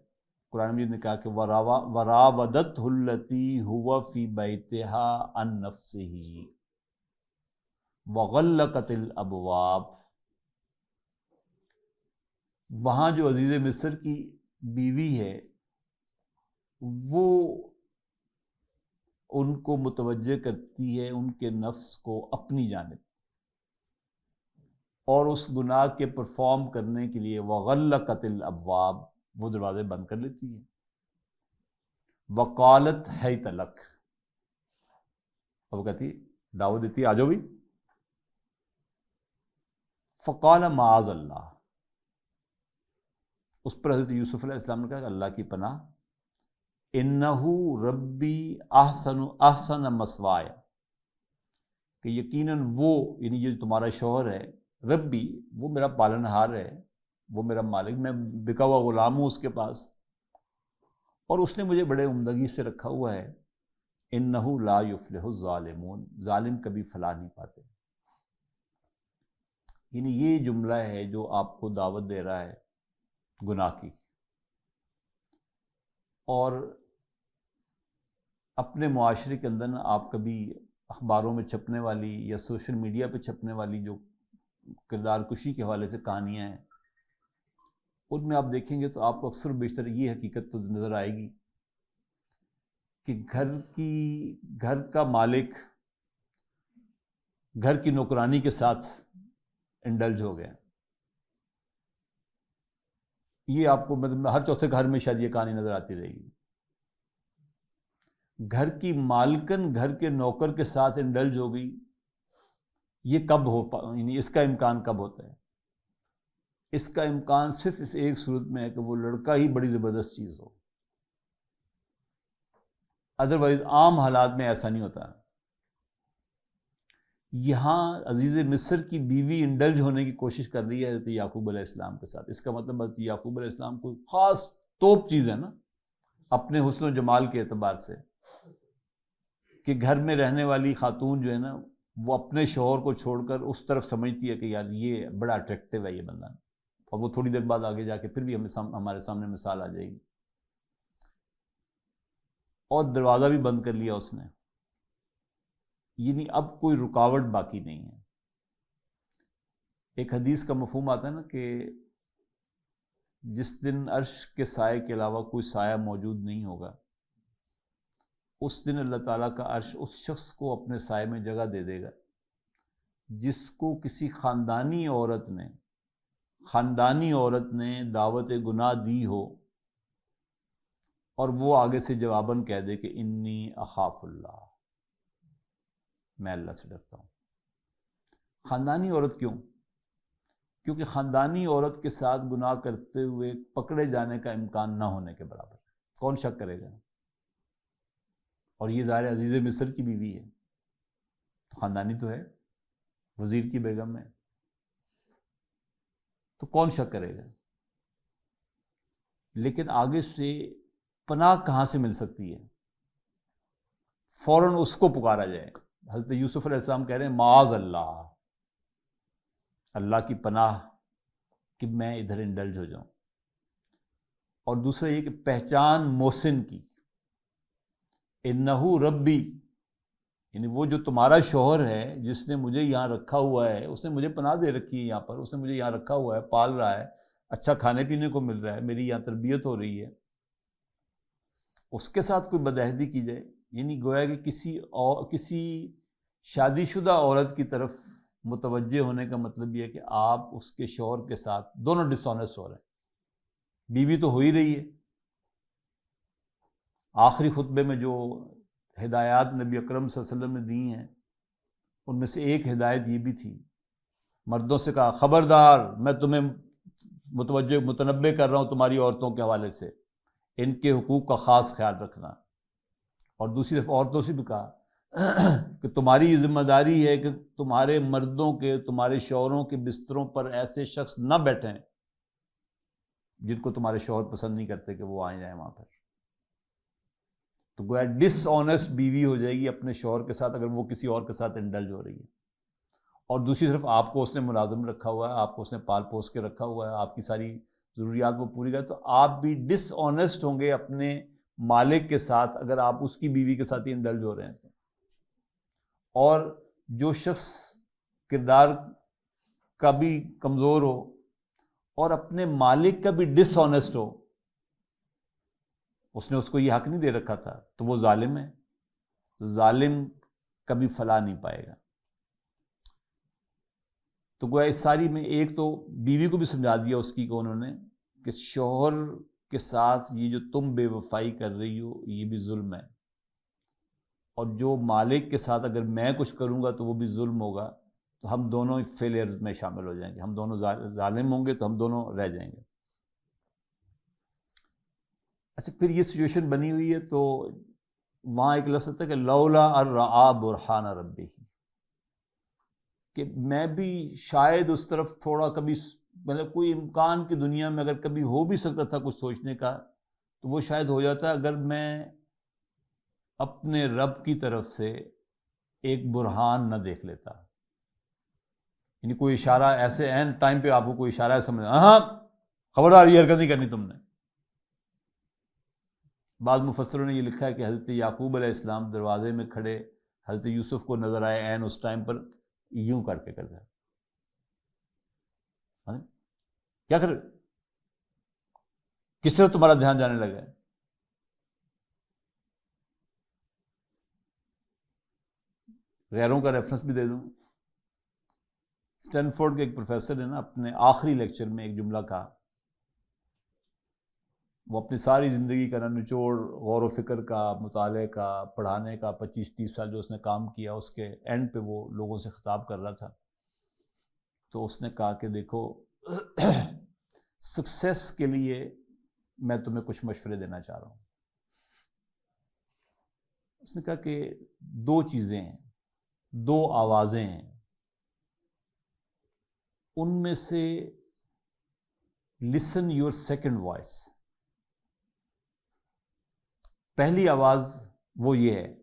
قرآن مجید نے کہا کہ وراودتہ التی هو فی بیتہا عن نفسہ وغلقت الابواب. وہاں جو عزیز مصر کی بیوی ہے وہ ان کو متوجہ کرتی ہے ان کے نفس کو اپنی جانب، اور اس گناہ کے پرفارم کرنے کے لیے وغلقت الابواب، وہ دروازے بند کر لیتی ہے. وقالت حیت لک، وہ کہتی دعوت دیتی ہے آ جاؤ بھی. فقال معاذ اللہ، اس پر حضرت یوسف علیہ السلام نے کہا کہ اللہ کی پناہ، انہو ربی احسن مثوایا، کہ یقیناً وہ، یعنی یہ تمہارا شوہر ہے، ربی وہ میرا پالن ہار ہے، وہ میرا مالک، میں بکا ہوا غلام ہوں اس کے پاس، اور اس نے مجھے بڑے عمدگی سے رکھا ہوا ہے. انہو لا یفلح الظالمون، ظالم کبھی فلاح نہیں پاتے. یعنی یہ جملہ ہے جو آپ کو دعوت دے رہا ہے گناہ کی. اور اپنے معاشرے کے اندر آپ کبھی اخباروں میں چھپنے والی یا سوشل میڈیا پہ چھپنے والی جو کردار کشی کے حوالے سے کہانیاں ہیں، ان میں آپ دیکھیں گے تو آپ کو اکثر بیشتر یہ حقیقت تو نظر آئے گی کہ گھر کا مالک گھر کی نوکرانی کے ساتھ انڈلج ہو گیا. یہ آپ کو مطلب ہر چوتھے گھر میں شاید یہ کہانی نظر آتی رہے گی. گھر کی مالکن گھر کے نوکر کے ساتھ انڈلج ہو گئی. یہ کب یعنی اس کا امکان کب ہوتا ہے؟ اس کا امکان صرف اس ایک صورت میں ہے کہ وہ لڑکا ہی بڑی زبردست چیز ہو، ادروائز عام حالات میں ایسا نہیں ہوتا. یہاں عزیز مصر کی بیوی انڈلج ہونے کی کوشش کر رہی ہے حضرت یعقوب علیہ السلام کے ساتھ. اس کا مطلب حضرت یعقوب علیہ السلام کوئی خاص توپ چیز ہے نا اپنے حسن و جمال کے اعتبار سے، کہ گھر میں رہنے والی خاتون جو ہے نا وہ اپنے شوہر کو چھوڑ کر اس طرف سمجھتی ہے کہ یار یہ بڑا اٹریکٹیو ہے یہ بندہ، اور وہ تھوڑی دیر بعد آگے جا کے پھر بھی ہمارے سامنے مثال آ جائے گی. اور دروازہ بھی بند کر لیا اس نے، یعنی اب کوئی رکاوٹ باقی نہیں ہے. ایک حدیث کا مفہوم آتا ہے نا کہ جس دن عرش کے سائے کے علاوہ کوئی سایہ موجود نہیں ہوگا، اس دن اللہ تعالیٰ کا عرش اس شخص کو اپنے سائے میں جگہ دے دے گا جس کو کسی خاندانی عورت نے دعوت گناہ دی ہو، اور وہ آگے سے جواباً کہہ دے کہ انی اخاف اللہ، میں اللہ سے ڈرتا ہوں. خاندانی عورت کیوں؟ کیونکہ خاندانی عورت کے ساتھ گناہ کرتے ہوئے پکڑے جانے کا امکان نہ ہونے کے برابر. کون شک کرے گا؟ اور یہ ظاہر عزیز مصر کی بیوی ہے تو خاندانی تو ہے، وزیر کی بیگم ہے، تو کون شک کرے گا؟ لیکن آگے سے پناہ کہاں سے مل سکتی ہے؟ فوراً اس کو پکارا جائے. حضرت یوسف علیہ السلام کہہ رہے ہیں معاذ اللہ، اللہ کی پناہ کہ میں ادھر انڈلج ہو جاؤں. اور دوسرا یہ کہ پہچان محسن کی، انہو ربی، یعنی وہ جو تمہارا شوہر ہے جس نے مجھے یہاں رکھا ہوا ہے، اس نے مجھے پناہ دے رکھی ہے یہاں پر، اس نے مجھے یہاں رکھا ہوا ہے، پال رہا ہے، اچھا کھانے پینے کو مل رہا ہے، میری یہاں تربیت ہو رہی ہے، اس کے ساتھ کوئی بدعہدی کی جائے، یعنی گویا کہ کسی شادی شدہ عورت کی طرف متوجہ ہونے کا مطلب یہ ہے کہ آپ اس کے شوہر کے ساتھ دونوں ڈس آنیسٹ ہو رہے ہیں۔ بیوی تو ہو ہی رہی ہے۔ آخری خطبے میں جو ہدایات نبی اکرم صلی اللہ علیہ وسلم نے دی ہیں ان میں سے ایک ہدایت یہ بھی تھی، مردوں سے کہا خبردار میں تمہیں متنبہ کر رہا ہوں تمہاری عورتوں کے حوالے سے، ان کے حقوق کا خاص خیال رکھنا۔ اور دوسری طرف عورتوں سے بھی کہا کہ تمہاری یہ ذمہ داری ہے کہ تمہارے مردوں کے، تمہارے شوہروں کے بستروں پر ایسے شخص نہ بیٹھیں جن کو تمہارے شوہر پسند نہیں کرتے کہ وہ آئیں جائیں وہاں پر۔ تو گویا ڈس آنیسٹ بیوی ہو جائے گی اپنے شوہر کے ساتھ اگر وہ کسی اور کے ساتھ انڈلج ہو رہی ہے، اور دوسری طرف آپ کو اس نے ملازم رکھا ہوا ہے، آپ کو اس نے پال پوس کے رکھا ہوا ہے، آپ کی ساری ضروریات وہ پوری کرے، تو آپ بھی ڈس آنیسٹ ہوں گے اپنے مالک کے ساتھ اگر آپ اس کی بیوی کے ساتھ ہی انڈلج ہو رہے ہیں۔ اور جو شخص کردار کا بھی کمزور ہو اور اپنے مالک کا بھی ڈس آنیسٹ ہو، اس نے اس کو یہ حق نہیں دے رکھا تھا، تو وہ ظالم ہے، ظالم کبھی فلاح نہیں پائے گا۔ تو گویا اس ساری میں ایک تو بیوی کو بھی سمجھا دیا اس کی کہ انہوں نے کہ شوہر کے ساتھ یہ جو تم بے وفائی کر رہی ہو یہ بھی ظلم ہے، اور جو مالک کے ساتھ اگر میں کچھ کروں گا تو وہ بھی ظلم ہوگا، تو ہم دونوں فیلئرز میں شامل ہو جائیں گے، ہم دونوں ظالم ہوں گے تو ہم دونوں رہ جائیں گے۔ اچھا، پھر یہ سچویشن بنی ہوئی ہے تو وہاں ایک لفظ آتا ہے کہ لولا الرعا برہان ربی، کہ میں بھی شاید اس طرف تھوڑا کبھی مطلب کوئی امکان کی دنیا میں اگر کبھی ہو بھی سکتا تھا کچھ سوچنے کا تو وہ شاید ہو جاتا اگر میں اپنے رب کی طرف سے ایک برہان نہ دیکھ لیتا، یعنی کوئی اشارہ ایسے عین ٹائم پہ آپ کو کوئی اشارہ ہے سمجھ ہاں خبردار یہ حرکت نہیں کرنی تم نے۔ بعض مفسروں نے یہ لکھا ہے کہ حضرت یعقوب علیہ السلام دروازے میں کھڑے حضرت یوسف کو نظر آئے عین اس ٹائم پر یوں کر کے کرتا ہے کیا کر کس طرح تمہارا دھیان جانے لگا ہے۔ غیروں کا ریفرنس بھی دے دوں، اسٹینفورڈ کے ایک پروفیسر نے نا اپنے آخری لیکچر میں ایک جملہ کہا، وہ اپنی ساری زندگی کا نچوڑ غور و فکر کا، مطالعے کا، پڑھانے کا 25-30 سال جو اس نے کام کیا اس کے اینڈ پہ وہ لوگوں سے خطاب کر رہا تھا، تو اس نے کہا کہ دیکھو سکسیس کے لیے میں تمہیں کچھ مشورے دینا چاہ رہا ہوں۔ اس نے کہا کہ دو چیزیں ہیں، دو آوازیں ہیں، ان میں سے لسن یور سیکنڈ وائس، پہلی آواز وہ یہ ہے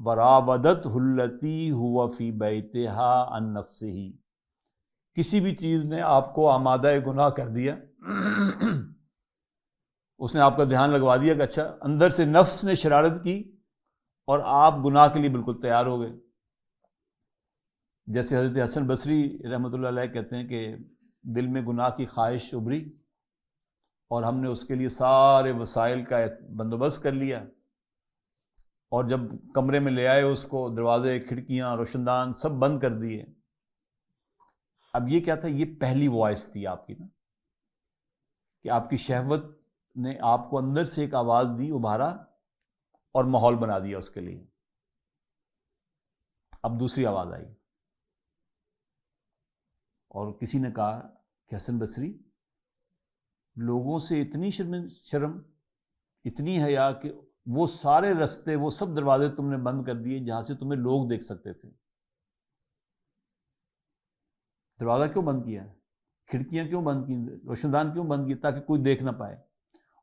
وراودتہ التی ہوا فی بیتہا عن نفسہ، کسی بھی چیز نے آپ کو آمادہ گناہ کر دیا، اس نے آپ کا دھیان لگوا دیا کہ اچھا اندر سے نفس نے شرارت کی اور آپ گناہ کے لیے بالکل تیار ہو گئے۔ جیسے حضرت حسن بصری رحمۃ اللہ علیہ کہتے ہیں کہ دل میں گناہ کی خواہش ابھری اور ہم نے اس کے لیے سارے وسائل کا بندوبست کر لیا، اور جب کمرے میں لے آئے اس کو دروازے کھڑکیاں روشن دان سب بند کر دیے۔ اب یہ کیا تھا؟ یہ پہلی وائس تھی آپ کی نا، کہ آپ کی شہوت نے آپ کو اندر سے ایک آواز دی، ابھارا اور ماحول بنا دیا اس کے لیے۔ اب دوسری آواز آئی اور کسی نے کہا کہ حسن بصری لوگوں سے اتنی شرم اتنی حیا کہ وہ سارے رستے وہ سب دروازے تم نے بند کر دیے جہاں سے تمہیں لوگ دیکھ سکتے تھے۔ دروازہ کیوں بند کیا؟ کھڑکیاں کیوں بند کی؟ روشن دان کیوں بند کی؟ تاکہ کوئی دیکھ نہ پائے،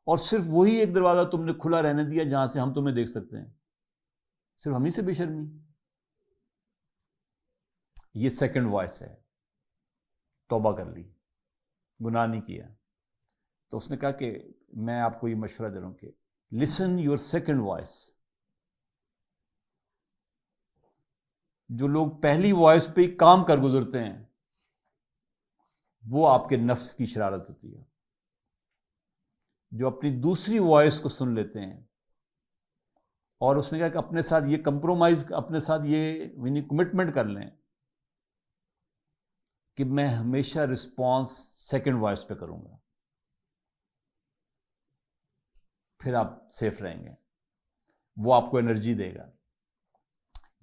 اور صرف وہی ایک دروازہ تم نے کھلا رہنے دیا جہاں سے ہم تمہیں دیکھ سکتے ہیں، صرف ہم ہی سے بے شرمی۔ یہ سیکنڈ وائس ہے، توبہ کر لی، گناہ نہیں کیا۔ تو اس نے کہا کہ میں آپ کو یہ مشورہ دے رہا ہوں کہ لسن یور سیکنڈ وائس۔ جو لوگ پہلی وائس پہ کام کر گزرتے ہیں وہ آپ کے نفس کی شرارت ہوتی ہے، جو اپنی دوسری وائس کو سن لیتے ہیں اور اس نے کہا کہ اپنے ساتھ یہ کمپرومائز، اپنے ساتھ یہ کمٹمنٹ کر لیں کہ میں ہمیشہ رسپانس سیکنڈ وائس پہ کروں گا، پھر آپ سیف رہیں گے، وہ آپ کو انرجی دے گا۔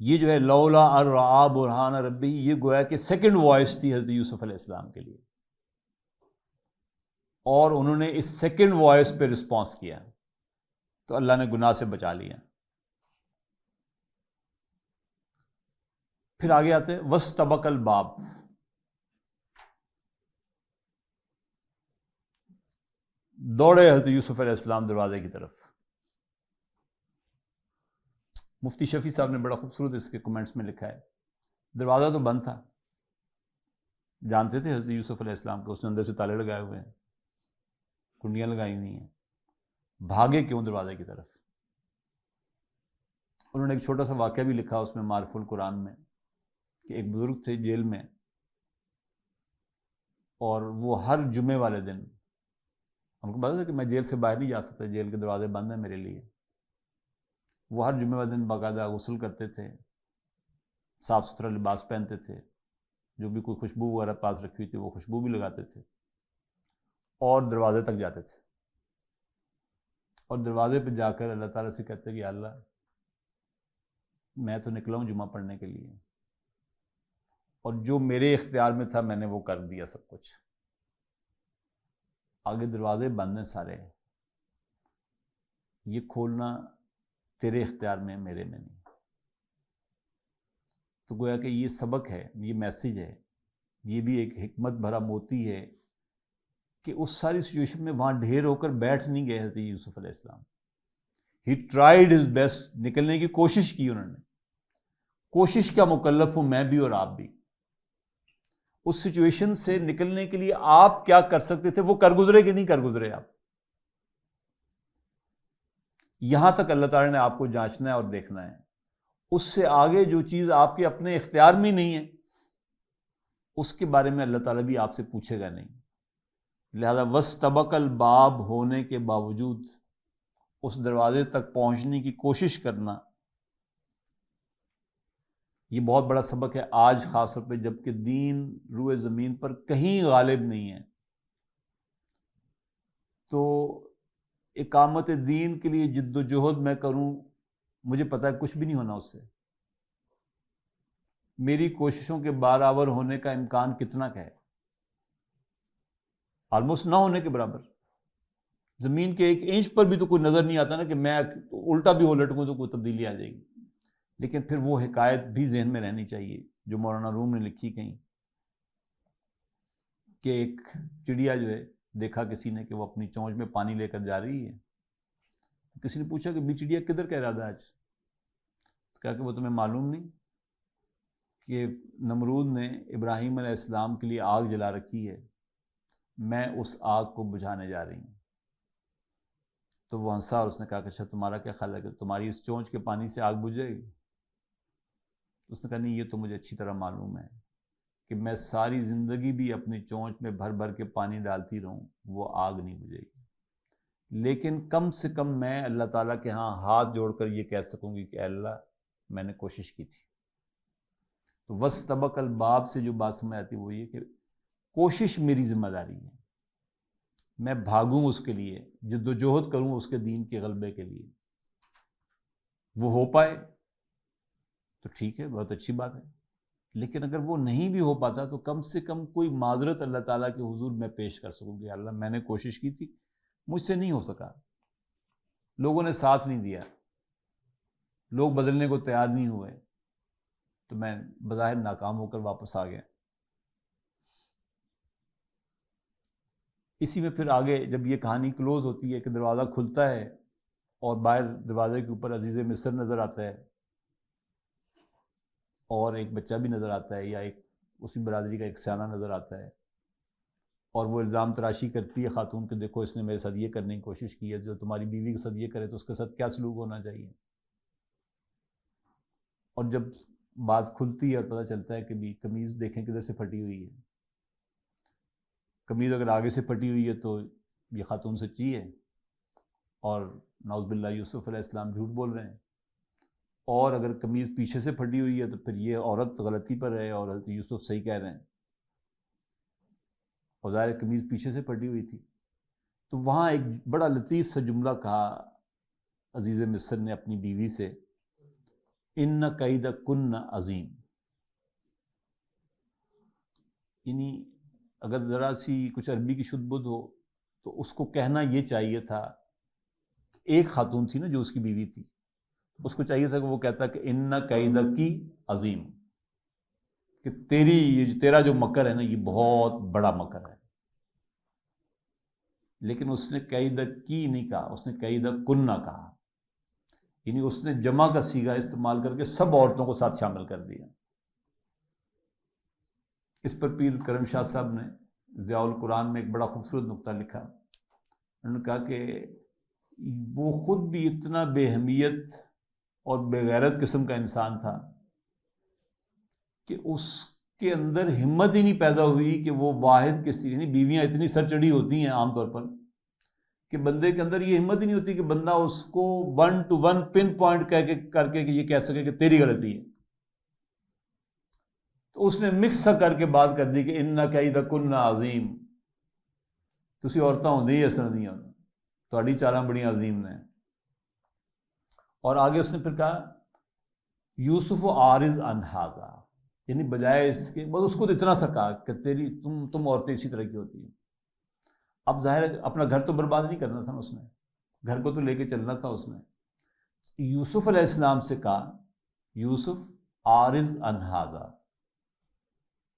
یہ جو ہے لولا ارآ برہان ربی، یہ گویا کہ سیکنڈ وائس تھی حضرت یوسف علیہ السلام کے لیے، اور انہوں نے اس سیکنڈ وائس پہ رسپانس کیا تو اللہ نے گناہ سے بچا لیا۔ پھر آگے آتے ہیں وَاسْتَبَقَ الْبَابَ، دوڑے حضرت یوسف علیہ السلام دروازے کی طرف۔ مفتی شفیع صاحب نے بڑا خوبصورت اس کے کمنٹس میں لکھا ہے، دروازہ تو بند تھا، جانتے تھے حضرت یوسف علیہ السلام کو، اس نے اندر سے تالے لگائے ہوئے ہیں، کنڈیاں لگائی ہوئی ہیں، بھاگے کیوں دروازے کی طرف؟ انہوں نے ایک چھوٹا سا واقعہ بھی لکھا اس میں معرف القرآن میں، کہ ایک بزرگ تھے جیل میں، اور وہ ہر جمعے والے دن، ان کو پتا تھا کہ میں جیل سے باہر نہیں جا سکتا، جیل کے دروازے بند ہیں میرے لیے، وہ ہر جمعے والے دن باقاعدہ غسل کرتے تھے، صاف ستھرا لباس پہنتے تھے، جو بھی کوئی خوشبو وغیرہ پاس رکھی ہوئی تھی وہ خوشبو بھی لگاتے تھے، اور دروازے تک جاتے تھے، اور دروازے پہ جا کر اللہ تعالیٰ سے کہتے کہ اللہ میں تو نکلا ہوں جمعہ پڑھنے کے لیے، اور جو میرے اختیار میں تھا میں نے وہ کر دیا سب کچھ، آگے دروازے بند ہیں سارے، یہ کھولنا تیرے اختیار میں، میرے میں نہیں۔ تو گویا کہ یہ سبق ہے، یہ میسیج ہے، یہ بھی ایک حکمت بھرا موتی ہے کہ اس ساری سچویشن میں وہاں ڈھیر ہو کر بیٹھ نہیں گئے حضرت یوسف علیہ السلام، ہی ٹرائیڈ ہز بیسٹ، نکلنے کی کوشش کی انہوں نے۔ کوشش کا مکلف ہوں میں بھی اور آپ بھی، اس سچویشن سے نکلنے کے لیے آپ کیا کر سکتے تھے وہ کر گزرے کہ نہیں کر گزرے آپ؟ یہاں تک اللہ تعالیٰ نے آپ کو جانچنا ہے اور دیکھنا ہے، اس سے آگے جو چیز آپ کے اپنے اختیار میں نہیں ہے اس کے بارے میں اللہ تعالیٰ بھی آپ سے پوچھے گا نہیں۔ لہذا وَاسْتَبَقَ الْبَابَ ہونے کے باوجود اس دروازے تک پہنچنے کی کوشش کرنا، یہ بہت بڑا سبق ہے آج خاص طور پہ جب کہ دین روئے زمین پر کہیں غالب نہیں ہے، تو اقامت دین کے لیے جد و جہد میں کروں، مجھے پتہ ہے کچھ بھی نہیں ہونا اس سے، میری کوششوں کے برابر ہونے کا امکان کتنا کا ہے؟ آلموسٹ نہ ہونے کے برابر۔ زمین کے ایک انچ پر بھی تو کوئی نظر نہیں آتا نا کہ میں الٹا بھی ہو لٹکوں تو کوئی تبدیلی آ جائے گی۔ لیکن پھر وہ حکایت بھی ذہن میں رہنی چاہیے جو مولانا روم نے لکھی کہیں، کہ ایک چڑیا جو ہے دیکھا کسی نے کہ وہ اپنی چونچ میں پانی لے کر جا رہی ہے، کسی نے پوچھا کہ چڑیا کدھر کا ارادہ آج؟ کہا کہ وہ تمہیں معلوم نہیں کہ نمرود نے ابراہیم علیہ السلام کے لیے آگ جلا رکھی ہے، میں اس آگ کو بجھانے جا رہی ہوں۔ تو وہ ہنسا اور اس نے کہا کہ اچھا تمہارا کیا خیال ہے کہ تمہاری اس چونچ کے پانی سے آگ بجھ جائے گی؟ اس نے کہا نہیں، یہ تو مجھے اچھی طرح معلوم ہے کہ میں ساری زندگی بھی اپنی چونچ میں بھر بھر کے پانی ڈالتی رہوں وہ آگ نہیں بجھے گی، لیکن کم سے کم میں اللہ تعالیٰ کے ہاں ہاتھ جوڑ کر یہ کہہ سکوں گی کہ اے اللہ میں نے کوشش کی تھی۔ تو وَاسْتَبَقَ الْبَابَ سے جو بات سمجھ آتی وہ یہ کہ کوشش میری ذمہ داری ہے، میں بھاگوں اس کے لیے، جد و جہد کروں اس کے دین کے غلبے کے لیے، وہ ہو پائے تو ٹھیک ہے، بہت اچھی بات ہے، لیکن اگر وہ نہیں بھی ہو پاتا تو کم سے کم کوئی معذرت اللہ تعالیٰ کے حضور میں پیش کر سکوں کہ اللہ میں نے کوشش کی تھی، مجھ سے نہیں ہو سکا، لوگوں نے ساتھ نہیں دیا، لوگ بدلنے کو تیار نہیں ہوئے، تو میں بظاہر ناکام ہو کر واپس آ گیا۔ اسی میں پھر آگے جب یہ کہانی کلوز ہوتی ہے کہ دروازہ کھلتا ہے اور باہر دروازے کے اوپر عزیز مصر نظر آتا ہے اور ایک بچہ بھی نظر آتا ہے، یا ایک اسی برادری کا ایک سیانہ نظر آتا ہے، اور وہ الزام تراشی کرتی ہے خاتون کہ دیکھو اس نے میرے ساتھ یہ کرنے کی کوشش کی ہے، جو تمہاری بیوی کے ساتھ یہ کرے تو اس کے ساتھ کیا سلوک ہونا چاہیے۔ اور جب بات کھلتی ہے اور پتہ چلتا ہے کہ بھی قمیض دیکھیں کدھر سے پھٹی ہوئی ہے، قمیض اگر آگے سے پھٹی ہوئی ہے تو یہ خاتون سچی ہے اور نعوذ باللہ یوسف علیہ السلام جھوٹ بول رہے ہیں، اور اگر قمیض پیچھے سے پھٹی ہوئی ہے تو پھر یہ عورت غلطی پر ہے اور حضرت یوسف صحیح کہہ رہے ہیں، اور ظاہر قمیض پیچھے سے پھٹی ہوئی تھی۔ تو وہاں ایک بڑا لطیف سا جملہ کہا عزیز مصر نے اپنی بیوی سے، ان کیدکن عظیم، یعنی اگر ذرا سی کچھ عربی کی شد بدھ ہو تو اس کو کہنا یہ چاہیے تھا، ایک خاتون تھی نا جو اس کی بیوی تھی، اس کو چاہیے تھا کہ وہ کہتا کہ ان کیدکی عظیم، کہ تیرا جو مکر ہے نا یہ بہت بڑا مکر ہے، لیکن اس نے کیدکی نہیں کہا، اس نے کیدکن کہا، یعنی اس نے جمع کا صیغہ استعمال کر کے سب عورتوں کو ساتھ شامل کر دیا۔ اس پر پیر کرم شاہ صاحب نے ضیاء القرآن میں ایک بڑا خوبصورت نقطہ لکھا، انہوں نے کہا کہ وہ خود بھی اتنا بے اہمیت اور بے غیرت قسم کا انسان تھا کہ اس کے اندر ہمت ہی نہیں پیدا ہوئی کہ وہ واحد کسی، یعنی بیویاں اتنی سر چڑھی ہوتی ہیں عام طور پر کہ بندے کے اندر یہ ہمت ہی نہیں ہوتی کہ بندہ اس کو 1 to 1 پن پوائنٹ کر کے یہ کہہ سکے کہ تیری غلطی ہے۔ تو اس نے مکس سا کر کے بات کر دی کہ ان کیدکن عظیم، تسی عورتاں ہوندی ہی اس طرح نہیں ہوندی، تہاڈی چالاں بڑی عظیم نے۔ اور آگے اس نے پھر کہا یوسف عارض عن ھذا، یعنی بجائے اس کے بس اس کو تو اتنا سا کہا کہ تم عورتیں اسی طرح کی ہوتی ہیں۔ اب ظاہر ہے اپنا گھر تو برباد نہیں کرنا تھا نا، اس نے گھر کو تو لے کے چلنا تھا۔ اس نے یوسف علیہ السلام سے کہا یوسف عارض عن ھذا،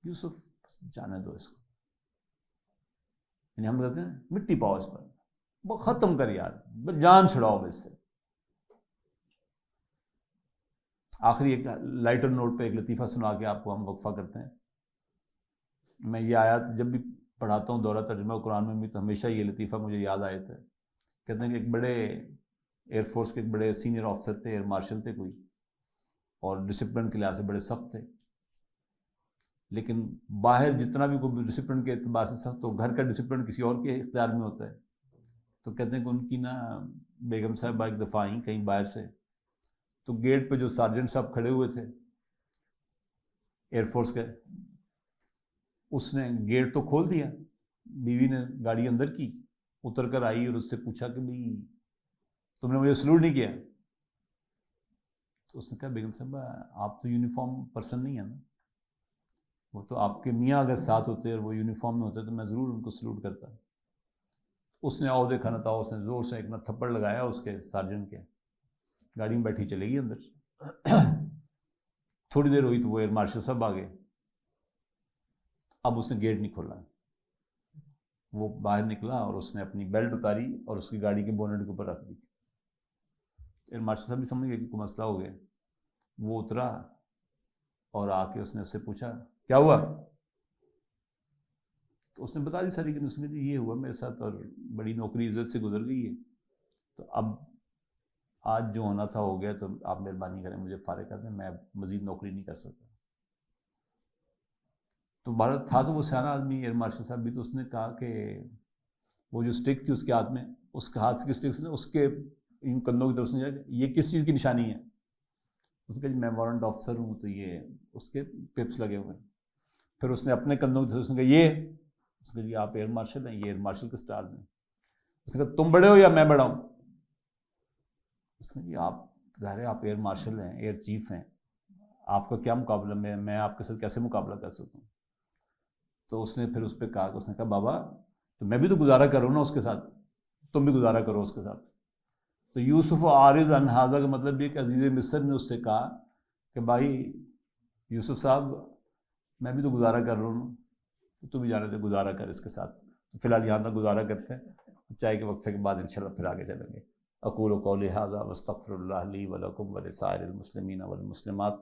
یوسف جانے دو اس کو، یعنی ہم کہتے ہیں مٹی پاؤ اس پر، وہ ختم کر یار، جان چھڑاؤ اس سے۔ آخری ایک لائٹر نوٹ پہ ایک لطیفہ سنا کے آپ کو ہم وقفہ کرتے ہیں۔ میں یہ آیات جب بھی پڑھاتا ہوں دورہ ترجمہ قرآن میں بھی تو ہمیشہ یہ لطیفہ مجھے یاد آئے تھے۔ کہتے ہیں کہ ایک بڑے ایئر فورس کے ایک بڑے سینئر آفیسر تھے، ایئر مارشل تھے کوئی، اور ڈسپلن کے لحاظ سے بڑے سخت تھے، لیکن باہر جتنا بھی کوئی ڈسپلن کے اعتبار سے سخت ہو، گھر کا ڈسپلن کسی اور کے اختیار میں ہوتا ہے۔ تو کہتے ہیں کہ ان کی نا بیگم صاحبہ ایک دفعہ آئیں کہیں باہر سے، تو گیٹ پہ جو سارجنٹ صاحب کھڑے ہوئے تھے ایئر فورس کے، اس نے گیٹ تو کھول دیا، بیوی نے گاڑی اندر کی، اتر کر آئی اور اس سے پوچھا کہ بھئی تم نے مجھے سلوٹ نہیں کیا۔ تو اس نے کہا بیگم صاحبہ آپ تو یونیفارم پرسن نہیں ہیں نا، وہ تو آپ کے میاں اگر ساتھ ہوتے اور وہ یونیفارم میں ہوتے تو میں ضرور ان کو سلوٹ کرتا۔ اس نے آؤ دیکھا نہ تھا، اس نے زور سے ایک نہ تھپڑ لگایا اس کے سارجنٹ کے، گاڑی میں بیٹھی چلے گئی اندر۔ تھوڑی دیر ہوئی تو وہ ایئر مارشل صاحب آ گئے، اب اس نے گیٹ نہیں کھولا، وہ باہر نکلا اور اس نے اپنی بیلٹ اتاری اور اس کی گاڑی کے بونٹ کے اوپر رکھ دی۔ ایئر مارشل صاحب بھی سمجھ گئے کہ کوئی مسئلہ ہو گیا، وہ اترا اور آ کے اس نے اس سے پوچھا کیا ہوا، تو اس نے بتا دی ساری کہ اس نے یہ ہوا میرے ساتھ اور بڑی نوکری عزت سے گزر گئی ہے، تو اب آج جو ہونا تھا ہو گیا، تو آپ مہربانی کریں مجھے فارغ کر دیں، میں مزید نوکری نہیں کر سکتا۔ تو بھارت تھا تو وہ سیاح آدمی ایئر مارشل صاحب بھی، تو اس نے کہا کہ وہ جو اسٹک تھی اس کے ہاتھ میں، اس کے ہاتھ سے اسٹک سے اس کے یوں کندھوں کی طرف سے یہ کس چیز کی نشانی ہے؟ اس نے کہا جی میں وارنٹ آفیسر ہوں، تو یہ اس کے پپس لگے ہوئے ہیں۔ پھر اس نے اپنے کندھوں کی طرف سے کہا یہ، اس نے کہا جی آپ ایئر مارشل ہیں، یہ ایئر مارشل کے سٹارز ہیں۔ اس نے کہا تم بڑے ہو یا میں بڑا ہوں؟ اس نے کہا جی آپ ظاہر ہے آپ ایئر مارشل ہیں، ایئر چیف ہیں، آپ کا کیا مقابلہ، میں آپ کے ساتھ کیسے مقابلہ کر سکتا ہوں؟ تو اس نے پھر اس پہ کہا، اس نے کہا بابا تو میں بھی تو گزارا کر رہا ہوں نا اس کے ساتھ، تم بھی گزارا کرو اس کے ساتھ۔ تو یوسف عارض عن ھذا کا مطلب یہ کہ عزیز مصر نے اس سے کہا کہ بھائی یوسف صاحب میں بھی تو گزارا کر رہا ہوں، تو بھی جانے دے، گزارا کر اس کے ساتھ۔ فی الحال یہاں تک گزارا کرتے ہیں، چائے کے وقفے کے بعد انشاءاللہ پھر آگے چلیں گے۔ اقول قولی ھذا واستغفر اللہ لی ولکم ولسائر المسلمین والمسلمات